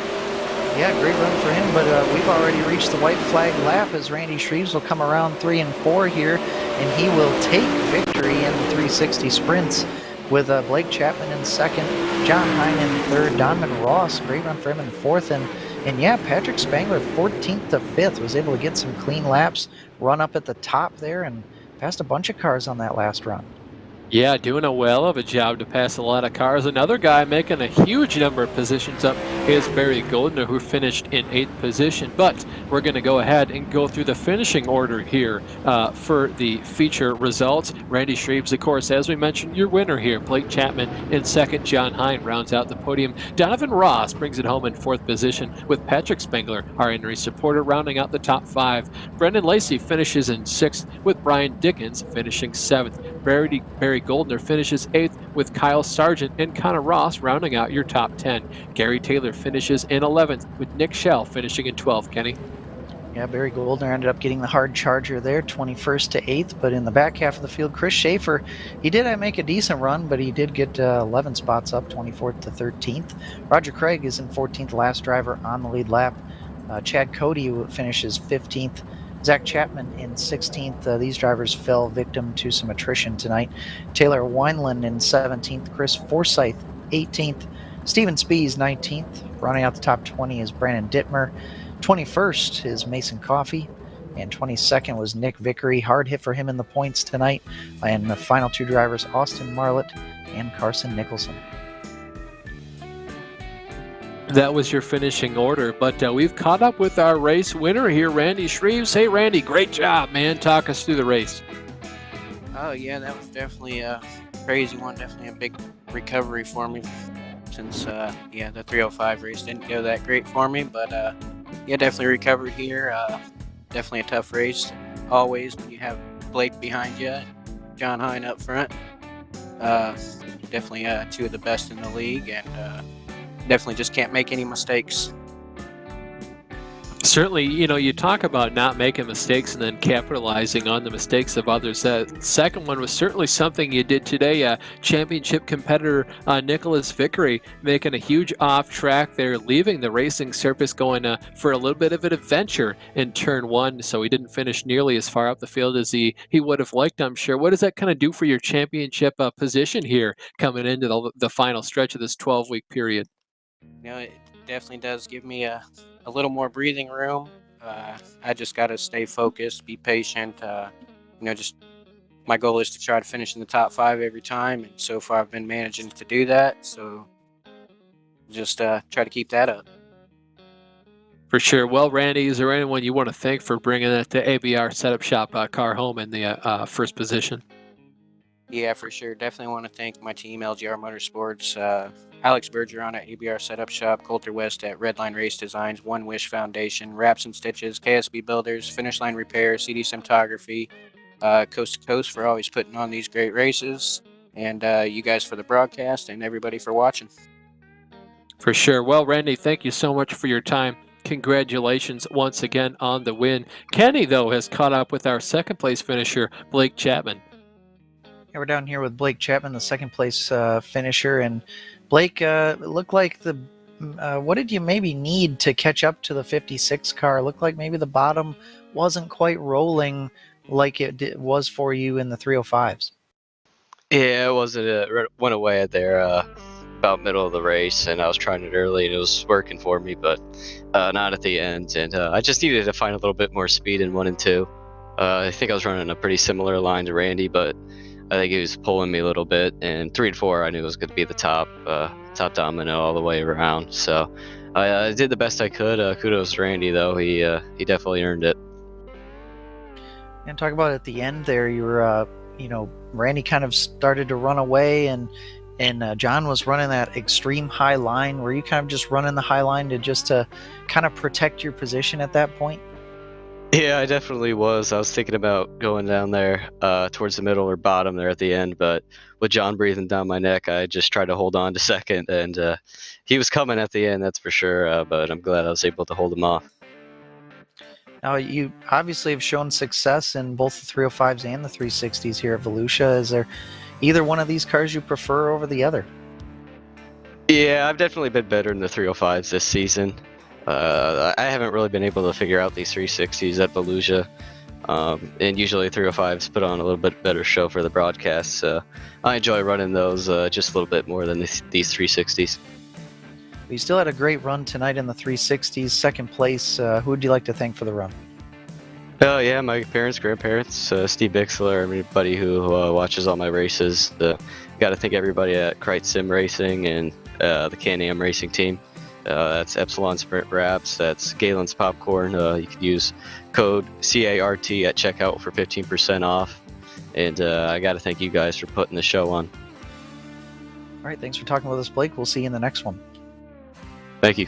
Yeah, great run for him, but we've already reached the white flag lap as Randy Shreves will come around 3 and 4 here, and he will take victory in the 360 sprints with Blake Chapman in second, John Hine in third, Donovan Ross, great run for him in fourth, and yeah, Patrick Spangler 14th to 5th was able to get some clean laps, run up at the top there, and passed a bunch of cars on that last run. Yeah, doing a well of a job to pass a lot of cars. Another guy making a huge number of positions up is Barry Goldner, who finished in 8th position. But we're going to go ahead and go through the finishing order here for the feature results. Randy Shreves, of course, as we mentioned, your winner here. Blake Chapman in second. John Hine rounds out the podium. Donovan Ross brings it home in 4th position with Patrick Spangler, our in-race supporter, rounding out the top 5. Brendan Lacey finishes in 6th with Brian Dickens finishing 7th. Barry Goldner finishes 8th with Kyle Sargent and Connor Ross rounding out your top 10. Gary Taylor finishes in 11th with Nick Schell finishing in 12th. Kenny? Yeah, Barry Goldner ended up getting the hard charger there, 21st to 8th. But in the back half of the field, Chris Schaefer, he did make a decent run, but he did get 11 spots up, 24th to 13th. Roger Craig is in 14th, last driver on the lead lap. Chad Cody finishes 15th. Zach Chapman in 16th. These drivers fell victim to some attrition tonight. Taylor Wineland in 17th. Chris Forsyth, 18th. Steven Spees, 19th. Running out the top 20 is Brandon Dittmer. 21st is Mason Coffey, and 22nd was Nick Vickery. Hard hit for him in the points tonight. And the final two drivers, Austin Marlett and Carson Nicholson. That was your finishing order, but we've caught up with our race winner here, Randy Shreves. Hey, Randy, great job, man. Talk us through the race. Oh, yeah, that was definitely a crazy one. Definitely a big recovery for me since, the 305 race didn't go that great for me, but definitely recovered here. Definitely a tough race. Always when you have Blake behind you, John Hine up front. Definitely two of the best in the league, and definitely just can't make any mistakes. Certainly, you talk about not making mistakes and then capitalizing on the mistakes of others. That second one was certainly something you did today. Championship competitor Nicholas Vickery making a huge off track there, leaving the racing surface, going for a little bit of an adventure in turn one. So he didn't finish nearly as far up the field as he would have liked, I'm sure. What does that kind of do for your championship position here coming into the final stretch of this 12-week period? It definitely does give me a little more breathing room. I just got to stay focused, be patient. Just my goal is to try to finish in the top 5 every time, and so far I've been managing to do that. So just try to keep that up. For sure. Well, Randy, is there anyone you want to thank for bringing that to ABR Setup Shop car home in the first position? Yeah, for sure. Definitely want to thank my team, LGR Motorsports, Alex Bergeron at ABR Setup Shop, Coulter West at Redline Race Designs, One Wish Foundation, Wraps and Stitches, KSB Builders, Finish Line Repair, CD Cinematography, Coast to Coast for always putting on these great races, and you guys for the broadcast, and everybody for watching. For sure. Well, Randy, thank you so much for your time. Congratulations once again on the win. Kenny, though, has caught up with our second place finisher, Blake Chapman. Yeah, we're down here with Blake Chapman, the second place finisher. And Blake, it looked like what did you maybe need to catch up to the 56 car? It looked like maybe the bottom wasn't quite rolling like it was for you in the 305s. Yeah, it wasn't. It went away there about middle of the race, and I was trying it early, and it was working for me, but not at the end. And I just needed to find a little bit more speed in 1 and 2. I think I was running a pretty similar line to Randy, but I think he was pulling me a little bit. And 3 and 4, I knew it was going to be the top domino all the way around. So I did the best I could. Kudos to Randy, though. He definitely earned it. And talk about at the end there, you were, Randy kind of started to run away, and John was running that extreme high line. Were you kind of just running the high line to kind of protect your position at that point? Yeah, I definitely was. I was thinking about going down there towards the middle or bottom there at the end, but with John breathing down my neck, I just tried to hold on to second, and he was coming at the end, that's for sure, but I'm glad I was able to hold him off. Now, you obviously have shown success in both the 305s and the 360s here at Volusia. Is there either one of these cars you prefer over the other? Yeah, I've definitely been better in the 305s this season. I haven't really been able to figure out these 360s at Volusia, and usually 305s put on a little bit better show for the broadcast, so I enjoy running those just a little bit more than these 360s. You still had a great run tonight in the 360s, second place. Who would you like to thank for the run? Oh yeah, my parents, grandparents, Steve Bixler, everybody who watches all my races. Got to thank everybody at Kreitz Sim Racing and the Can-Am Racing Team. That's Epsilon Sprint Wraps. That's Galen's Popcorn. You can use code CART at checkout for 15% off. And I got to thank you guys for putting the show on. All right, thanks for talking with us, Blake. We'll see you in the next one. Thank you.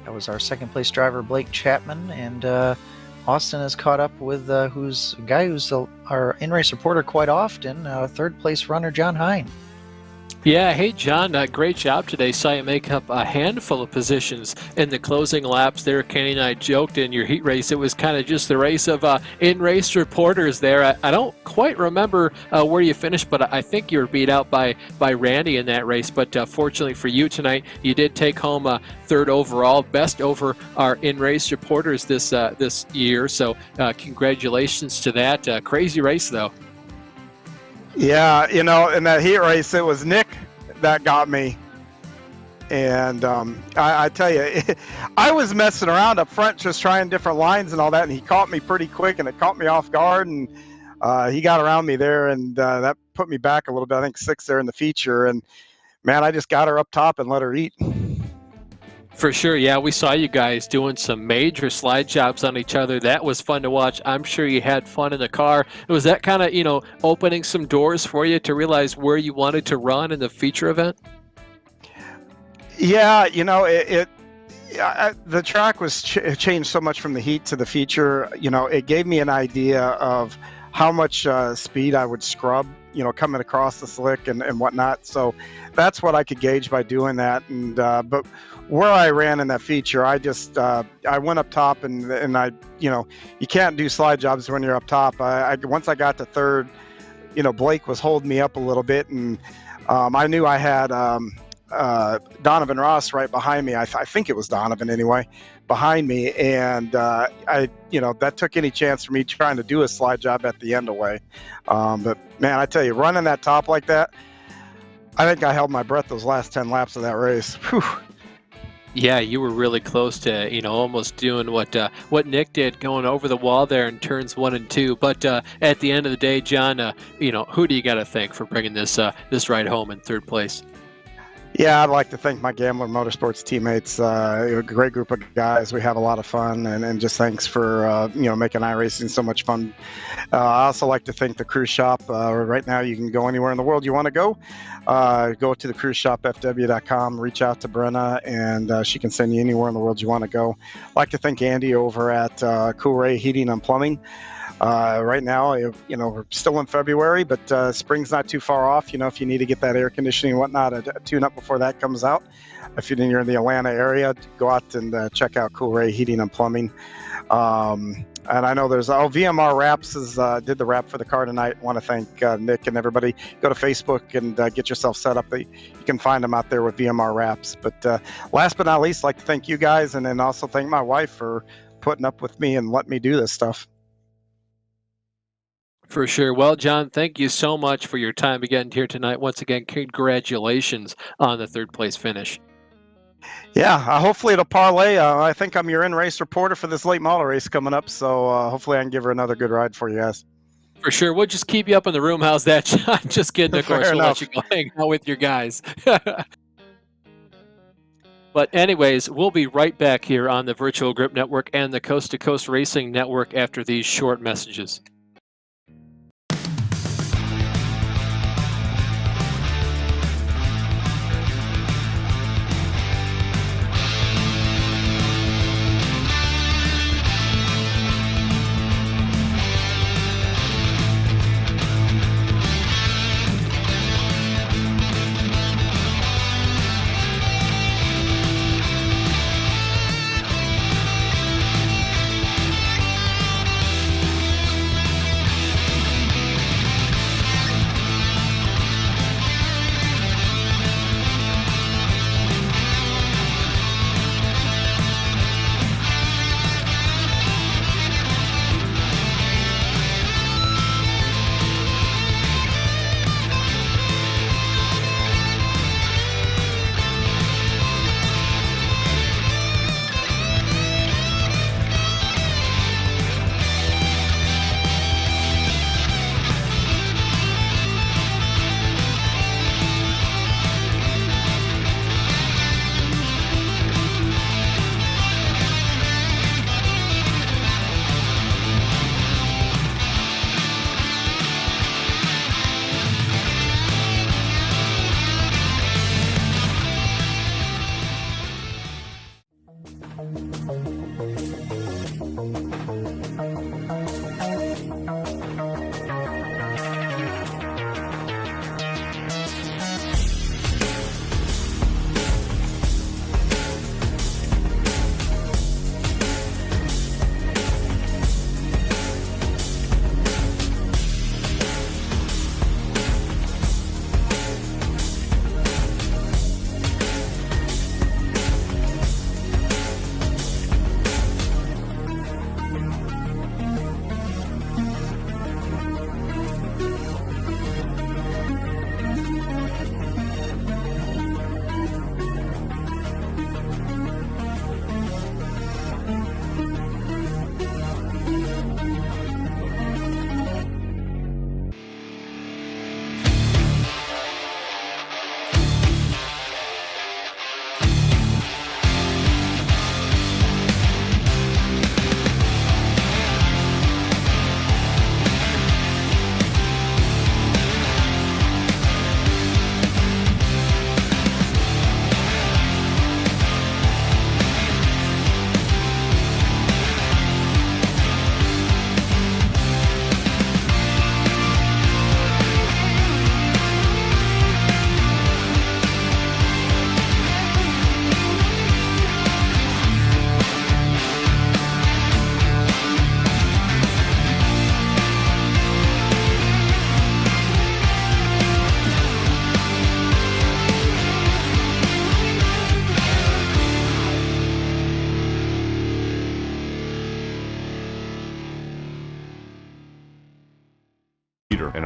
That was our second place driver, Blake Chapman, and Austin is caught up with who's our in-race reporter quite often, third place runner, John Hine. Yeah, hey John, great job today. Saw you make up a handful of positions in the closing laps there. Kenny and I joked in your heat race it was kind of just the race of in-race reporters there. I don't quite remember where you finished, but I think you were beat out by Randy in that race. But fortunately for you tonight, you did take home third overall, best over our in-race reporters this year. So congratulations to that. Crazy race though. Yeah, in that heat race, it was Nick that got me. And I tell you, I was messing around up front just trying different lines and all that, and he caught me pretty quick, and it caught me off guard, and he got around me there, and that put me back a little bit. I think 6th there in the feature, and man, I just got her up top and let her eat. For sure, yeah, we saw you guys doing some major slide jobs on each other. That was fun to watch. I'm sure you had fun in the car. Was that kind of, opening some doors for you to realize where you wanted to run in the feature event? Yeah, the track was changed so much from the heat to the feature. It gave me an idea of how much speed I would scrub, coming across the slick and whatnot. So that's what I could gauge by doing that. And but where I ran in that feature, I just I went up top and I, you can't do slide jobs when you're up top. Once I got to 3rd, Blake was holding me up a little bit, and I knew I had Donovan Ross right behind me. I think it was Donovan anyway, behind me, and that took any chance for me trying to do a slide job at the end away. But man, I tell you, running that top like that, I think I held my breath those last 10 laps of that race. Whew. Yeah, you were really close to, almost doing what Nick did, going over the wall there in turns 1 and 2. But at the end of the day, John, who do you got to thank for bringing this ride home in 3rd place? Yeah, I'd like to thank my Gambler Motorsports teammates. A great group of guys. We have a lot of fun, and just thanks for making iRacing so much fun. I also like to thank the cruise shop. Right now, you can go anywhere in the world you want to go. Go to the cruiseshopfw.com, reach out to Brenna, and she can send you anywhere in the world you want to go. I'd like to thank Andy over at Cool Ray Heating and Plumbing. Right now, we're still in February, but spring's not too far off. If you need to get that air conditioning and whatnot, a tune-up before that comes out. If you're in the Atlanta area, go out and check out Cool Ray Heating and Plumbing. And I know there's VMR Wraps did the wrap for the car tonight. I want to thank Nick and everybody. Go to Facebook and get yourself set up. You can find them out there with VMR Wraps. But last but not least, I'd like to thank you guys, and then also thank my wife for putting up with me and letting me do this stuff. For sure. Well, John, thank you so much for your time again here tonight. Once again, congratulations on the 3rd place finish. Yeah, hopefully it'll parlay. I think I'm your in-race reporter for this late model race coming up, so hopefully I can give her another good ride for you guys. For sure. We'll just keep you up in the room. How's that, John? Just kidding. Of course, Fair we'll enough. let you go hang out with your guys. But anyways, we'll be right back here on the Virtual Grip Network and the Coast to Coast Racing Network after these short messages.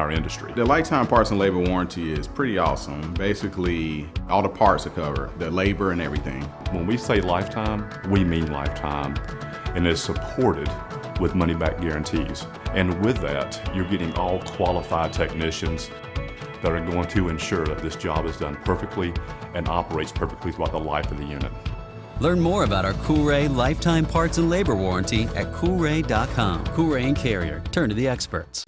our industry. The lifetime parts and labor warranty is pretty awesome. Basically, all the parts are covered, the labor and everything. When we say lifetime, we mean lifetime, and it's supported with money-back guarantees. And with that, you're getting all qualified technicians that are going to ensure that this job is done perfectly and operates perfectly throughout the life of the unit. Learn more about our Coolray lifetime parts and labor warranty at Coolray.com. Coolray and Carrier. Turn to the experts.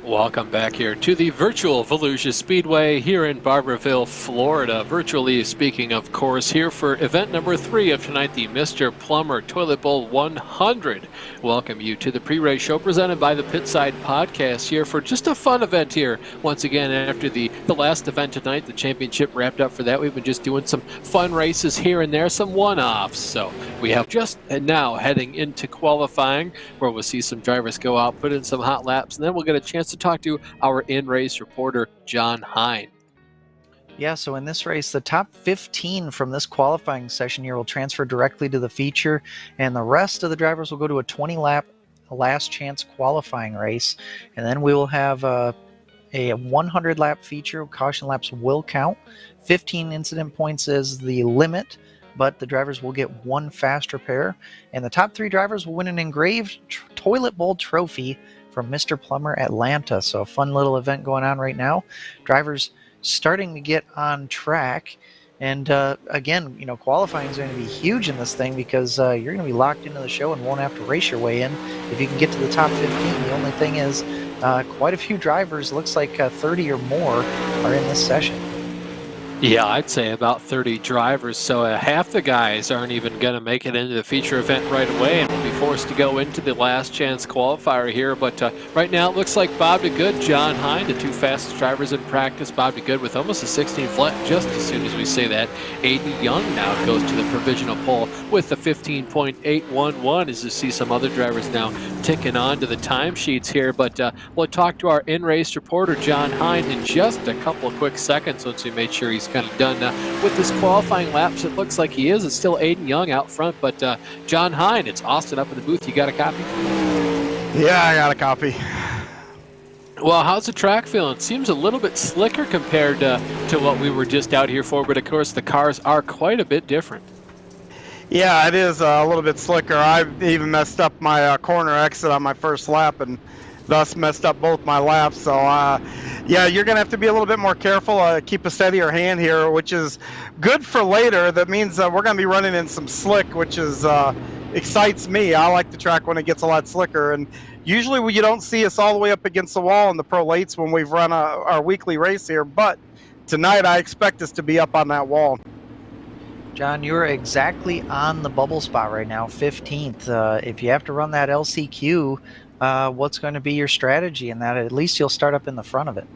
Welcome back here to the virtual Volusia Speedway here in Barberville, Florida. Virtually speaking, of course, here for event number 3 of tonight, the Mr. Plummer Toilet Bowl 100. Welcome you to the pre-race show presented by the Pitside Podcast here for just a fun event here. Once again, after the last event tonight, the championship wrapped up for that. We've been just doing some fun races here and there, some one-offs. So we have just now heading into qualifying where we'll see some drivers go out, put in some hot laps, and then we'll get a chance to talk to our in-race reporter, John Hine. Yeah, so in this race, the top 15 from this qualifying session here will transfer directly to the feature, and the rest of the drivers will go to a 20-lap last chance qualifying race, and then we will have a 100-lap feature. Caution laps will count. 15 incident points is the limit, but the drivers will get one fast repair, and the top 3 drivers will win an engraved toilet bowl trophy from Mr. Plummer Atlanta. So a fun little event going on right now. Drivers starting to get on track. And again, you know, qualifying is going to be huge in this thing because you're going to be locked into the show and won't have to race your way in if you can get to the top 15. The only thing is quite a few drivers, looks like 30 or more, are in this session. Yeah, I'd say about 30 drivers, so half the guys aren't even going to make it into the feature event right away and will be forced to go into the last chance qualifier here. But right now it looks like Bob DeGood, John Hine, the 2 fastest drivers in practice. Bob DeGood with almost a 16 flat just as soon as we say that. Aiden Young now goes to the provisional pole with the 15.811 as you see some other drivers now ticking on to the timesheets here. But we'll talk to our in-race reporter, John Hine, in just a couple of quick seconds once we made sure he's kind of done with this qualifying laps. It looks like he is. It's still Aiden Young out front, but John Hine, it's Austin up in the booth. You got a copy? Yeah, I got a copy. Well, how's the track feeling? Seems a little bit slicker compared to what we were just out here for, but of course the cars are quite a bit different. Yeah, it is a little bit slicker. I've even messed up my corner exit on my first lap and thus messed up both my laps. So, yeah, you're going to have to be a little bit more careful, keep a steadier hand here, which is good for later. That means we're going to be running in some slick, which is excites me. I like the track when it gets a lot slicker. And usually you don't see us all the way up against the wall in the pro lates when we've run our weekly race here. But tonight I expect us to be up on that wall. John, you're exactly on the bubble spot right now, 15th. If you have to run that LCQ, what's going to be your strategy in that? At least you'll start up in the front of it.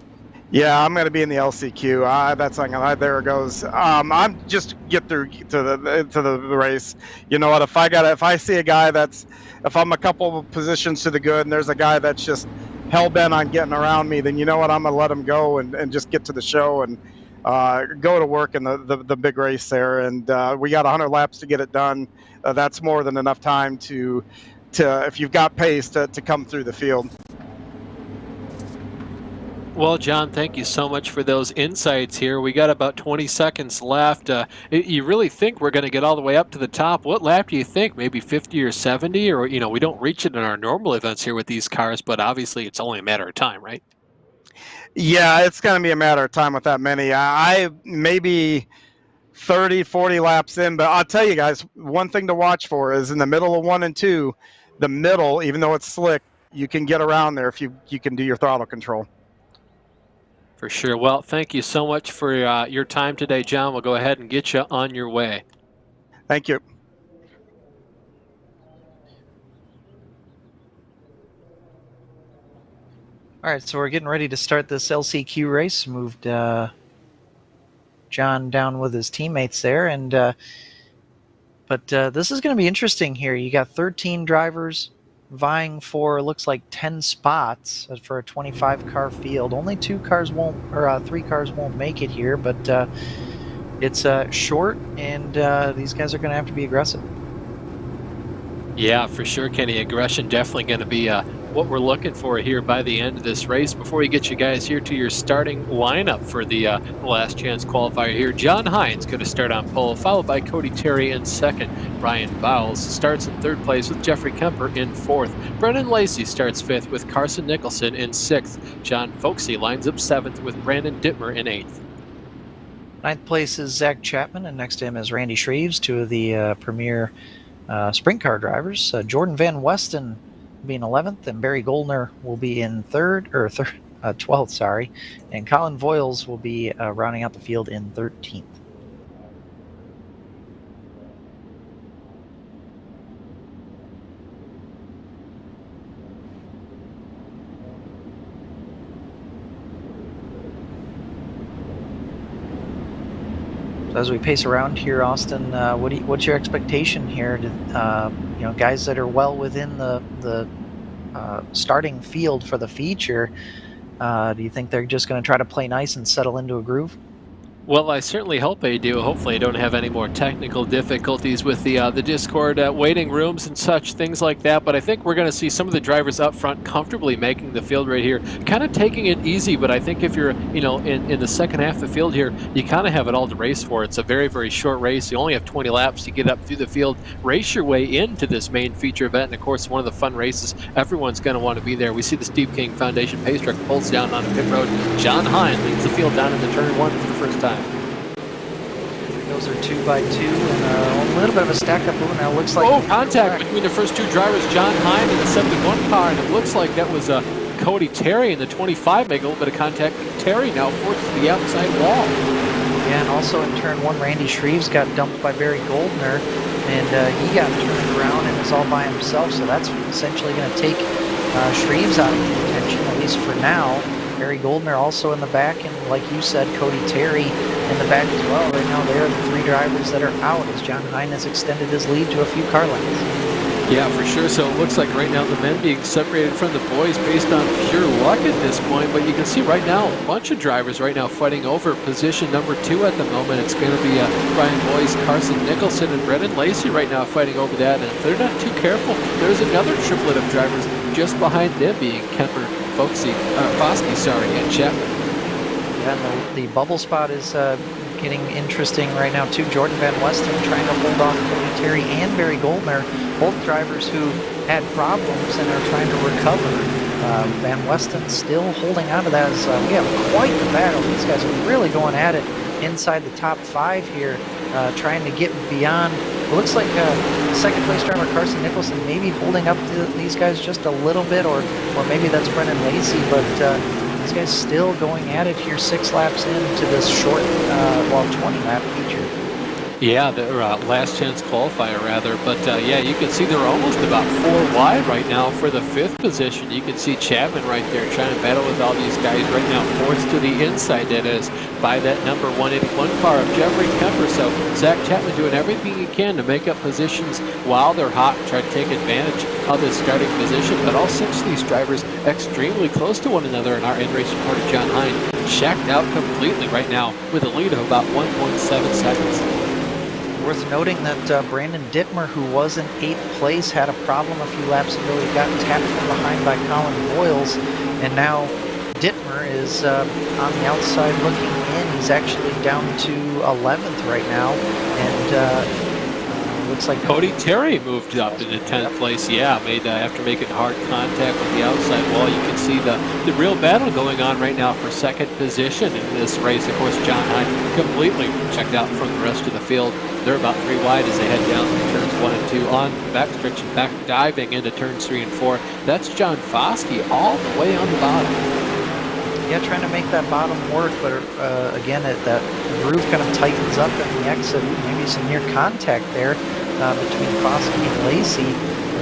Yeah, I'm going to be in the LCQ. That's not going to. There it goes. I'm just get through to the race. You know what? If I see a guy if I'm a couple of positions to the good, and there's a guy that's just hell bent on getting around me, then you know what? I'm going to let him go and just get to the show and go to work in the big race there. And we got 100 laps to get it done. That's more than enough time to if you've got pace to come through the field. Well, John, thank you so much for those insights here. We got about 20 seconds left. You really think we're going to get all the way up to the top? What lap do you think? Maybe 50 or 70? Or, we don't reach it in our normal events here with these cars, but obviously it's only a matter of time, right? Yeah, it's going to be a matter of time with that many. I maybe 30, 40 laps in, but I'll tell you guys, one thing to watch for is in the middle of 1 and 2, the middle, even though it's slick, you can get around there if you can do your throttle control. For sure. Well, thank you so much for your time today, John. We'll go ahead and get you on your way. Thank you. All right, so we're getting ready to start this LCQ race. Moved John down with his teammates there, and but this is going to be interesting here. You got 13 drivers vying for, looks like 10 spots for a 25-car field. Only 3 cars won't make it here, but it's short, and these guys are going to have to be aggressive. Yeah, for sure, Kenny. Aggression definitely going to be what we're looking for here by the end of this race. Before we get you guys here to your starting lineup for the last chance qualifier here, John Hines going to start on pole, followed by Cody Terry in second. Brian Bowles starts in third place with Jeffrey Kemper in fourth. Brennan Lacey starts fifth with Carson Nicholson in sixth. John Folksy lines up seventh with Brandon Dittmer in eighth. Ninth place is Zach Chapman, and next to him is Randy Shreves, two of the premier sprint car drivers. Jordan Van Westen being 11th, and Barry Goldner will be in 12th, sorry, and Colin Voiles will be rounding out the field in 13th. So as we pace around here, Austin, what's your expectation here? Guys that are well within the starting field for the feature, do you think they're just going to try to play nice and settle into a groove? Well, I certainly hope they do. Hopefully I don't have any more technical difficulties with the Discord waiting rooms and such, things like that. But I think we're going to see some of the drivers up front comfortably making the field right here, kind of taking it easy. But I think if you're, in the second half of the field here, you kind of have it all to race for. It's a very, very short race. You only have 20 laps to get up through the field, race your way into this main feature event. And of course, one of the fun races, everyone's going to want to be there. We see the Steve King Foundation pace truck pulls down on a pit road. John Hine leads the field down into turn one for the first time. Those are 2 by 2 and a little bit of a stack up move now. Looks like contact between the first two drivers, John Hine in the 71 car, and it looks like that was Cody Terry in the 25 making a little bit of contact. Terry now forced to the outside wall. Yeah, and also in turn one, Randy Shreves got dumped by Barry Goldner, and he got turned around and is all by himself. So that's essentially going to take Shreves out of contention, at least for now. Barry Goldner also in the back, and like you said, Cody Terry in the back as well. Right now, they are the 3 drivers that are out as John Hine has extended his lead to a few car lengths. Yeah, for sure. So it looks like right now the men being separated from the boys based on pure luck at this point. But you can see right now a bunch of drivers right now fighting over position number 2 at the moment. It's going to be Brian Boyce, Carson Nicholson, and Brennan Lacey right now fighting over that. And if they're not too careful, there's another triplet of drivers just behind them, being Kemper, Foskey, and Chapman. Yeah, and the bubble spot is getting interesting right now too. Jordan Van Westen trying to hold off Cody Terry and Barry Goldner, both drivers who had problems and are trying to recover. Van Westen still holding on to that as we have quite the battle. These guys are really going at it inside the top 5 here, trying to get beyond. It looks like second place driver Carson Nicholson maybe holding up to these guys just a little bit, or maybe that's Brennan Lacey, but these guys still going at it here 6 laps into this short, 20 lap feature. Yeah, the last chance qualifier rather, but yeah, you can see they're almost about 4 wide right now for the 5th position. You can see Chapman right there trying to battle with all these guys right now, forced to the inside, that is, by that number 181 car of Jeffrey Kemper. So Zach Chapman doing everything he can to make up positions while they're hot and try to take advantage of this starting position. But all 6 of these drivers extremely close to one another, and our in-racing partner John Hine checked out completely right now with a lead of about 1.7 seconds. Worth noting that Brandon Dittmer, who was in 8th place, had a problem a few laps ago. He got tapped from behind by Colin Boyles, and now Dittmer is on the outside looking in. He's actually down to 11th right now, and looks like Cody Terry moved up into 10th place. Yeah, made after making hard contact with the outside wall. You can see the real battle going on right now for second position in this race. Of course, John Hine completely checked out from the rest of the field. They're about 3 wide as they head down turns 1 and 2 on the backstretch and back diving into turns 3 and 4. That's John Foskey all the way on the bottom. Yeah, trying to make that bottom work, but again, that groove kind of tightens up in the exit. Maybe some near contact there between Foskey and Lacey,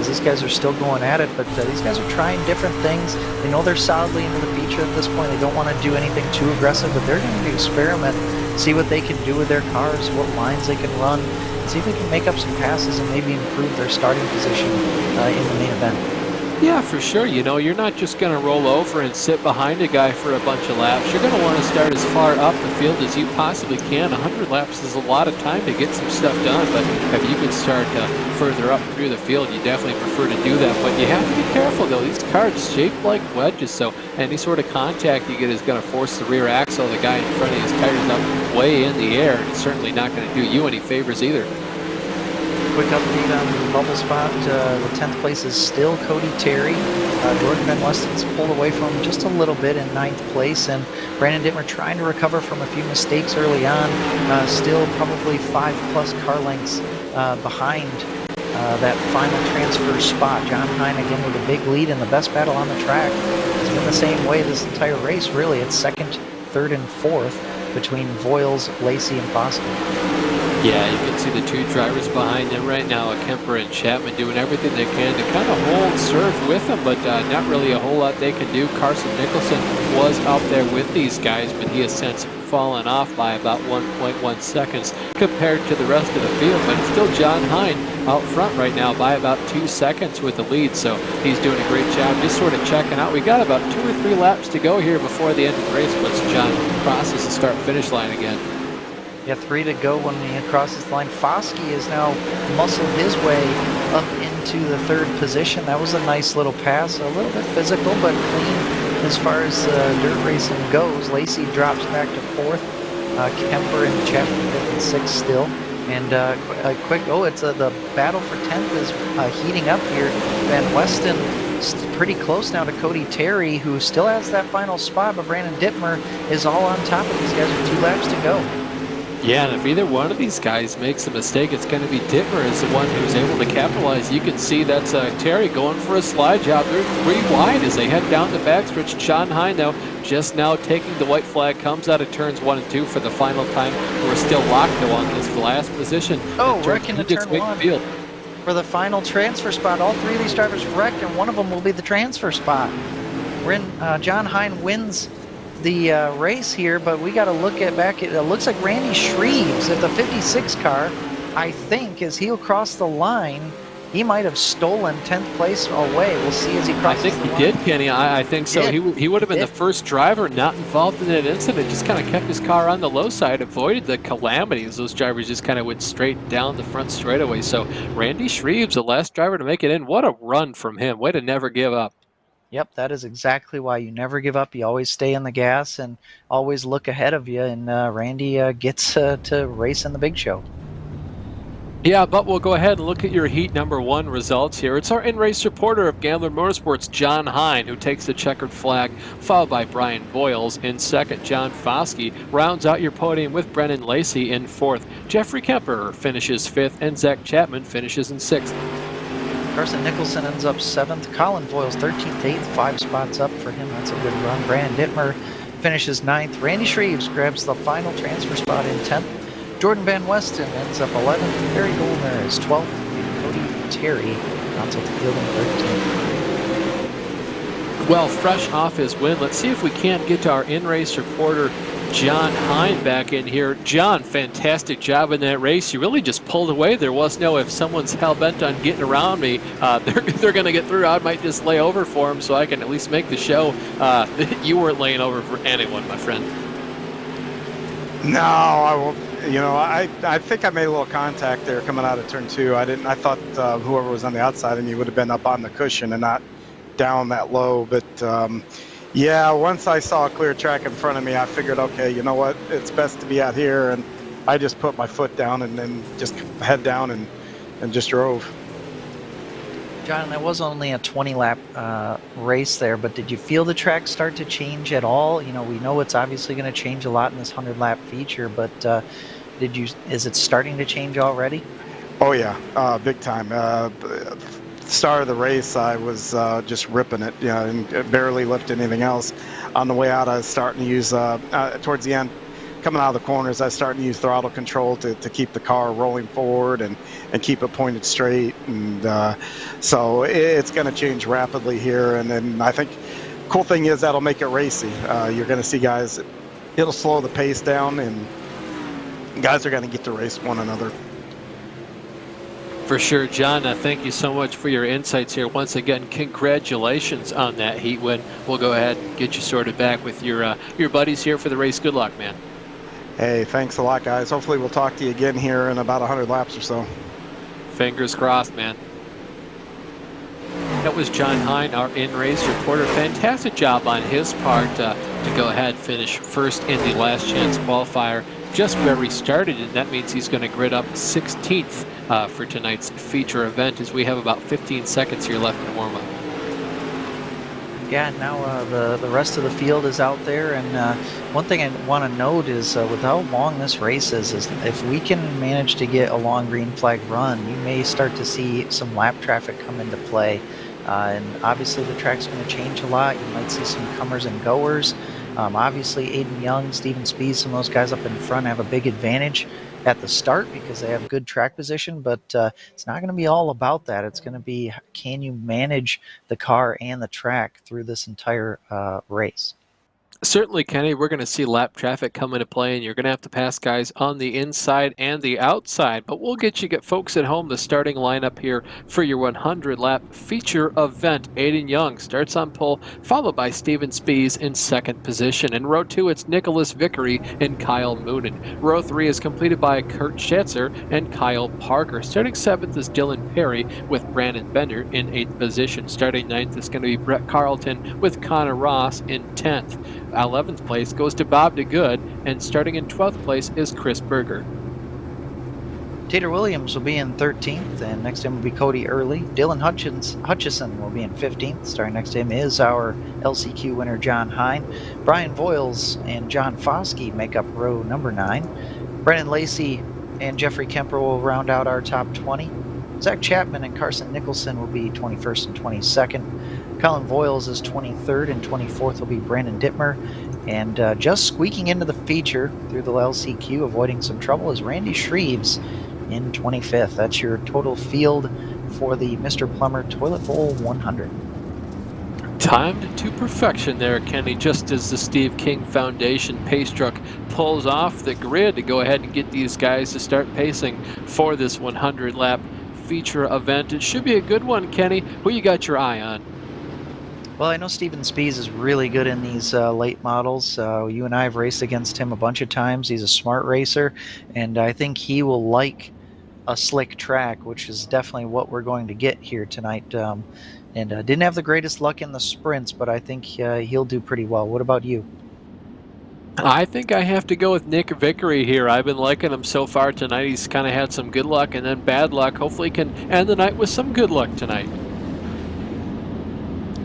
as these guys are still going at it. But these guys are trying different things. They know they're solidly into the feature at this point. They don't want to do anything too aggressive, but they're going to experiment, see what they can do with their cars, what lines they can run, see if they can make up some passes and maybe improve their starting position in the main event. Yeah, for sure. You know, you're not just going to roll over and sit behind a guy for a bunch of laps. You're going to want to start as far up the field as you possibly can. 100 laps is a lot of time to get some stuff done, but if you can start further up through the field, you definitely prefer to do that. But you have to be careful, though. These cars shaped like wedges, so any sort of contact you get is going to force the rear axle of the guy in front of his tires up way in the air, and it's certainly not going to do you any favors either. Quick update on the bubble spot. The 10th place is still Cody Terry. Jordan Van Westen's pulled away from him just a little bit in 9th place, and Brandon Dittmer trying to recover from a few mistakes early on. Still probably 5+ car lengths behind that final transfer spot. John Hine again with a big lead, and the best battle on the track has been the same way this entire race, really. It's 2nd, 3rd, and 4th between Voiles, Lacey, and Foskey. Yeah, you can see the 2 drivers behind them right now, Kemper and Chapman, doing everything they can to kind of hold serve with them, but not really a whole lot they can do. Carson Nicholson was up there with these guys, but he has since fallen off by about 1.1 seconds compared to the rest of the field, but it's still John Hine out front right now by about 2 seconds with the lead, so he's doing a great job just sort of checking out. We got about 2 or 3 laps to go here before the end of the race once John crosses the start-finish line again. Yeah, 3 to go when he crosses the line. Foskey has now muscled his way up into the 3rd position. That was a nice little pass, a little bit physical, but clean as far as dirt racing goes. Lacey drops back to 4th. Kemper and Chapman 5th and 6th still. And the battle for 10th is heating up here. Van Westen pretty close now to Cody Terry, who still has that final spot, but Brandon Dittmer is all on top of these guys with 2 laps to go. Yeah, and if either one of these guys makes a mistake, it's going to be Dittmer as the one who's able to capitalize. You can see that's Terry going for a slide job. They're 3 wide as they head down the backstretch. John Hine, though, just now taking the white flag, comes out of turns 1 and 2 for the final time. We're still locked, though, on this last position. Oh, wreck into turn 1 for the final transfer spot. All 3 of these drivers wrecked, and one of them will be the transfer spot. We're in, John Hine wins the race here, but we got to look at back. It looks like Randy Shreves at the 56 car, I think, as he'll cross the line. He might have stolen 10th place away. We'll see as he crosses the line. I think he did, Kenny. I think so. He would have been the first driver not involved in that incident. Just kind of kept his car on the low side, avoided the calamities. Those drivers just kind of went straight down the front straightaway. So Randy Shreves, the last driver to make it in. What a run from him. Way to never give up. Yep, that is exactly why you never give up. You always stay in the gas and always look ahead of you. And Randy gets to race in the big show. Yeah, but we'll go ahead and look at your heat number 1 results here. It's our in-race reporter of Gambler Motorsports, John Hine, who takes the checkered flag, followed by Brian Voiles in second. John Foskey rounds out your podium with Brennan Lacey in fourth. Jeffrey Kemper finishes fifth, and Zach Chapman finishes in sixth. Carson Nicholson ends up 7th. Colin Voiles 13th, 8th, 5 spots up for him. That's a good run. Brandon Dittmer finishes 9th. Randy Shreves grabs the final transfer spot in 10th. Jordan Van Westen ends up 11th. Barry Goldner is 12th. And Cody Terry rounds out the field in 13th. Well, fresh off his win, let's see if we can't get to our in-race reporter, John Hine, back in here. John, fantastic job in that race. You really just pulled away. There was no, if someone's hell-bent on getting around me, they're going to get through. I might just lay over for them so I can at least make the show. You weren't laying over for anyone, my friend. No, I won't. You know, I think I made a little contact there coming out of turn 2. I thought whoever was on the outside of me would have been up on the cushion and not down that low. But yeah, once I saw a clear track in front of me, I figured, okay, you know what? It's best to be out here. And I just put my foot down and then just head down and just drove. John, that was only a 20-lap race there, but did you feel the track start to change at all? You know, we know it's obviously going to change a lot in this 100-lap feature, but is it starting to change already? Oh yeah, big time. Start of the race, I was just ripping it, and barely lifted anything else. On the way out, I was starting to use, towards the end, coming out of the corners, I was starting to use throttle control to keep the car rolling forward and keep it pointed straight. And so it's going to change rapidly here. And then I think cool thing is that'll make it racy. You're going to see guys, it'll slow the pace down, and guys are going to get to race one another. For sure, John, thank you so much for your insights here. Once again, congratulations on that heat win. We'll go ahead and get you sorted back with your buddies here for the race. Good luck, man. Hey, thanks a lot, guys. Hopefully we'll talk to you again here in about 100 laps or so. Fingers crossed, man. That was John Hine, our in-race reporter. Fantastic job on his part to go ahead and finish first in the last chance qualifier, just where he started, and that means he's going to grid up 16th for tonight's feature event, as we have about 15 seconds here left in warm-up. Yeah, now the rest of the field is out there, and one thing I want to note is with how long this race is if we can manage to get a long green flag run, you may start to see some lap traffic come into play. And obviously the track's going to change a lot. You might see some comers and goers. Obviously Aiden Young, Steven Spees, some of those guys up in front have a big advantage at the start because they have good track position, but it's not going to be all about that. It's going to be, can you manage the car and the track through this entire race? Certainly, Kenny, we're going to see lap traffic come into play, and you're going to have to pass guys on the inside and the outside. But we'll get folks at home the starting lineup here for your 100-lap feature event. Aiden Young starts on pole, followed by Steven Spees in second position. In row 2, it's Nicholas Vickery and Kyle Moonen. Row 3 is completed by Kurt Schatzer and Kyle Parker. Starting 7th is Dylan Perry with Brandon Bender in 8th position. Starting 9th is going to be Brett Carlton with Connor Ross in 10th. 11th place goes to Bob DeGood, and starting in 12th place is Chris Berger. Tater Williams will be in 13th, and next to him will be Cody Early. Dylan Hutchison will be in 15th. Starting next to him is our LCQ winner, John Hine. Brian Voiles and John Foskey make up row number 9. Brennan Lacey and Jeffrey Kemper will round out our top 20. Zach Chapman and Carson Nicholson will be 21st and 22nd. Colin Voiles is 23rd, and 24th will be Brandon Dittmer. And just squeaking into the feature through the LCQ, avoiding some trouble, is Randy Shreves in 25th. That's your total field for the Mr. Plummer Toilet Bowl 100. Timed to perfection there, Kenny, just as the Steve King Foundation pace truck pulls off the grid to go ahead and get these guys to start pacing for this 100-lap feature event. It should be a good one, Kenny. Who you got your eye on? Well, I know Steven Spees is really good in these late models. You and I have raced against him a bunch of times. He's a smart racer, and I think he will like a slick track, which is definitely what we're going to get here tonight. and didn't have the greatest luck in the sprints, but I think he'll do pretty well. What about you? I think I have to go with Nick Vickery here. I've been liking him so far tonight. He's kind of had some good luck and then bad luck. Hopefully he can end the night with some good luck tonight.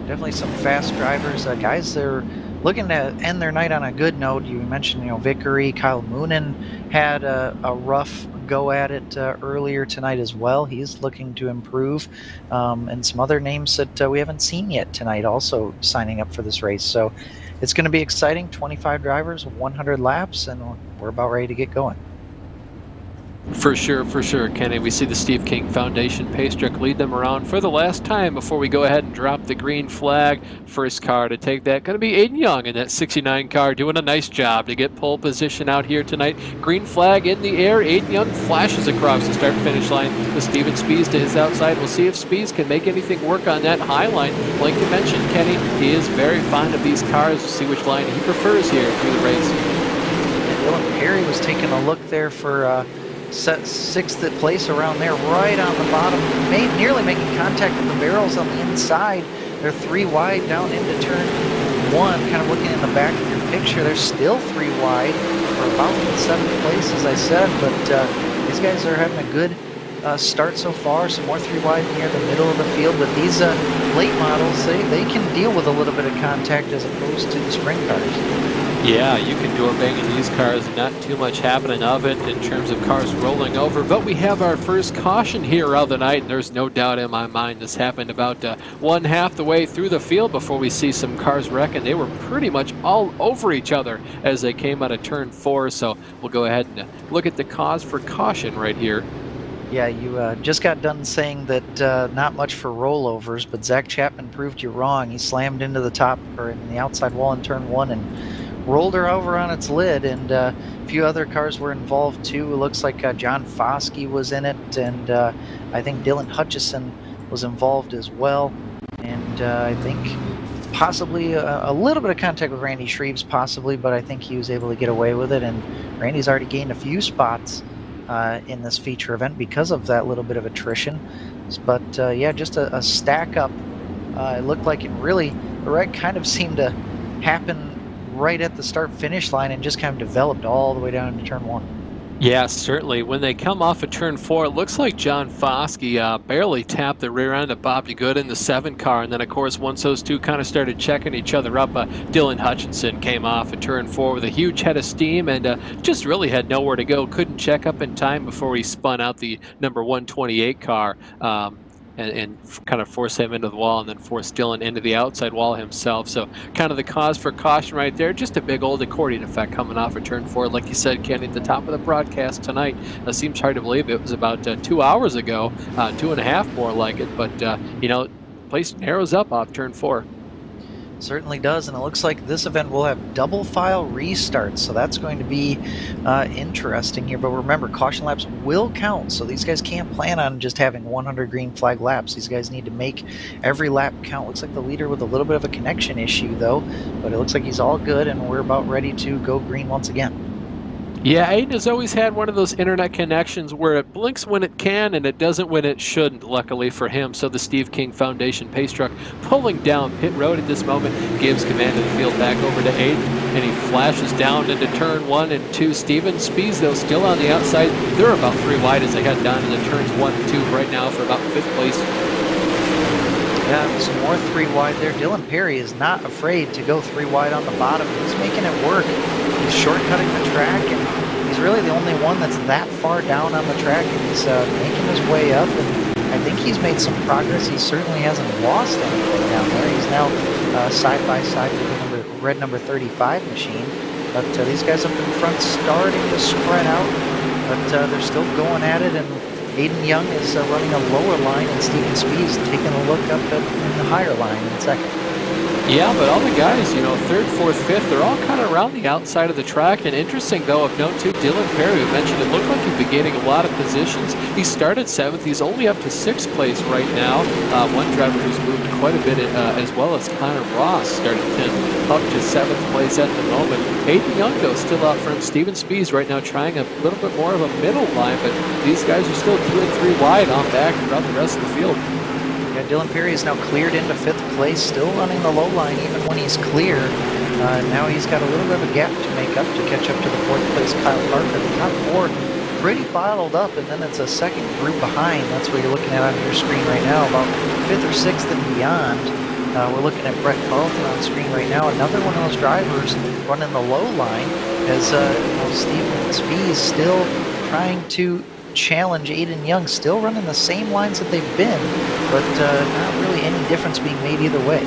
Definitely some fast drivers. Guys, they're looking to end their night on a good note. You mentioned, Vickery. Kyle Moonen had a rough go at it earlier tonight as well. He's looking to improve. And some other names that we haven't seen yet tonight also signing up for this race. So it's going to be exciting. 25 drivers, 100 laps, and we're about ready to get going. For sure, Kenny. We see the Steve King Foundation pace truck lead them around for the last time before we go ahead and drop the green flag. First car to take that going to be Aiden Young in that 69 car, doing a nice job to get pole position out here tonight. Green flag in the air. Aiden Young flashes across the start-finish line with Steven Spies to his outside. We'll see if Spies can make anything work on that high line. Like you mentioned, Kenny, he is very fond of these cars. We'll see which line he prefers here through the race. And Dylan Perry was taking a look there for sixth place around there, right on the bottom, nearly making contact with the barrels on the inside. They're 3 wide down into turn 1. Kind of looking in the back of your picture, they're still 3 wide for about 7th place, as I said. But these guys are having a good start so far. Some more 3 wide near the middle of the field. But these late models, they can deal with a little bit of contact as opposed to the sprint cars. Yeah, you can door bang in these cars and not too much happening of it in terms of cars rolling over. But we have our first caution here of the night, and there's no doubt in my mind this happened about 1/2 the way through the field before we see some cars wreck, and they were pretty much all over each other as they came out of turn 4. So we'll go ahead and look at the cause for caution right here. Yeah, you just got done saying that not much for rollovers, but Zach Chapman proved you wrong. He slammed into the top or in the outside wall in turn 1 and rolled her over on its lid, and a few other cars were involved too. It looks like John Foskey was in it, and I think Dylan Hutchison was involved as well, and I think possibly a little bit of contact with Randy Shreves, possibly, but I think he was able to get away with it, and Randy's already gained a few spots in this feature event because of that little bit of attrition. But yeah, just a stack up. It looked like it really, the wreck kind of seemed to happen right at the start-finish line and just kind of developed all the way down into turn 1. Yeah, certainly. When they come off of turn 4, it looks like John Foskey barely tapped the rear end of Bobby Good in the 7 car. And then, of course, once those two kind of started checking each other up, Dylan Hutchinson came off at turn 4 with a huge head of steam and just really had nowhere to go. Couldn't check up in time before he spun out the number 128 car. And kind of force him into the wall and then force Dylan into the outside wall himself. So kind of the cause for caution right there. Just a big old accordion effect coming off of turn 4. Like you said, Kenny, at the top of the broadcast tonight. It seems hard to believe it was about 2 hours ago, 2.5 more like it. But, place narrows up off turn 4. Certainly does, and it looks like this event will have double file restarts, so that's going to be interesting here. But remember, caution laps will count, so these guys can't plan on just having 100 green flag laps. These guys need to make every lap count. Looks like the leader with a little bit of a connection issue, though, but it looks like he's all good, and we're about ready to go green once again. Yeah, Aiden has always had one of those internet connections where it blinks when it can and it doesn't when it shouldn't, luckily for him. So the Steve King Foundation pace truck pulling down pit road at this moment gives command of the field back over to Aiden, and he flashes down into turn 1 and 2. Steven Spies, though, still on the outside. They're about 3 wide as they head down into turns 1 and 2 right now for about 5th place. Yeah, some more 3 wide there. Dylan Perry is not afraid to go 3 wide on the bottom. He's making it work. He's shortcutting the track, and he's really the only one that's that far down on the track, and he's making his way up, and I think he's made some progress. He certainly hasn't lost anything down there. He's now side by side with the red number 35 machine, but these guys up in front starting to spread out, but they're still going at it, and Aiden Young is running a lower line, and Steven Spies taking a look up in the higher line in second. Yeah, but all the guys, 3rd, 4th, 5th, they're all kind of around the outside of the track. And interesting, though, of note, too, Dylan Perry, we mentioned it looked like he'd been gaining a lot of positions. He started 7th. He's only up to 6th place right now. One driver who's moved quite a bit as well as Connor Ross started 10th, up to 7th place at the moment. Aiden Young, though, still out front. Steven Spies right now trying a little bit more of a middle line, but these guys are still 2 and 3 wide on back throughout the rest of the field. Yeah, Dylan Perry is now cleared into 5th place, still running the low line even when he's clear. Now he's got a little bit of a gap to make up to catch up to the 4th place Kyle Parker. The top 4 pretty bottled up, and then it's a second group behind. That's what you're looking at on your screen right now, about 5th or 6th and beyond. We're looking at Brett Carlton on screen right now, another one of those drivers running the low line, as Steven Spies still trying to challenge Aiden Young, still running the same lines that they've been, but not really any difference being made either way.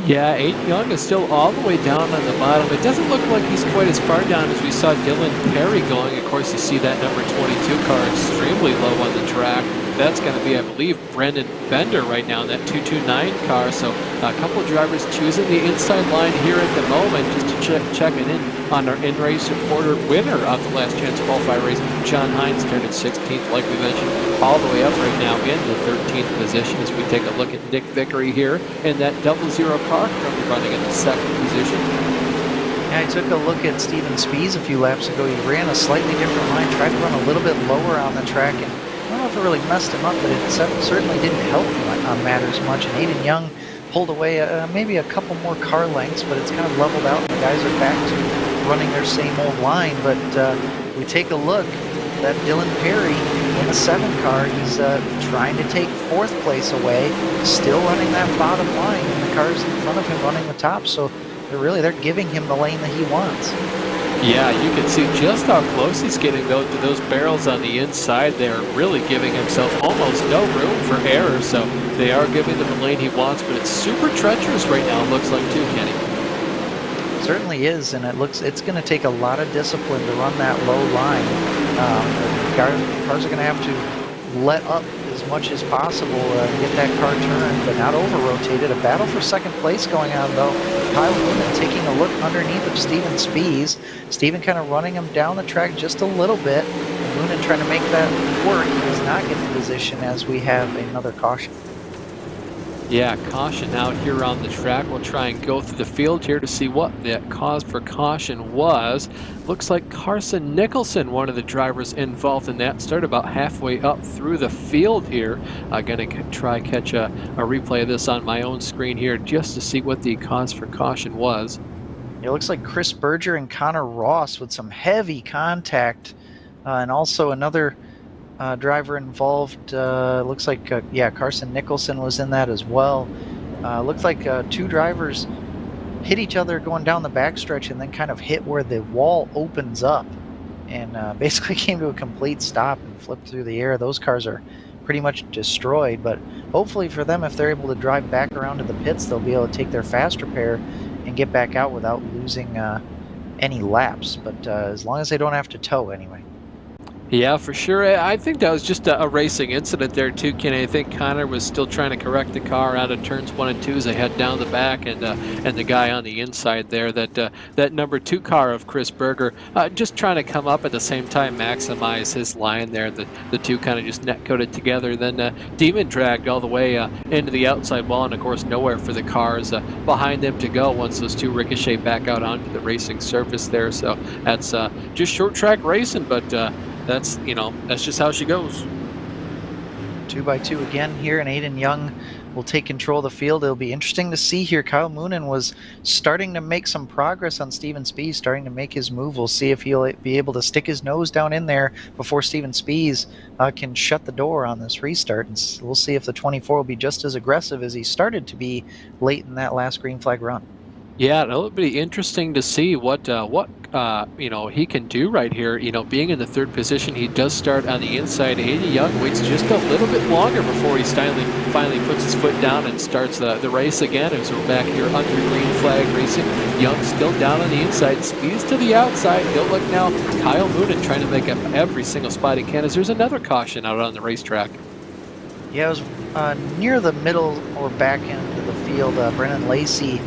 Yeah, Aiden Young is still all the way down on the bottom. It doesn't look like he's quite as far down as we saw Dylan Perry going. Of course, you see that number 22 car extremely low on the track. That's going to be, I believe, Brendan Bender right now in that 229 car. So a couple of drivers choosing the inside line here at the moment, just to checking in on our in-race reporter winner of the last chance qualifier race. John Hines started 16th, like we mentioned, all the way up right now in the 13th position as we take a look at Nick Vickery here in that 00 car, currently running in the 2nd position. Yeah, I took a look at Steven Spies a few laps ago. He ran a slightly different line, tried to run a little bit lower on the track, and I don't know if it really messed him up, but it certainly didn't help him on matters much. And Aiden Young pulled away maybe a couple more car lengths, but it's kind of leveled out, and the guys are back to running their same old line. But we take a look at Dylan Perry in the 7 car. He's trying to take 4th place away, still running that bottom line, and the cars in front of him running the top. So they're giving him the lane that he wants. Yeah, you can see just how close he's getting to those barrels on the inside. They're really giving himself almost no room for error, so they are giving him the lane he wants, but it's super treacherous right now, it looks like, too, Kenny. Certainly is, and it's going to take a lot of discipline to run that low line. Cars are going to have to let up as much as possible and get that car turned, but not over-rotated. A battle for 2nd place going on, though. Kyle Moonen taking a look underneath of Steven Spies. Steven kind of running him down the track just a little bit. Moonen trying to make that work. He does not get the position as we have another caution. Yeah, caution out here on the track. We'll try and go through the field here to see what that cause for caution was. Looks like Carson Nicholson, one of the drivers involved in that, started about halfway up through the field here. I'm going to try catch a replay of this on my own screen here just to see what the cause for caution was. It looks like Chris Berger and Connor Ross with some heavy contact, and also another driver involved. Looks like Carson Nicholson was in that as well. Looks like 2 drivers hit each other going down the backstretch and then kind of hit where the wall opens up, and basically came to a complete stop and flipped through the air. Those cars are pretty much destroyed, but hopefully for them, if they're able to drive back around to the pits, they'll be able to take their fast repair and get back out without losing any laps, but as long as they don't have to tow anyway. Yeah, for sure. I think that was just a racing incident there too, Kenny. I think Connor was still trying to correct the car out of turns 1 and 2 as they head down the back, and the guy on the inside there, that number 2 car of Chris Berger, just trying to come up at the same time, maximize his line there. The two kind of just net coated together. Then Demon dragged all the way into the outside wall, and of course nowhere for the cars behind them to go once those 2 ricochet back out onto the racing surface there. So that's just short track racing, but that's just how she goes. 2x2 again here, and Aiden Young will take control of the field. It'll be interesting to see here. Kyle Moonen was starting to make some progress on Steven Spies, starting to make his move. We'll see if he'll be able to stick his nose down in there before Steven Spies can shut the door on this restart. And we'll see if the 24 will be just as aggressive as he started to be late in that last green flag run. Yeah, it'll be interesting to see what he can do right here. Being in the 3rd position, he does start on the inside. Aiden Young waits just a little bit longer before he finally puts his foot down and starts the race again. As we're back here under green flag racing, Young still down on the inside, speeds to the outside. He'll look now. Kyle Moonen trying to make up every single spot he can as there's another caution out on the racetrack. Yeah, it was near the middle or back end of the field. Brennan Lacey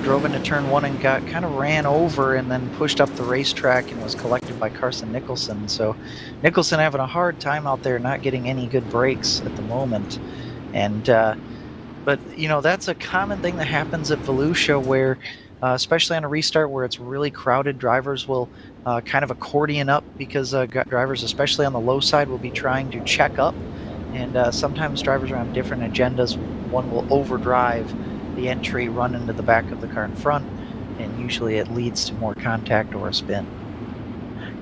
drove into turn 1 and kind of ran over and then pushed up the racetrack and was collected by Carson Nicholson. So Nicholson having a hard time out there, not getting any good breaks at the moment. And but that's a common thing that happens at Volusia, where especially on a restart where it's really crowded, drivers will kind of accordion up because drivers, especially on the low side, will be trying to check up And sometimes drivers are on different agendas. One will overdrive the entry, run into the back of the car in front, and usually it leads to more contact or a spin.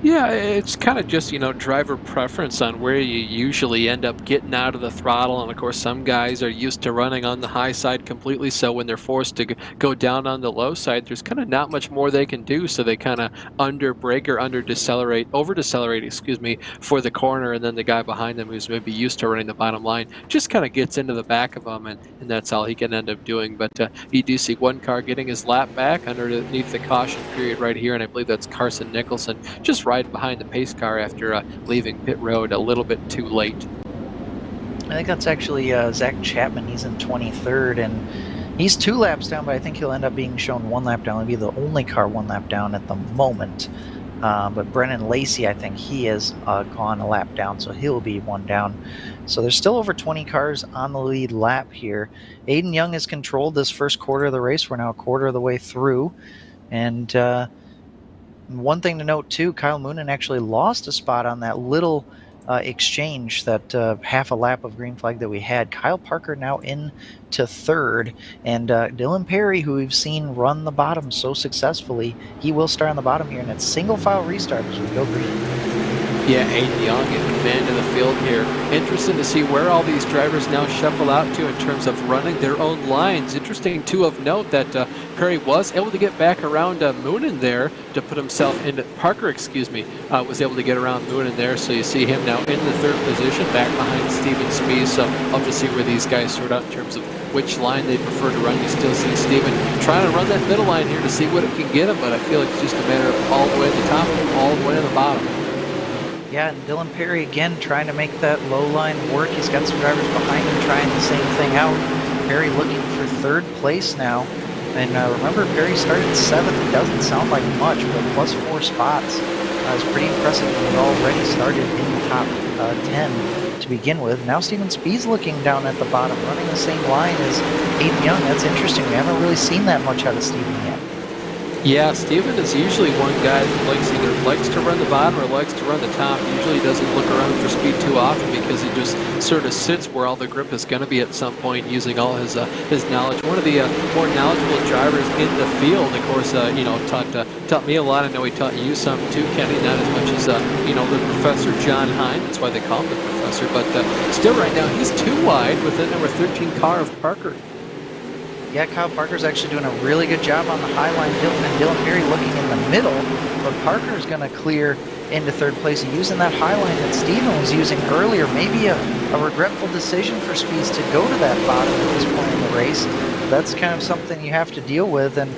Yeah, it's kind of just, driver preference on where you usually end up getting out of the throttle. And of course, some guys are used to running on the high side completely. So when they're forced to go down on the low side, there's kind of not much more they can do. So they kind of under brake or over decelerate, excuse me, for the corner. And then the guy behind them who's maybe used to running the bottom line just kind of gets into the back of them. And that's all he can end up doing. But you do see one car getting his lap back underneath the caution period right here. And I believe that's Carson Nicholson just riding behind the pace car after leaving pit road a little bit too late. I think that's actually Zach Chapman. He's in 23rd, and he's 2 laps down, but I think he'll end up being shown 1 lap down. He'll be the only car 1 lap down at the moment. But Brennan Lacey, I think he has gone a lap down, so he'll be 1 down. So there's still over 20 cars on the lead lap here. Aiden Young has controlled this first quarter of the race. We're now a quarter of the way through. And one thing to note, too, Kyle Moonen actually lost a spot on that little exchange, that half a lap of green flag that we had. Kyle Parker now into 3rd, and Dylan Perry, who we've seen run the bottom so successfully, he will start on the bottom here, and it's single file restart as we go green. Yeah, Aiden Young in command of the field here. Interesting to see where all these drivers now shuffle out to in terms of running their own lines. Interesting, too, of note that Perry was able to get back around Moonen there to put himself into Parker, was able to get around Moonen there. So you see him now in the 3rd position, back behind Steven Spies. So I'll have to see where these guys sort out in terms of which line they prefer to run. You still see Steven trying to run that middle line here to see what it can get him, but I feel like it's just a matter of all the way to the top and all the way to the bottom. Yeah, and Dylan Perry again trying to make that low line work. He's got some drivers behind him trying the same thing out. Perry looking for 3rd place now. And remember, Perry started 7th. It doesn't sound like much, but plus 4 spots is pretty impressive. He already started in the top 10 to begin with. Now Steven Spies looking down at the bottom, running the same line as Aiden Young. That's interesting. We haven't really seen that much out of Steven yet. Yeah, Steven is usually one guy that either likes to run the bottom or likes to run the top. Usually doesn't look around for speed too often because he just sort of sits where all the grip is going to be at some point, using all his knowledge. One of the more knowledgeable drivers in the field, of course, taught me a lot. I know he taught you some too, Kenny, not as much as the Professor John Hine. That's why they call him the Professor. But still, right now he's too wide with the number 13 car of Parker. Yeah, Kyle Parker's actually doing a really good job on the high line. Dylan Perry looking in the middle, but Parker's going to clear into 3rd place using that high line that Steven was using earlier. Maybe a regretful decision for Spies to go to that bottom at this point in the race. That's kind of something you have to deal with, and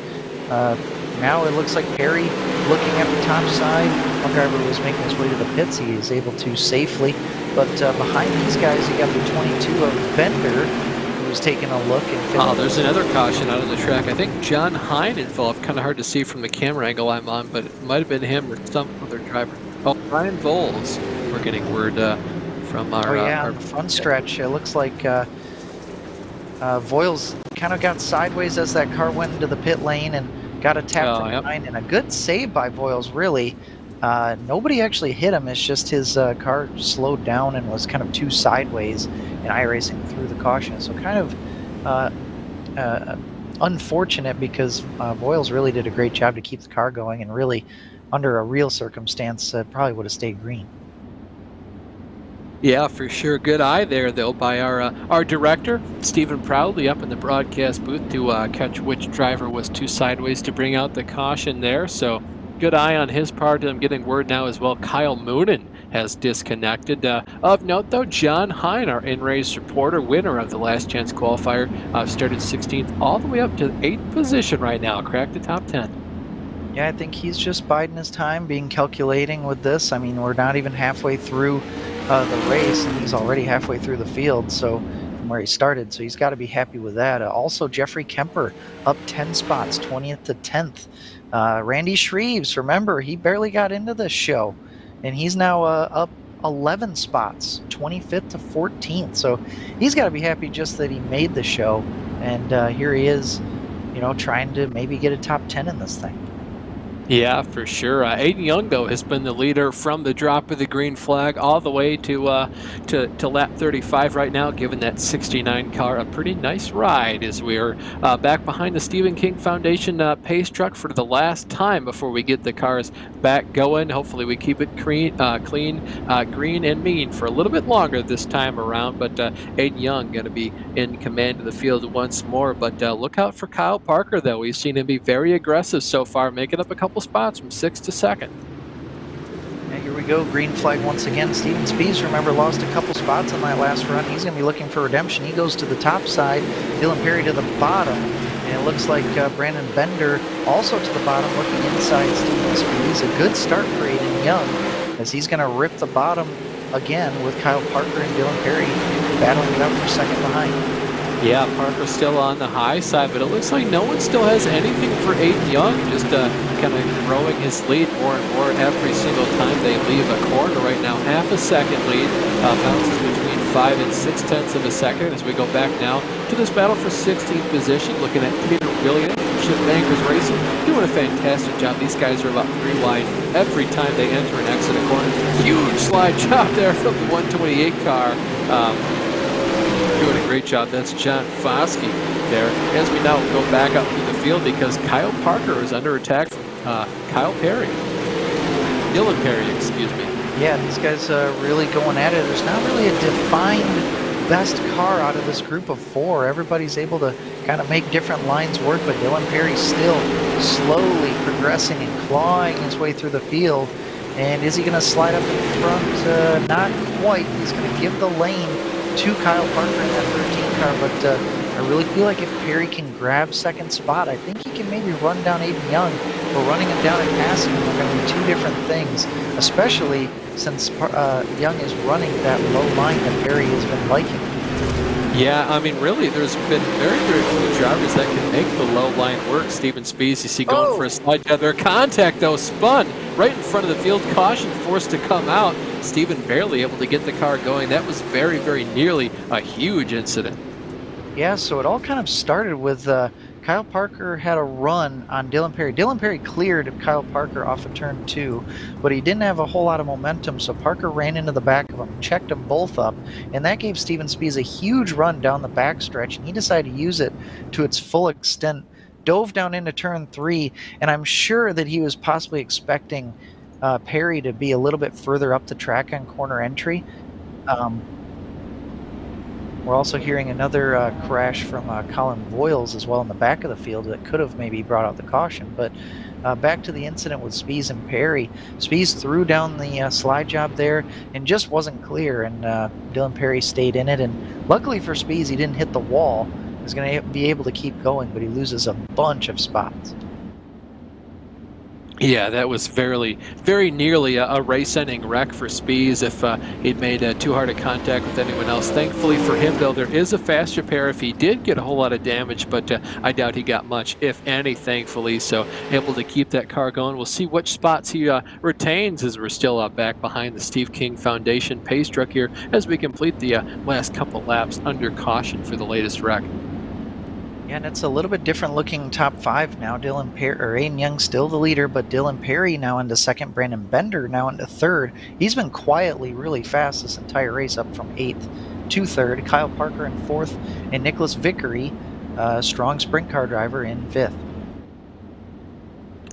now it looks like Perry looking at the top side. One driver was making his way to the pits. He is able to safely, but behind these guys, you got the 22 of Bender, was taking a look. And there's another caution out of the track. I think John Hine involved. Kind of hard to see from the camera angle I'm on, but it might have been him or some other driver. Oh, Ryan Voles. We're getting word from our... on the front stretch. It looks like Voiles kind of got sideways as that car went into the pit lane and got a tap from behind, and a good save by Voiles, really. Nobody actually hit him. It's just his car slowed down and was kind of too sideways in iRacing through the caution. So kind of unfortunate because Voiles really did a great job to keep the car going, and really, under a real circumstance, probably would have stayed green. Yeah, for sure. Good eye there, though, by our director, Stephen Proudly, up in the broadcast booth to catch which driver was too sideways to bring out the caution there. So good eye on his part. I'm getting word now as well. Kyle Moonen has disconnected. Of note, though, John Hine, our in-race reporter, winner of the Last Chance qualifier, started 16th all the way up to 8th position right now, cracked the top 10. Yeah, I think he's just biding his time, being calculating with this. I mean, we're not even halfway through the race, and he's already halfway through the field, so from where he started, so he's got to be happy with that. Also, Jeffrey Kemper up 10 spots, 20th to 10th. Randy Shreves, remember, he barely got into this show, and he's now up 11 spots, 25th to 14th. So he's got to be happy just that he made the show, and here he is, trying to maybe get a top 10 in this thing. Yeah, for sure. Aiden Young, though, has been the leader from the drop of the green flag all the way to lap 35 right now, giving that 69 car a pretty nice ride as we're back behind the Stephen King Foundation pace truck for the last time before we get the cars back going. Hopefully, we keep it clean, green, and mean for a little bit longer this time around. But Aiden Young going to be in command of the field once more. But look out for Kyle Parker, though. We've seen him be very aggressive so far, making up a couple spots from 6th to 2nd. Yeah, here we go. Green flag once again. Steven Spies, remember, lost a couple spots on that last run. He's going to be looking for redemption. He goes to the top side. Dylan Perry to the bottom. And it looks like Brandon Bender also to the bottom, looking inside Steven Spies. A good start for Aiden Young, as he's going to rip the bottom again with Kyle Parker and Dylan Perry battling it out for second behind. Yeah, Parker's still on the high side, but it looks like no one still has anything for Aiden Young, just kind of growing his lead more and more every single time they leave a corner. Right now, half a second lead, bounces between 5 and 6/10 of a second as we go back now to this battle for 16th position, looking at Peter Williams from Chip Bankers Racing, doing a fantastic job. These guys are about 3 wide every time they enter and exit a corner. Huge slide job there from the 128 car. Doing a great job. That's John Foskey there. As we now go back up through the field, because Kyle Parker is under attack from Kyle Perry. Dylan Perry, excuse me. Yeah, these guys really going at it. There's not really a defined best car out of this group of 4. Everybody's able to kind of make different lines work, but Dylan Perry's still slowly progressing and clawing his way through the field. And is he going to slide up in front? Not quite. He's going to give the lane to Kyle Parker in that 13 car, but I really feel like if Perry can grab second spot, I think he can maybe run down Aiden Young, but running him down and passing him are going to be 2 different things, especially since Young is running that low line that Perry has been liking. Yeah, I mean, really, there's been very, very few drivers that can make the low line work. Steven Spies, you see, going for a slide job there. Contact, though, spun right in front of the field. Caution forced to come out. Steven barely able to get the car going. That was very, very nearly a huge incident. Yeah, so it all kind of started with Kyle Parker had a run on Dylan Perry. Dylan Perry cleared Kyle Parker off of turn 2, but he didn't have a whole lot of momentum, so Parker ran into the back of him, checked them both up, and that gave Steven Spies a huge run down the backstretch, and he decided to use it to its full extent, dove down into turn 3, and I'm sure that he was possibly expecting Perry to be a little bit further up the track on corner entry. We're also hearing another crash from Colin Voiles as well in the back of the field that could have maybe brought out the caution. But back to the incident with Spies and Perry. Spies threw down the slide job there and just wasn't clear, and Dylan Perry stayed in it. And luckily for Spies, he didn't hit the wall. He's going to be able to keep going, but he loses a bunch of spots. Yeah, that was very, very nearly a race-ending wreck for Spies if he'd made too hard a contact with anyone else. Thankfully for him, though, there is a fast repair if he did get a whole lot of damage, but I doubt he got much, if any, thankfully. So able to keep that car going. We'll see which spots he retains as we're still back behind the Steve King Foundation pace truck here as we complete the last couple laps under caution for the latest wreck. Yeah, and it's a little bit different looking top 5 now. Dylan Perry, or Aiden Young still the leader, but Dylan Perry now into 2nd, Brandon Bender now into 3rd. He's been quietly really fast this entire race, up from 8th to 3rd. Kyle Parker in 4th, and Nicholas Vickery, strong sprint car driver, in 5th.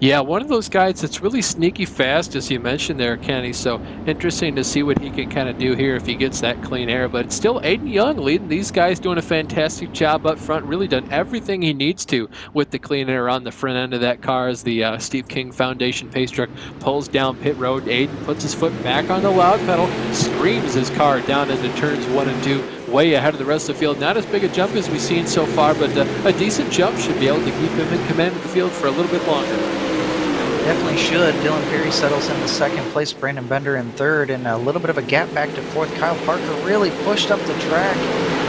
Yeah, one of those guys that's really sneaky fast, as you mentioned there, Kenny. So interesting to see what he can kind of do here if he gets that clean air. But it's still Aiden Young leading. These guys doing a fantastic job up front. Really done everything he needs to with the clean air on the front end of that car as the Steve King Foundation pace truck pulls down pit road. Aiden puts his foot back on the loud pedal, screams his car down into turns 1 and 2. Way ahead of the rest of the field. Not as big a jump as we've seen so far, but a decent jump should be able to keep him in command of the field for a little bit longer. Definitely should. Dylan Perry settles into 2nd place, Brandon Bender in 3rd, and a little bit of a gap back to 4th. Kyle Parker really pushed up the track.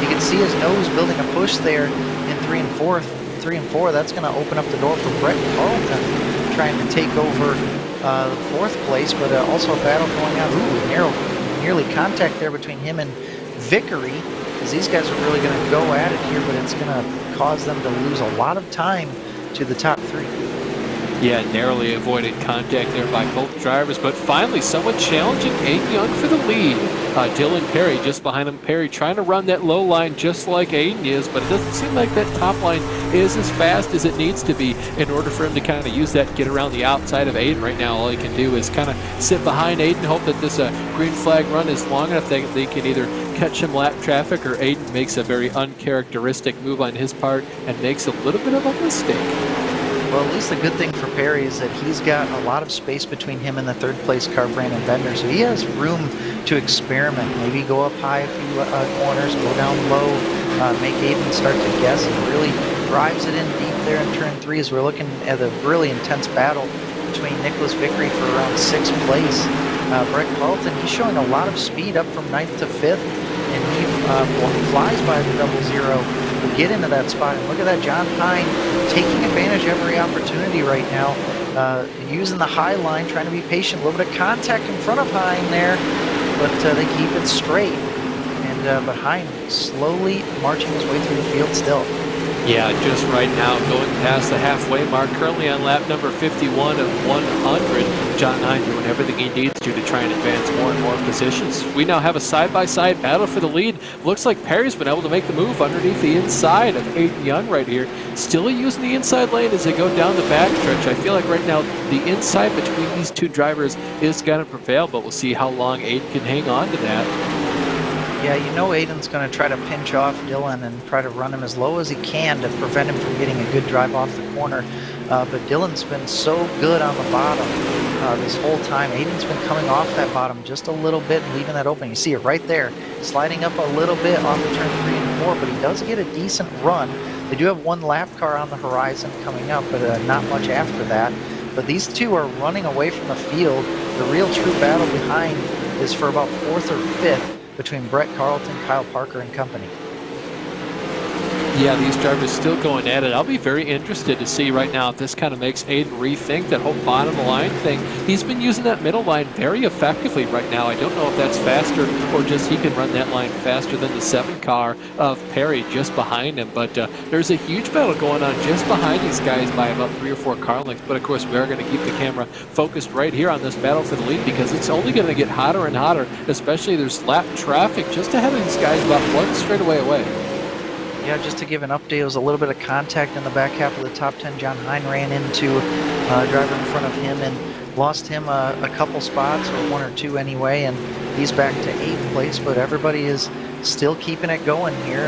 You can see his nose building a push there in 3 and 4th. 3 and 4, that's going to open up the door for Brett Carlton trying to take over the 4th place, but also a battle going on. Ooh, nearly contact there between him and Vickery, because these guys are really going to go at it here, but it's going to cause them to lose a lot of time to the top 3. Yeah, narrowly avoided contact there by both drivers, but finally someone challenging Aiden Young for the lead. Dylan Perry just behind him. Perry trying to run that low line just like Aiden is, but it doesn't seem like that top line is as fast as it needs to be in order for him to kind of use that, get around the outside of Aiden. Right now, all he can do is kind of sit behind Aiden, hope that this green flag run is long enough that they can either catch him lap traffic, or Aiden makes a very uncharacteristic move on his part and makes a little bit of a mistake. Well, at least the good thing for Perry is that he's got a lot of space between him and the third place car, Brandon Bender, so he has room to experiment. Maybe go up high a few corners, go down low, make Aiden start to guess, and really drives it in deep there in turn 3 as we're looking at a really intense battle between Nicholas Vickery for around 6th place. Brett Carlton, he's showing a lot of speed up from 9th to 5th, and he flies by the 00. We'll get into that spot, and look at that, John Hine taking advantage of every opportunity right now, using the high line, trying to be patient. A little bit of contact in front of Hine there, but they keep it straight. And but Hine slowly marching his way through the field still. Yeah, just right now going past the halfway mark, currently on lap number 51 of 100. John Hine doing everything he needs to try and advance more and more positions. We now have a side-by-side battle for the lead. Looks like Perry's been able to make the move underneath the inside of Aiden Young right here. Still using the inside lane as they go down the backstretch. I feel like right now the inside between these two drivers is going to prevail, but we'll see how long Aiden can hang on to that. Yeah, you know Aiden's going to try to pinch off Dylan and try to run him as low as he can to prevent him from getting a good drive off the corner. But Dylan's been so good on the bottom this whole time. Aiden's been coming off that bottom just a little bit and leaving that open. You see it right there, sliding up a little bit off of turn 3 and 4, but he does get a decent run. They do have one lap car on the horizon coming up, but not much after that. But these two are running away from the field. The real true battle behind is for about 4th or 5th. Between Brett Carlton, Kyle Parker, and company. Yeah, these drivers still going at it. I'll be very interested to see right now if this kind of makes Aiden rethink that whole bottom line thing. He's been using that middle line very effectively right now. I don't know if that's faster or just he can run that line faster than the 7 car of Perry just behind him. But there's a huge battle going on just behind these guys by about 3 or 4 car lengths. But of course, we are going to keep the camera focused right here on this battle for the lead because it's only going to get hotter and hotter, especially there's lap traffic just ahead of these guys about 1 straightaway away. Yeah, just to give an update, it was a little bit of contact in the back half of the top 10. John Hine ran into a driver in front of him and lost him a couple spots, or 1 or 2 anyway, and he's back to 8th place, but everybody is still keeping it going here.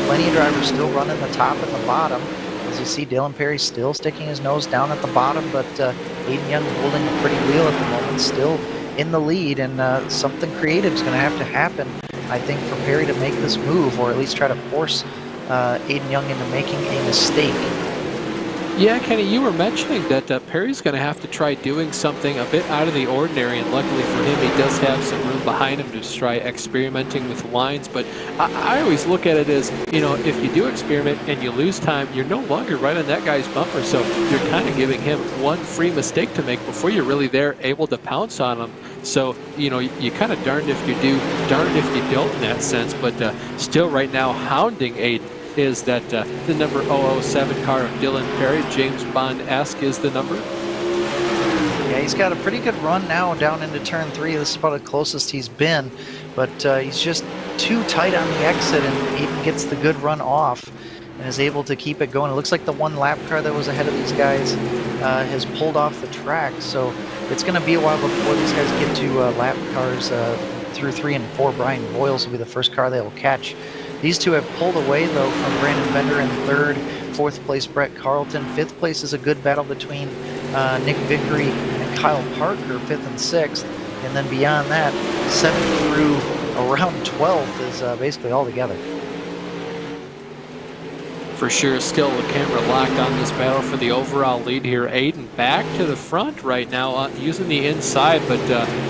Plenty of drivers still running the top and the bottom. As you see, Dylan Perry still sticking his nose down at the bottom, but Aiden Young holding a pretty wheel at the moment, still in the lead, and something creative is going to have to happen, I think, for Perry to make this move, or at least try to force Aiden Young into making a mistake. Yeah, Kenny, you were mentioning that Perry's going to have to try doing something a bit out of the ordinary, and luckily for him, he does have some room behind him to try experimenting with lines. But I always look at it as, you know, if you do experiment and you lose time, you're no longer right on that guy's bumper, so you're kind of giving him one free mistake to make before you're really there able to pounce on him. So, you know, you kind of darned if you do, darned if you don't in that sense, but still right now hounding Aiden is that the number 007 car of Dylan Perry, James Bond-esque is the number. Yeah, he's got a pretty good run now down into turn 3. This is about the closest he's been, but he's just too tight on the exit, and Aiden gets the good run off and is able to keep it going. It looks like the one lap car that was ahead of these guys has pulled off the track, so it's going to be a while before these guys get to lap cars through 3 and 4. Brian Boyles will be the first car they will catch. These two have pulled away, though, from Brandon Bender in 3rd, 4th place Brett Carlton. 5th place is a good battle between Nick Vickery and Kyle Parker, 5th and 6th. And then beyond that, 7th through around 12th is basically all together. For sure, still the camera locked on this battle for the overall lead here. Aiden back to the front right now, using the inside, but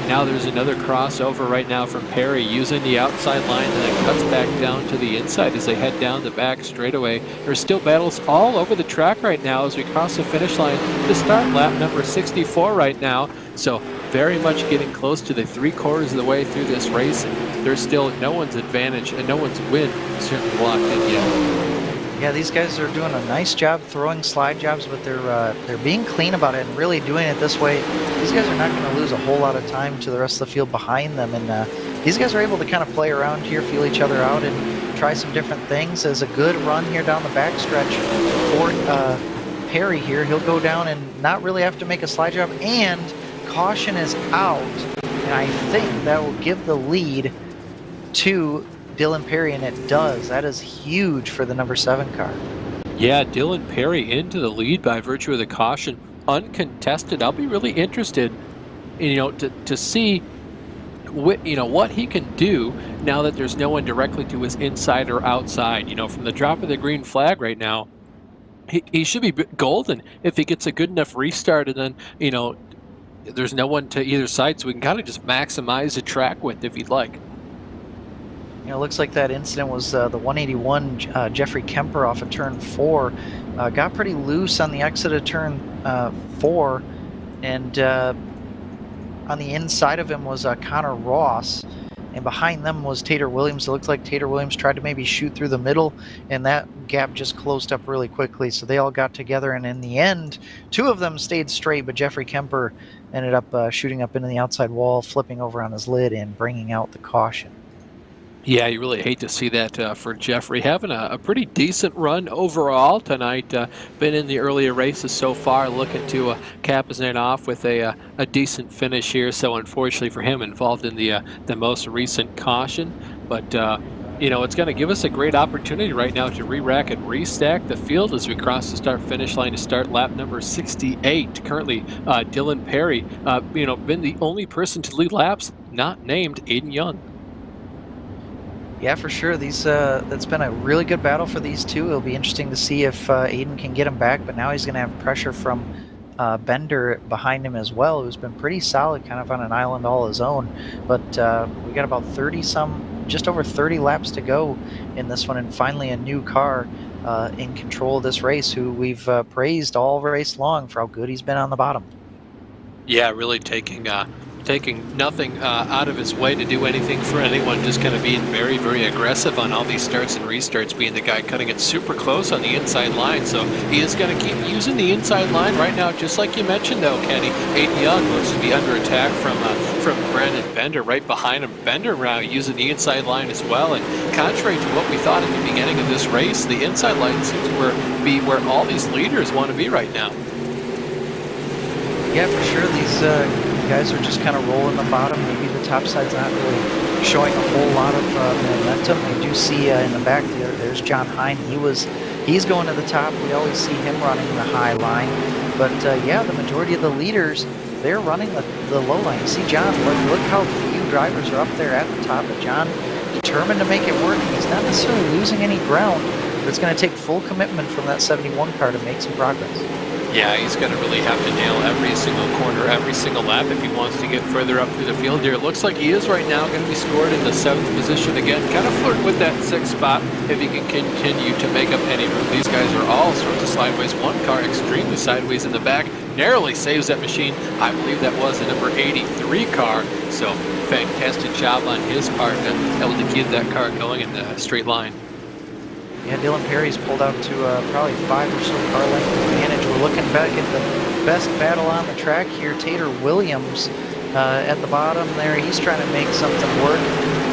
now there's another crossover right now from Perry using the outside line, and then it cuts back down to the inside as they head down the back straightaway. There's still battles all over the track right now as we cross the finish line to start lap number 64 right now. So very much getting close to the 3/4 of the way through this race. There's still no one's advantage and no one's win certainly locked in yet. Yeah, these guys are doing a nice job throwing slide jobs, but they're being clean about it and really doing it this way. These guys are not going to lose a whole lot of time to the rest of the field behind them, and these guys are able to kind of play around here, feel each other out, and try some different things. As a good run here down the backstretch for Perry here, he'll go down and not really have to make a slide job, and caution is out, and I think that will give the lead to Dylan Perry, and it does. That is huge for the number 7 car. Yeah, Dylan Perry into the lead by virtue of the caution, uncontested. I'll be really interested, to see what he can do now that there's no one directly to his inside or outside. From the drop of the green flag right now, he should be golden if he gets a good enough restart, and then there's no one to either side, so we can kind of just maximize the track width if he'd like. It looks like that incident was the 181 Jeffrey Kemper off of turn 4. Got pretty loose on the exit of turn 4, and on the inside of him was Connor Ross, and behind them was Tater Williams. It looked like Tater Williams tried to maybe shoot through the middle, and that gap just closed up really quickly, so they all got together, and in the end, 2 of them stayed straight, but Jeffrey Kemper ended up shooting up into the outside wall, flipping over on his lid, and bringing out the caution. Yeah, you really hate to see that for Jeffrey. Having a pretty decent run overall tonight. Been in the earlier races so far, looking to cap his night off with a decent finish here. So unfortunately for him, involved in the most recent caution. But it's going to give us a great opportunity right now to re-rack and restack the field as we cross the start-finish line to start lap number 68. Currently, Dylan Perry, been the only person to lead laps not named Aiden Young. Yeah, for sure. That's been a really good battle for these two. It'll be interesting to see if Aiden can get him back, but now he's going to have pressure from Bender behind him as well, who's been pretty solid, kind of on an island all his own. But we got about just over 30 laps to go in this one, and finally a new car in control of this race, who we've praised all race long for how good he's been on the bottom. Yeah, really taking nothing out of his way to do anything for anyone, just kind of being very, very aggressive on all these starts and restarts, being the guy cutting it super close on the inside line. So he is going to keep using the inside line right now, just like you mentioned, though, Kenny. Aiden Young looks to be under attack from Brandon Bender right behind him. Bender now using the inside line as well, and contrary to what we thought at the beginning of this race, the inside line seems to be where all these leaders want to be right now. Yeah, for sure. These guys are just kind of rolling the bottom. Maybe the top side's not really showing a whole lot of momentum. We do see in the back there's John Hine. He's going to the top. We always see him running the high line. But yeah, the majority of the leaders, they're running the low line. You see John, look how few drivers are up there at the top. But John, determined to make it work. He's not necessarily losing any ground, but it's going to take full commitment from that 71 car to make some progress. Yeah, he's going to really have to nail every single corner, every single lap if he wants to get further up through the field here. It looks like he is right now going to be scored in the 7th position again. Kind of flirting with that 6th spot if he can continue to make up any room. These guys are all sorts of sideways. One car extremely sideways in the back. Narrowly saves that machine. I believe that was the number 83 car. So fantastic job on his part and able to keep that car going in the straight line. Yeah, Dylan Perry's pulled out to probably 5 or so car length advantage. We're looking back at the best battle on the track here. Tater Williams at the bottom there. He's trying to make something work,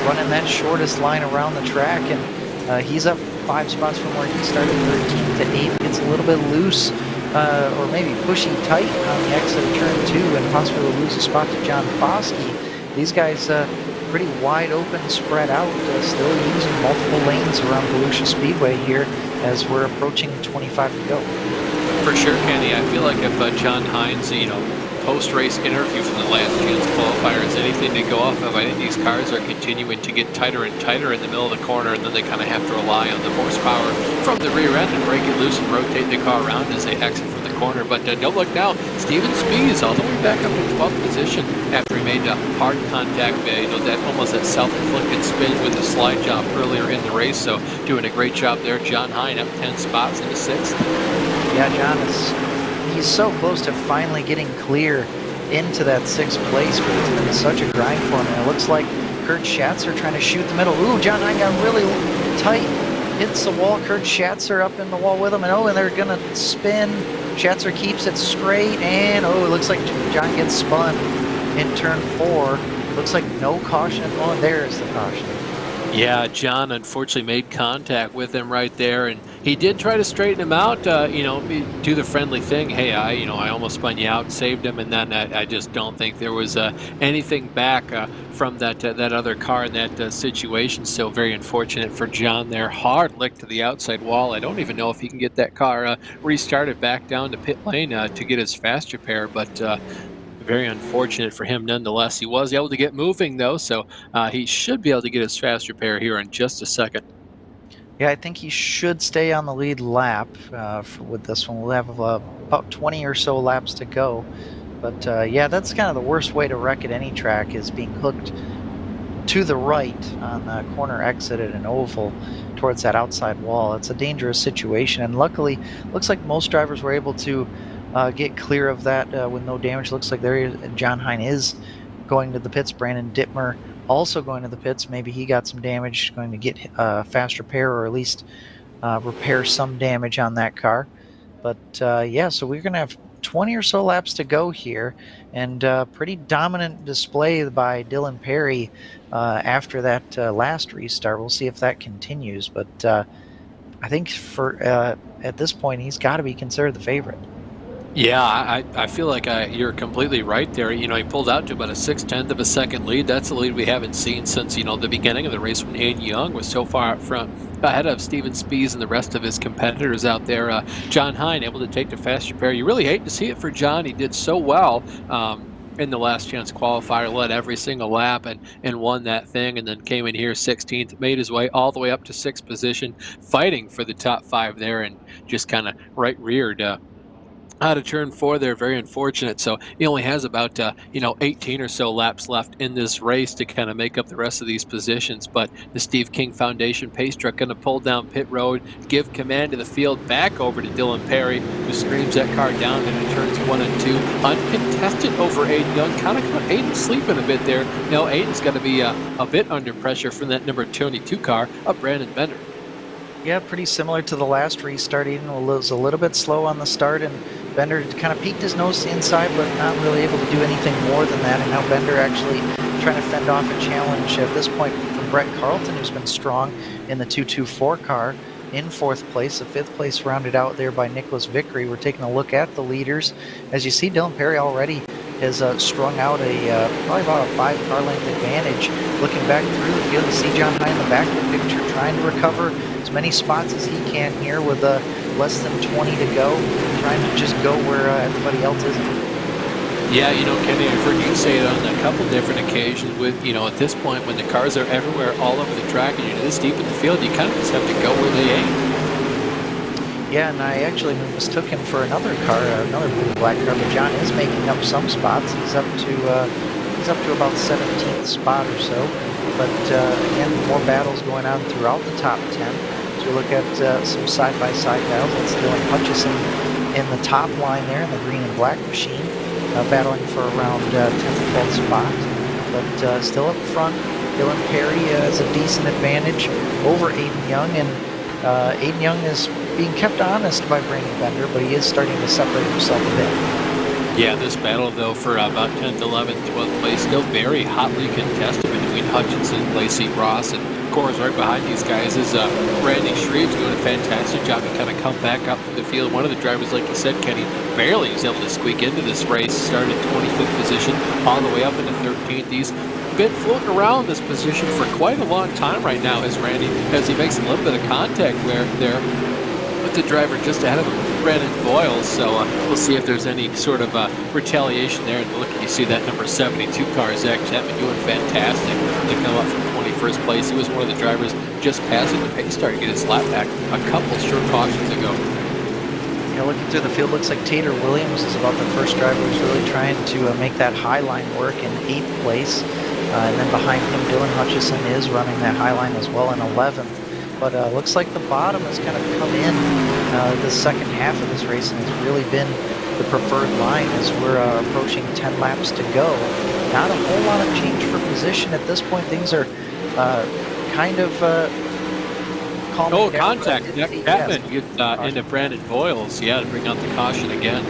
running that shortest line around the track, and he's up 5 spots from where he started, 13th to 8th. Gets a little bit loose, or maybe pushy tight on the exit of turn 2, and possibly will lose a spot to John Foskey. These guys pretty wide open, spread out, still using multiple lanes around Volusia Speedway here as we're approaching 25 to go. For sure, Kenny. I feel like if John Hines, post-race interview from the last chance qualifier is anything to go off of, I think these cars are continuing to get tighter and tighter in the middle of the corner, and then they kind of have to rely on the horsepower from the rear end and break it loose and rotate the car around as they exit from the corner. But don't look now, Steven Spees all the way back up in 12th position after he made a hard contact, that almost that self-inflicted spin with a slide job earlier in the race. So doing a great job there. John Hine up 10 spots into 6th. Yeah, John he's so close to finally getting clear into that 6th place, but it's been such a grind for him. And it looks like Kurt Schatzer trying to shoot the middle. Ooh, John Hine got really tight hits the wall. Kurt Schatzer up in the wall with him, and they're gonna spin. Schatzer keeps it straight, and it looks like John gets spun in turn 4. Looks like no caution. Oh, there's the caution. Yeah, John unfortunately made contact with him right there, and he did try to straighten him out, do the friendly thing. Hey, I almost spun you out, saved him, and then I just don't think there was anything back from that other car in that situation. So very unfortunate for John there. Hard lick to the outside wall. I don't even know if he can get that car restarted back down to pit lane to get his fast repair, but very unfortunate for him nonetheless. He was able to get moving though, so he should be able to get his fast repair here in just a second. Yeah, I think he should stay on the lead lap with this one. We'll have about 20 or so laps to go. But yeah, that's kind of the worst way to wreck at any track, is being hooked to the right on the corner exit at an oval towards that outside wall. It's a dangerous situation, and luckily, looks like most drivers were able to get clear of that with no damage. Looks like John Hein is going to the pits. Brandon Dittmer also going to the pits. Maybe he got some damage, going to get fast repair, or at least repair some damage on that car. But yeah, so we're going to have 20 or so laps to go here, and pretty dominant display by Dylan Perry after that last restart. We'll see if that continues, but I think for at this point, he's got to be considered the favorite. Yeah, I feel like you're completely right there. He pulled out to about a 0.6 of a second lead. That's a lead we haven't seen since, the beginning of the race when Aiden Young was so far up front, ahead of Steven Spies and the rest of his competitors out there. John Hein able to take the fast repair. You really hate to see it for John. He did so well in the last chance qualifier, led every single lap and won that thing, and then came in here 16th, made his way all the way up to 6th position, fighting for the top 5 there, and just kind of right reared out of turn 4 there. Very unfortunate. So he only has about 18 or so laps left in this race to kind of make up the rest of these positions. But the Steve King Foundation pace truck going to pull down pit road, give command of the field back over to Dylan Perry, who screams that car down into turns 1 and 2, uncontested over Aiden Young. Kind of caught Aiden sleeping a bit there. Now Aiden's got to be a bit under pressure from that number 22 car of Brandon Bender. Yeah, pretty similar to the last restart. Aiden was a little bit slow on the start, and Bender kind of peeked his nose inside, but not really able to do anything more than that. And now Bender actually trying to fend off a challenge at this point from Brett Carlton, who's been strong in the 224 car in 4th place. The 5th place rounded out there by Nicholas Vickery. We're taking a look at the leaders. As you see, Dylan Perry already has strung out probably about a 5-car length advantage. Looking back through the field, you see John Hein in the back of the picture trying to recover as many spots as he can here with less than 20 to go, trying to just go where everybody else isn't. Yeah, Kenny, I've heard you say it on a couple different occasions with, at this point when the cars are everywhere all over the track and you're this deep in the field, you kind of just have to go where they aim. Yeah, and I actually mistook him for another car, another blue-black car, but John is making up some spots. He's up to about 17th spot or so. But again, more battles going on throughout the top 10. So we look at some side-by-side battles. That's Dylan Hutchison in the top line there in the green and black machine, battling for around 10th, 12th spot. But still up front, Dylan Perry has a decent advantage over Aiden Young, and Aiden Young is being kept honest by Brandon Bender, but he is starting to separate himself a bit. Yeah, this battle, though, for about 10th, 11th, 12th place, still very hotly contested between Hutchinson, Lacey Ross, and of course, right behind these guys is Randy Shreves doing a fantastic job to kind of come back up through the field. One of the drivers, like you said, Kenny, barely was able to squeak into this race, started at 25th position, all the way up into 13th. He's been floating around this position for quite a long time right now, as Randy, as he makes a little bit of contact there with the driver just ahead of him, Brandon Boyles. So we'll see if there's any sort of retaliation there. And look, you see that number 72 car, Zach Chapman, doing fantastic to come up from 21st place. He was one of the drivers just passing the pace start to get his lap back a couple short cautions ago. Yeah, looking through the field, looks like Tater Williams is about the first driver who's really trying to make that high line work in 8th place. And then behind him, Dylan Hutchison is running that high line as well in 11th. But looks like the bottom has kind of come in the second half of this race and has really been the preferred line as we're approaching 10 laps to go. Not a whole lot of change for position at this point. Things are kind of calming Oh, down. But I contact. did Yeah, see, Chapman yes, gets caution. into Brandon Voiles. Yeah, to bring out the caution again.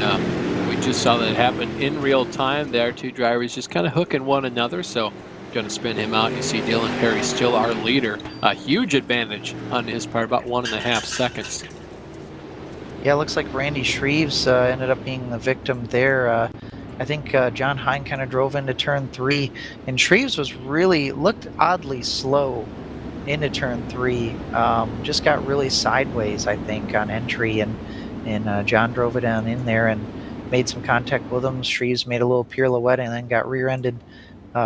We just saw that happen in real time there. Two drivers just kind of hooking one another. So going to spin him out. You see Dylan Perry still our leader. A huge advantage on his part, about 1.5 seconds. Yeah, it looks like Randy Shreves ended up being the victim there. I think John Hine kind of drove into turn 3, and Shreves looked oddly slow into turn 3. Just got really sideways, I think, on entry, and John drove it down in there and made some contact with him. Shreves made a little pirouette and then got rear-ended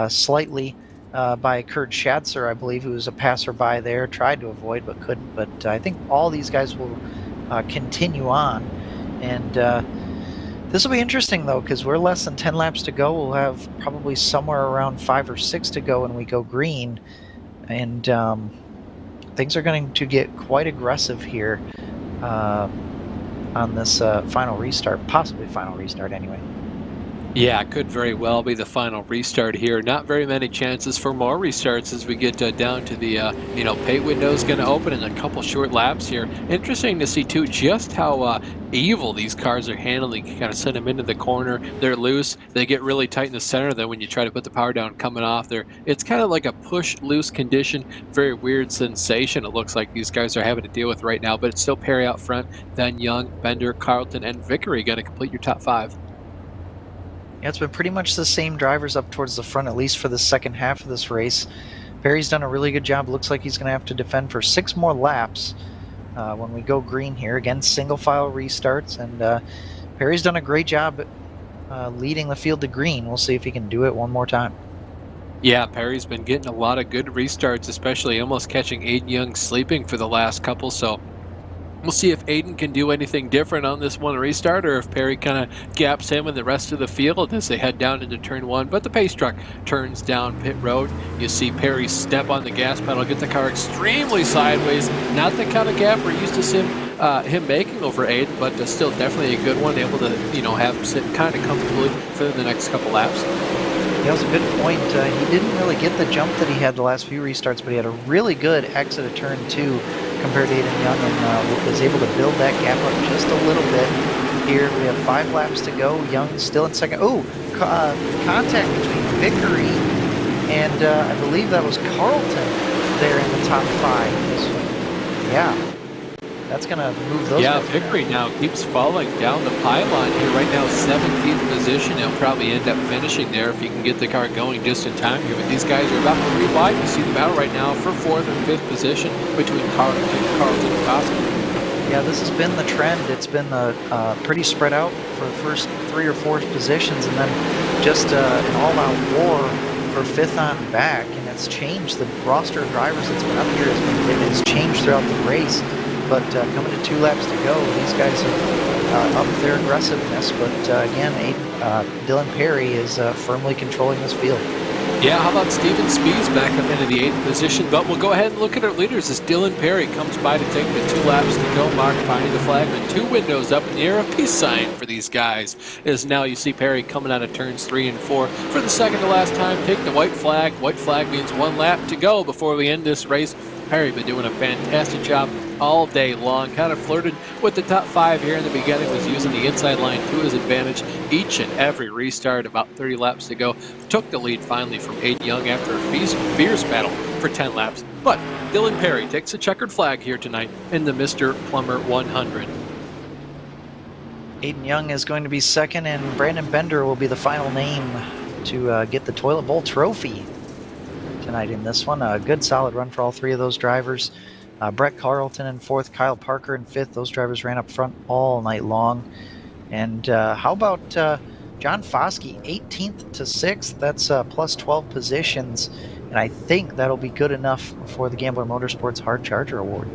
slightly by Kurt Schatzer, I believe, who was a passerby there. Tried to avoid but couldn't. But I think all these guys will continue on, and this will be interesting though, because we're less than 10 laps to go. We'll have probably somewhere around 5 or 6 to go when we go green, and things are going to get quite aggressive here on this final restart, possibly final restart anyway. Yeah, it could very well be the final restart here. Not very many chances for more restarts as we get down to the, pay window is going to open in a couple short laps here. Interesting to see, too, just how evil these cars are handling. You kind of send them into the corner. They're loose. They get really tight in the center. Then when you try to put the power down coming off there, it's kind of like a push-loose condition. Very weird sensation it looks like these guys are having to deal with right now. But it's still Perry out front, then Young, Bender, Carlton, and Vickery going to complete your top 5. Yeah, it's been pretty much the same drivers up towards the front, at least for the second half of this race. Perry's done a really good job. Looks like he's going to have to defend for 6 more laps when we go green here. Again, single file restarts, and Perry's done a great job leading the field to green. We'll see if he can do it one more time. Yeah, Perry's been getting a lot of good restarts, especially almost catching Aiden Young sleeping for the last couple, so we'll see if Aiden can do anything different on this one restart, or if Perry kind of gaps him and the rest of the field as they head down into turn 1. But the pace truck turns down pit road. You see Perry step on the gas pedal, get the car extremely sideways. Not the kind of gap we're used to him making over Aiden, but still definitely a good one, able to have him sit kind of comfortably for the next couple laps. That was a good point. He didn't really get the jump that he had the last few restarts, but he had a really good exit of turn 2 compared to Aiden Young, and was able to build that gap up just a little bit. Here we have 5 laps to go. Young still in second. Oh, contact between Vickery and I believe that was Carlton there in the top 5. Yeah, that's going to move those. Yeah, Vickery now keeps falling down the pylon here. Right now, 17th position. He'll probably end up finishing there if he can get the car going just in time here. But these guys are about 3 wide. You see the battle right now for 4th and 5th position between Carlton and Costa. Yeah, this has been the trend. It's been pretty spread out for the first 3 or 4 positions, and then just an all-out war for 5th on back. And it's changed. The roster of drivers that's been up here has changed throughout the race. But coming to 2 laps to go, these guys have upped their aggressiveness. But again, Dylan Perry is firmly controlling this field. Yeah, how about Steven Spees back up into the 8th position? But we'll go ahead and look at our leaders as Dylan Perry comes by to take the 2 laps to go. Mark Piney, the flagman, 2 windows up in the air, a peace sign for these guys. As now you see Perry coming out of turns 3 and 4 for the second to last time. Take the white flag. White flag means 1 lap to go before we end this race. Perry been doing a fantastic job all day long. Kind of flirted with the top 5 here in the beginning, was using the inside line to his advantage each and every restart. About 30 laps to go. Took the lead finally from Aiden Young after a fierce battle for 10 laps. But Dylan Perry takes a checkered flag here tonight in the Mr. Plummer 100. Aiden Young is going to be second, and Brandon Bender will be the final name to get the Toilet Bowl trophy tonight in this one. A good solid run for all 3 of those drivers. Brett Carlton in 4th, Kyle Parker in 5th. Those drivers ran up front all night long. And how about John Foskey, 18th to 6th? That's plus 12 positions. And I think that'll be good enough for the Gambler Motorsports Hard Charger Award.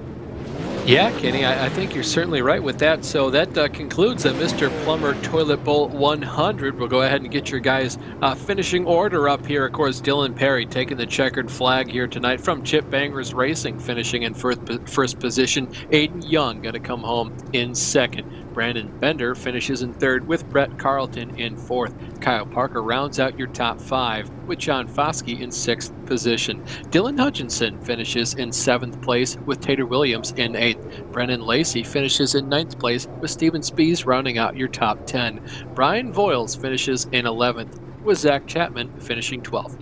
Yeah, Kenny, I think you're certainly right with that. So that concludes the Mr. Plummer Toilet Bowl 100. We'll go ahead and get your guys' finishing order up here. Of course, Dylan Perry taking the checkered flag here tonight from Chip Bangers Racing, finishing in first position. Aiden Young going to come home in second. Brandon Bender finishes in third with Brett Carlton in fourth. Kyle Parker rounds out your top five with John Foskey in sixth position. Dylan Hutchinson finishes in seventh place with Tater Williams in eighth. Brennan Lacey finishes in ninth place with Steven Spees rounding out your top 10. Brian Voiles finishes in 11th with Zach Chapman finishing 12th.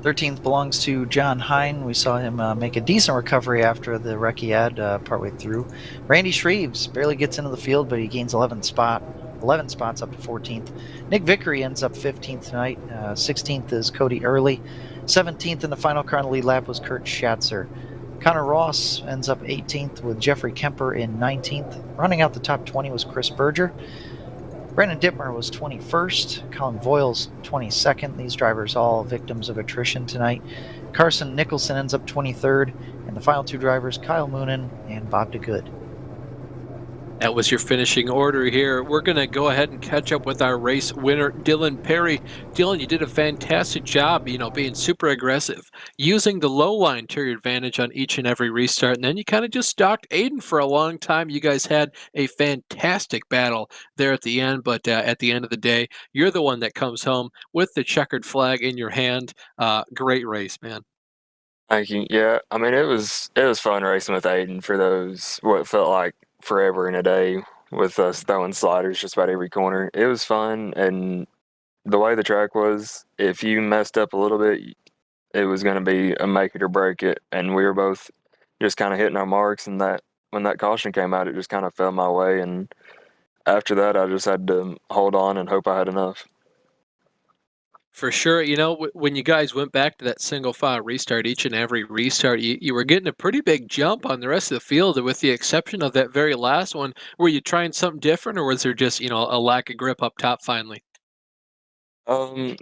13th belongs to John Hine. We saw him make a decent recovery after the wreck he had partway through. Randy Shreves barely gets into the field, but he gains 11 spots up to 14th. Nick Vickery ends up 15th tonight. 16th is Cody Early. 17th in the final car on the lead lap was Kurt Schatzer. Connor Ross ends up 18th with Jeffrey Kemper in 19th. Running out the top 20 was Chris Berger. Brandon Dittmer was 21st, Colin Voiles 22nd. These drivers all victims of attrition tonight. Carson Nicholson ends up 23rd, and the final two drivers, Kyle Moonen and Bob DeGood. That was your finishing order here. We're going to go ahead and catch up with our race winner, Dylan Perry. Dylan, you did a fantastic job, being super aggressive, using the low line to your advantage on each and every restart. And then you kind of just stalked Aiden for a long time. You guys had a fantastic battle there at the end. But at the end of the day, you're the one that comes home with the checkered flag in your hand. Great race, man. Thank you. Yeah, I mean it was fun racing with Aiden for those what felt like forever in a day with us throwing sliders just about every corner. It was fun, and the way the track was, if you messed up a little bit, it was going to be a make it or break it. And we were both just kind of hitting our marks, and that when that caution came out, it just kind of fell my way. And after that, I just had to hold on and hope I had enough. For sure. When you guys went back to that single file restart, each and every restart, you were getting a pretty big jump on the rest of the field, with the exception of that very last one. Were you trying something different, or was there just, a lack of grip up top finally? Um,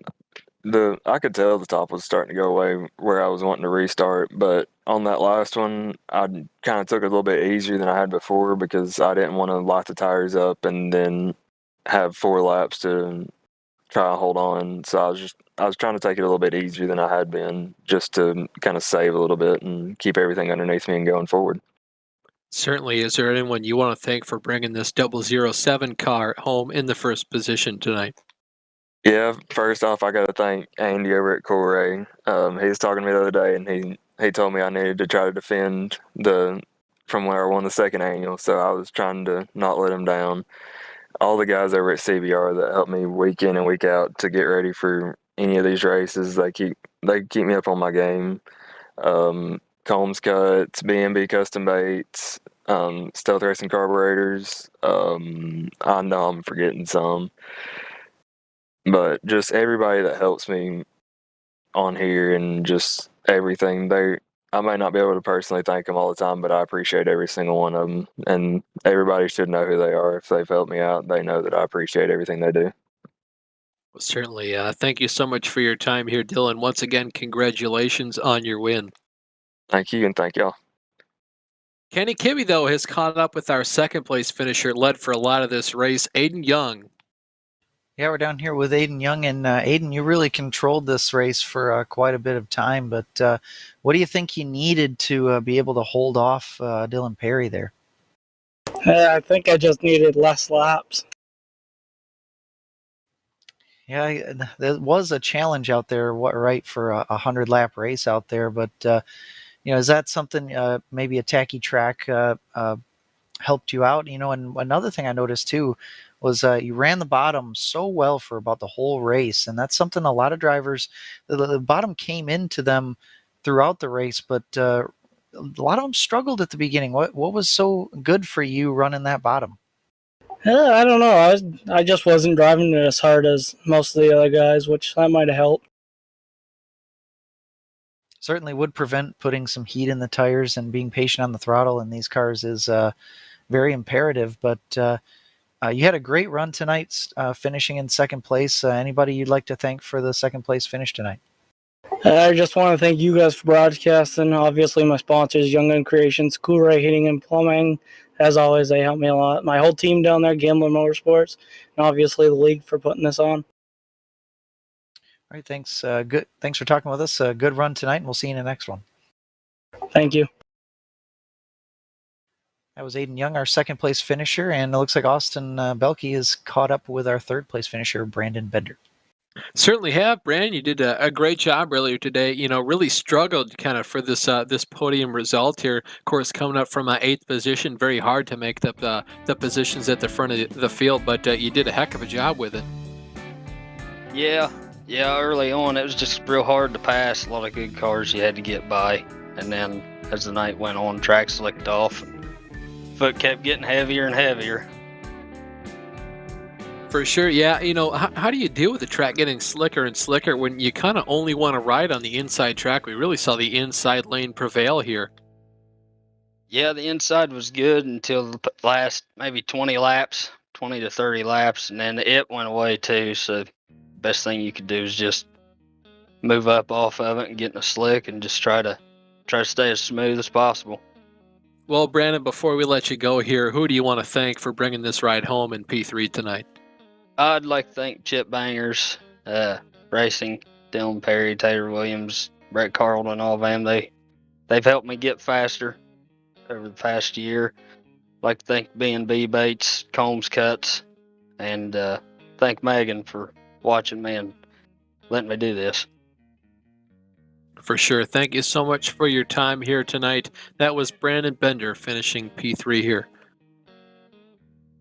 I could tell the top was starting to go away where I was wanting to restart, but on that last one, I kind of took it a little bit easier than I had before because I didn't want to light the tires up and then have 4 laps to try to hold on. So I was trying to take it a little bit easier than I had been, just to kind of save a little bit and keep everything underneath me and going forward. Certainly. Is there anyone you want to thank for bringing this 007 car home in the first position tonight? Yeah, first off, I got to thank Andy over at Corey. He was talking to me the other day, and he told me I needed to try to defend from where I won the second annual. So I was trying to not let him down. All the guys over at CBR that help me week in and week out to get ready for any of these races, they keep me up on my game. Combs Cuts, B&B Custom Baits, Stealth Racing Carburetors. I know I'm forgetting some, but just everybody that helps me on here and just everything. I might not be able to personally thank them all the time, but I appreciate every single one of them. And everybody should know who they are. If they've helped me out, they know that I appreciate everything they do. Well, certainly. Thank you so much for your time here, Dylan. Once again, congratulations on your win. Thank you, and thank y'all. Kenny Kimmy, though, has caught up with our second place finisher, led for a lot of this race, Aiden Young. Yeah, we're down here with Aiden Young, and Aiden, you really controlled this race for quite a bit of time, but what do you think you needed to be able to hold off Dylan Perry there? I think I just needed less laps. Yeah, there was a challenge out there, right, for a 100-lap race out there, but is that something, maybe a tacky track helped you out? And another thing I noticed too was you ran the bottom so well for about the whole race, and that's something a lot of drivers, the bottom came into them throughout the race, but a lot of them struggled at the beginning. What was so good for you running that bottom? I don't know. I just wasn't driving it as hard as most of the other guys, which that might have helped. Certainly would prevent putting some heat in the tires, and being patient on the throttle in these cars is very imperative. But you had a great run tonight, finishing in second place. Anybody you'd like to thank for the second place finish tonight? I just want to thank you guys for broadcasting. Obviously, my sponsors, Young Gun Creations, Cool Ray Heating and Plumbing. As always, they help me a lot. My whole team down there, Gambler Motorsports, and obviously the league for putting this on. All right, thanks. Good. Thanks for talking with us. Good run tonight, and we'll see you in the next one. Thank you. That was Aiden Young, our second place finisher, and it looks like Austin Belke is caught up with our third place finisher, Brandon Bender. Certainly have, Brandon. You did a great job earlier today. Really struggled kind of for this podium result here. Of course, coming up from 8th position, very hard to make the positions at the front of the field, but you did a heck of a job with it. Yeah, early on it was just real hard to pass. A lot of good cars you had to get by. And then as the night went on, track slicked off. Foot kept getting heavier and heavier. For sure, yeah. How do you deal with the track getting slicker and slicker when you kind of only want to ride on the inside track? We really saw the inside lane prevail here. Yeah, the inside was good until the last maybe 20 laps, 20 to 30 laps, and then it went away too. So best thing you could do is just move up off of it and get in a slick and just try to stay as smooth as possible. Well, Brandon, before we let you go here, who do you want to thank for bringing this ride home in P3 tonight? I'd like to thank Chip Bangers Racing, Dylan Perry, Taylor Williams, Brett Carlton, all of them. They've helped me get faster over the past year. I'd like to thank B&B Baits, Combs Cuts, and thank Megan for watching me and letting me do this. For sure. Thank you so much for your time here tonight. That was Brandon Bender finishing P3 here.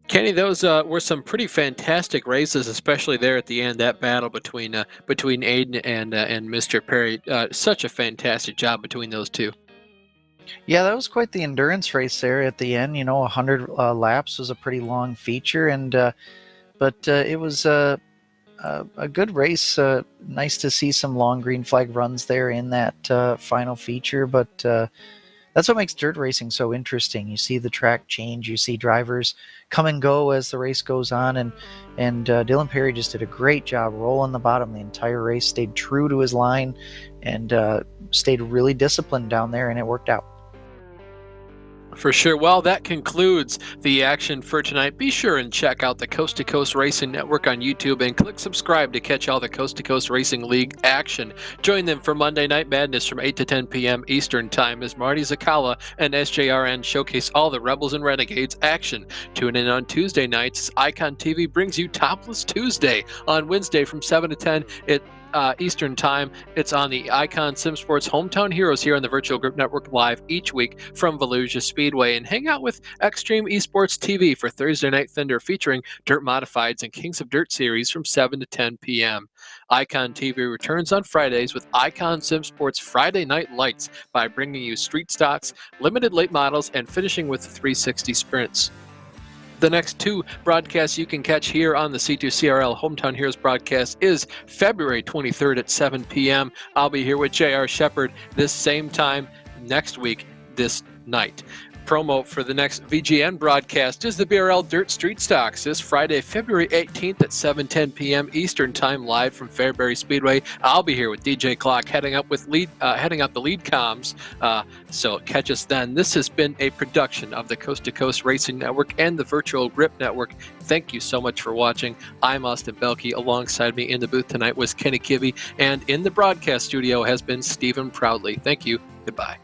Kenny, those were some pretty fantastic races, especially there at the end. That battle between Aiden and Mr. Perry, such a fantastic job between those two. Yeah, that was quite the endurance race there at the end. 100 laps was a pretty long feature, but it was a good race. Nice to see some long green flag runs there in that final feature, but that's what makes dirt racing so interesting. You see the track change, you see drivers come and go as the race goes on, and Dylan Perry just did a great job rolling the bottom the entire race, stayed true to his line, and stayed really disciplined down there, and it worked out. For sure. Well, that concludes the action for tonight. Be sure and check out the Coast to Coast Racing Network on YouTube and click subscribe to catch all the Coast to Coast Racing League action. Join them for Monday Night Madness from 8 to 10 p.m. Eastern Time as Marty Zakala and SJRN showcase all the Rebels and Renegades action. Tune in on Tuesday nights as Icon TV brings you Topless Tuesday. On Wednesday from 7 to 10, Eastern Time. It's on the Icon Sim Sports Hometown Heroes here on the Virtual Grip Network live each week from Volusia Speedway. And hang out with Extreme Esports TV for Thursday Night Thunder featuring Dirt Modifieds and Kings of Dirt series from 7 to 10 p.m. Icon TV returns on Fridays with Icon Sim Sports Friday Night Lights by bringing you street stocks, limited late models, and finishing with 360 sprints. The next two broadcasts you can catch here on the C2CRL Hometown Heroes broadcast is February 23rd at 7 p.m. I'll be here with J.R. Shepard this same time next week this night. Promo for the next VGN broadcast is the BRL Dirt Street Stocks this Friday, February 18th at 7:10 p.m. Eastern Time, live from Fairbury Speedway. I'll be here with DJ Clock heading up the lead comms. So catch us then. This has been a production of the Coast to Coast Racing Network and the Virtual Grip Network. Thank you so much for watching. I'm Austin Belke. Alongside me in the booth tonight was Kenny Kivy, and in the broadcast studio has been Stephen Proudly. Thank you. Goodbye.